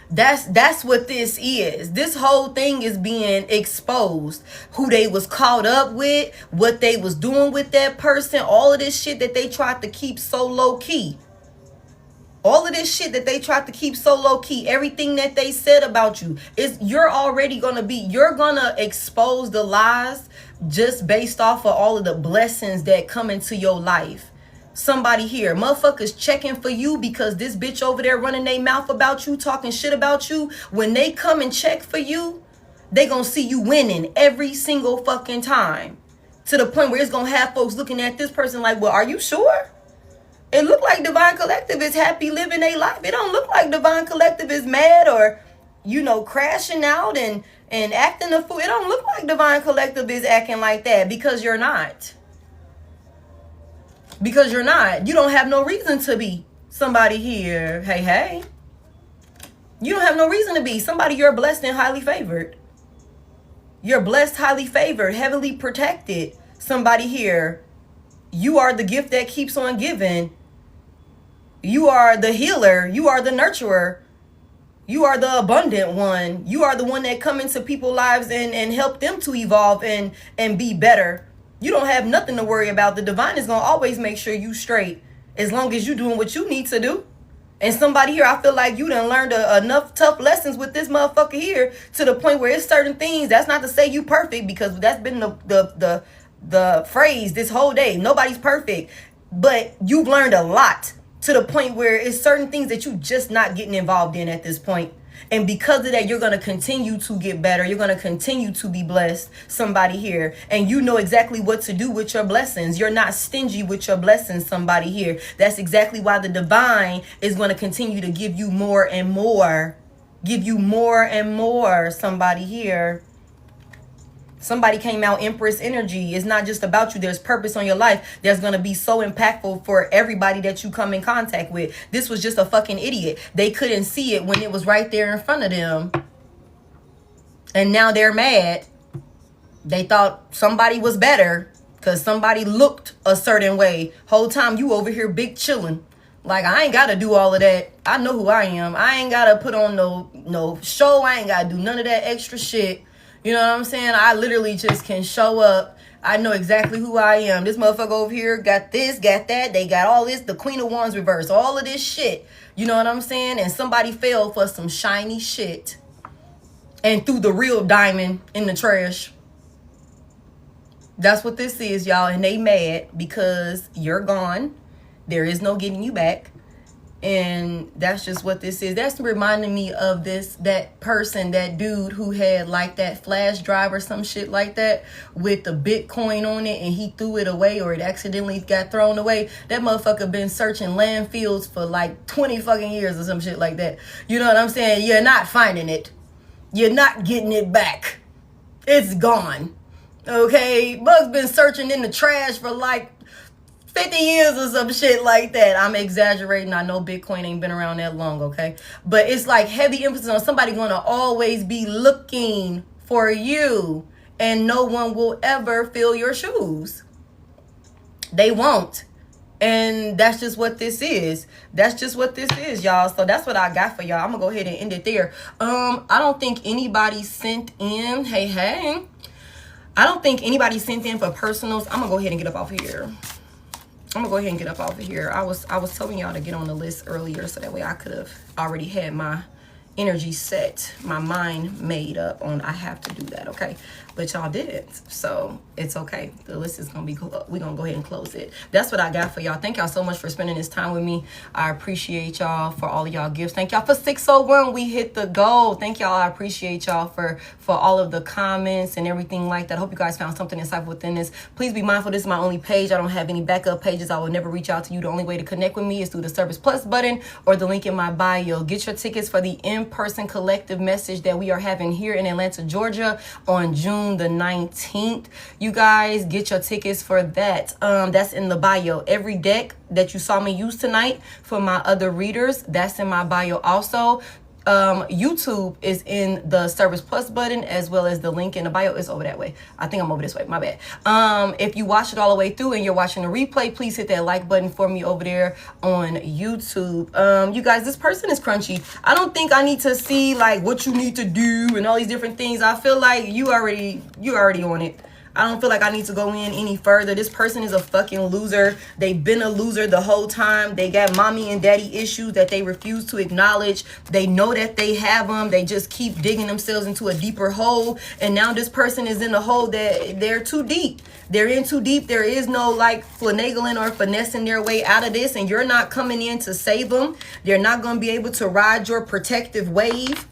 That's what this is. This whole thing is being exposed. Who they was caught up with, what they was doing with that person, all of this shit that they tried to keep so low key. All of this shit that they tried to keep so low key, everything that they said about you, is you're gonna expose the lies just based off of all of the blessings that come into your life. Somebody here, motherfuckers checking for you because this bitch over there running their mouth about you, talking shit about you. When they come and check for you, they gonna see you winning every single fucking time. To the point where it's gonna have folks looking at this person like, well, are you sure? It look like Divine Collective is happy living their life. It don't look like Divine Collective is mad or, crashing out and acting a fool. It don't look like Divine Collective is acting like that, because you're not. Because you're not. You don't have no reason to be. Somebody here. Hey. You don't have no reason to be. Somebody, you're blessed and highly favored. You're blessed, highly favored, heavily protected. Somebody here. You are the gift that keeps on giving. You are the healer. You are the nurturer. You are the abundant one. You are the one that come into people's lives and help them to evolve and be better. You don't have nothing to worry about. The divine is going to always make sure you straight as long as you're doing what you need to do. And somebody here, I feel like you done learned enough tough lessons with this motherfucker here to the point where it's certain things. That's not to say you perfect, because that's been the phrase this whole day. Nobody's perfect. But you've learned a lot to the point where it's certain things that you just not getting involved in at this point. And because of that, you're going to continue to get better. You're going to continue to be blessed, somebody here. And you know exactly what to do with your blessings. You're not stingy with your blessings, somebody here. That's exactly why the divine is going to continue to give you more and more. Give you more and more, somebody here. Somebody came out Empress energy. It's not just about you. There's purpose on your life that's going to be so impactful for everybody that you come in contact with. This was just a fucking idiot. They couldn't see it when it was right there in front of them. And now they're mad. They thought somebody was better because somebody looked a certain way. Whole time you over here big chilling. Like, I ain't got to do all of that. I know who I am. I ain't got to put on no show. I ain't got to do none of that extra shit. You know what I'm saying? I literally just can show up. I know exactly who I am. This motherfucker over here got this, got that. They got all this. The Queen of Wands reverse. All of this shit. You know what I'm saying? And somebody fell for some shiny shit and threw the real diamond in the trash. That's what this is, y'all. And they mad because you're gone. There is no getting you back. And that's just what this is. That's reminding me of that person, that dude who had like that flash drive or some shit like that with the Bitcoin on it, and he threw it away, or it accidentally got thrown away. That motherfucker been searching landfills for like 20 fucking years or some shit like that. You know what I'm saying? You're not finding it. You're not getting it back. It's gone. Okay? Bug's been searching in the trash for like 50 years or some shit like that. I'm exaggerating. I know Bitcoin ain't been around that long, okay? But it's like heavy emphasis on somebody gonna always be looking for you, and no one will ever fill your shoes. They won't. And that's just what this is. That's just what this is, y'all. So that's what I got for y'all. I'm gonna go ahead and end it there. I don't think anybody sent in. Hey. I don't think anybody sent in for personals. I'm gonna go ahead and get up off of here. I was telling y'all to get on the list earlier so that way I could have already had my energy set, my mind made up on I have to do that, okay? But y'all didn't, so it's okay. The list is gonna be cool. We're gonna go ahead and close it. That's what I got for y'all. Thank y'all so much for spending this time with me. I appreciate y'all for all of y'all gifts. Thank y'all for 601. We hit the goal. Thank y'all. I appreciate y'all for all of the comments and everything like that. I hope you guys found something insightful within this. Please be mindful, this is my only page. I don't have any backup pages. I will never reach out to you. The only way to connect with me is through the Service Plus button or the link in my bio. Get your tickets for the in-person collective message that we are having here in Atlanta, Georgia on June the 19th. You guys get your tickets for that. That's in the bio. Every deck that you saw me use tonight for my other readers, that's in my bio also. YouTube is in the Service Plus button, as well as the link in the bio is over that way. I think I'm over this way, my bad. If you watch it all the way through and you're watching the replay, please hit that like button for me over there on YouTube. You guys, this person is crunchy. I don't think I need to see like what you need to do and all these different things. I feel like you already on it. I don't feel like I need to go in any further. This person is a fucking loser. They've been a loser the whole time. They got mommy and daddy issues that they refuse to acknowledge. They know that they have them. They just keep digging themselves into a deeper hole. And now this person is in a hole that they're too deep. They're in too deep. There is no like finagling or finessing their way out of this. And you're not coming in to save them. They're not going to be able to ride your protective wave.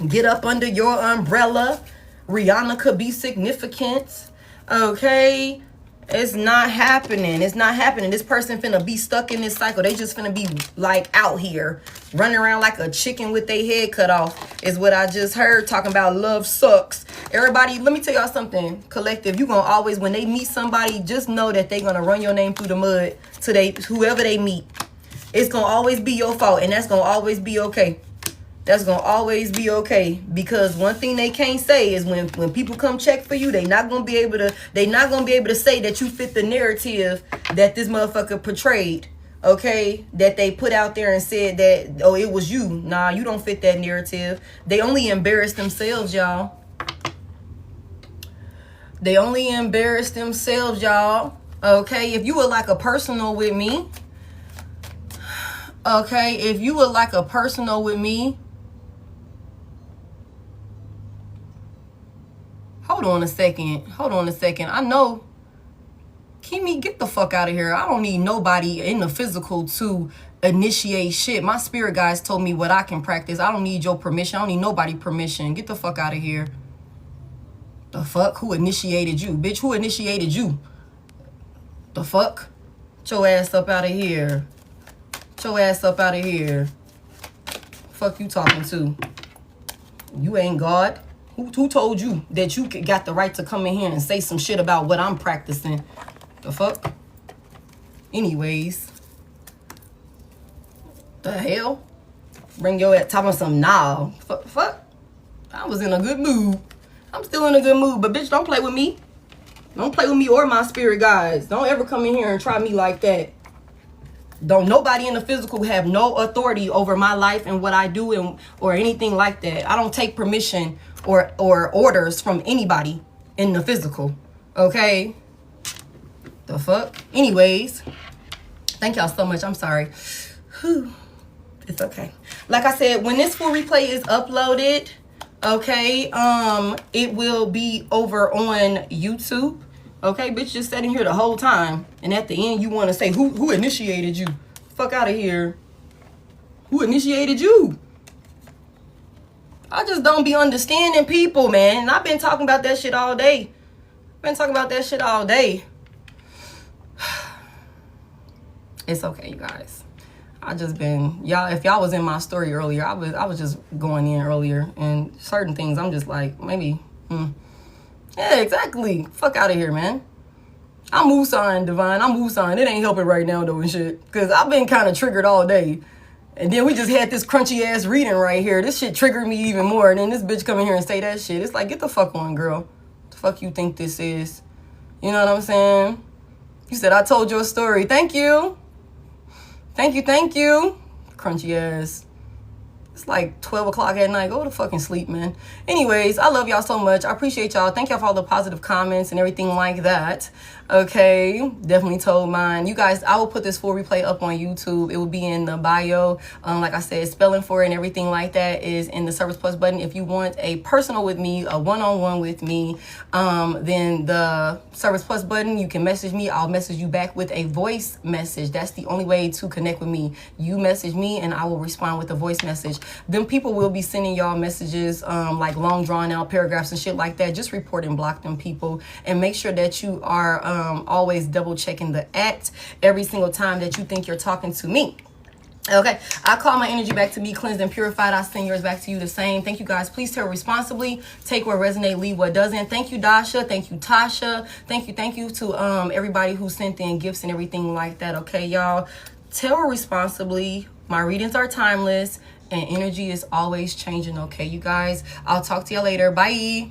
Get up under your umbrella. Rihanna could be significant. Okay, it's not happening. It's not happening. This person finna be stuck in this cycle. They just finna be like out here running around like a chicken with their head cut off is what I just heard, talking about love sucks. Everybody, let me tell y'all something. Collective, you gonna always, when they meet somebody, just know that they gonna run your name through the mud to whoever they meet. It's gonna always be your fault, and that's gonna always be okay. That's going to always be okay, because one thing they can't say is when people come check for you, they not going to be able to say that you fit the narrative that this motherfucker portrayed, okay? That they put out there and said that, oh, it was you. Nah, you don't fit that narrative. They only embarrass themselves, y'all. They only embarrass themselves, y'all. Okay, if you would like a personal with me, okay, if you would like a personal with me, Hold on a second. I know. Kimi, get the fuck out of here. I don't need nobody in the physical to initiate shit. My spirit guides told me what I can practice. I don't need your permission. I don't need nobody's permission. Get the fuck out of here. The fuck? Who initiated you? Bitch, who initiated you? The fuck? Get your ass up out of here. Get your ass up out of here. Fuck you talking to? You ain't God. Who told you that you got the right to come in here and say some shit about what I'm practicing? The fuck? Anyways. The hell? Bring your ass talking some nah. Fuck. I was in a good mood. I'm still in a good mood, but bitch, don't play with me. Don't play with me or my spirit guides. Don't ever come in here and try me like that. Don't nobody in the physical have no authority over my life and what I do or anything like that. I don't take permission or orders from anybody in the physical. Okay? The fuck? Anyways, thank y'all so much. I'm sorry. Whew. It's okay. Like I said, when this full replay is uploaded, okay, it will be over on YouTube. Okay, bitch, just sitting here the whole time, and at the end you want to say who initiated you? Fuck out of here. Who initiated you? I just don't be understanding people, man. And I've been talking about that shit all day. It's okay, you guys. I just been, y'all, if y'all was in my story earlier, I was just going in earlier, and certain things I'm just like, maybe, yeah, exactly. Fuck out of here, man. I'm Musan, Divine. I'm Musan. It ain't helping right now, though, and shit. Because I've been kind of triggered all day. And then we just had this crunchy ass reading right here. This shit triggered me even more. And then this bitch come in here and say that shit. It's like, get the fuck on, girl. What the fuck you think this is? You know what I'm saying? You said I told your story. Thank you. Thank you, thank you. Crunchy ass. It's like 12 o'clock at night. Go to fucking sleep, man. Anyways, I love y'all so much. I appreciate y'all. Thank y'all for all the positive comments and everything like that. Okay, definitely told mine. You guys, I will put this full replay up on YouTube. It will be in the bio. Like I said, spelling for it and everything like that is in the Service Plus button. If you want a personal with me, a one-on-one with me, then the Service Plus button, you can message me. I'll message you back with a voice message. That's the only way to connect with me. You message me and I will respond with a voice message. Then people will be sending y'all messages like long drawn out paragraphs and shit like that. Just report and block them people, and make sure that you are always double checking the @ every single time that you think you're talking to me. Okay, I call my energy back to me, cleansed and purified. I send yours back to you the same. Thank you guys. Please tarot responsibly. Take what resonates, leave what doesn't. Thank you, Dasha. Thank you, Tasha. Thank you to everybody who sent in gifts and everything like that. Okay, y'all. Tarot responsibly. My readings are timeless and energy is always changing. Okay, you guys. I'll talk to y'all later. Bye.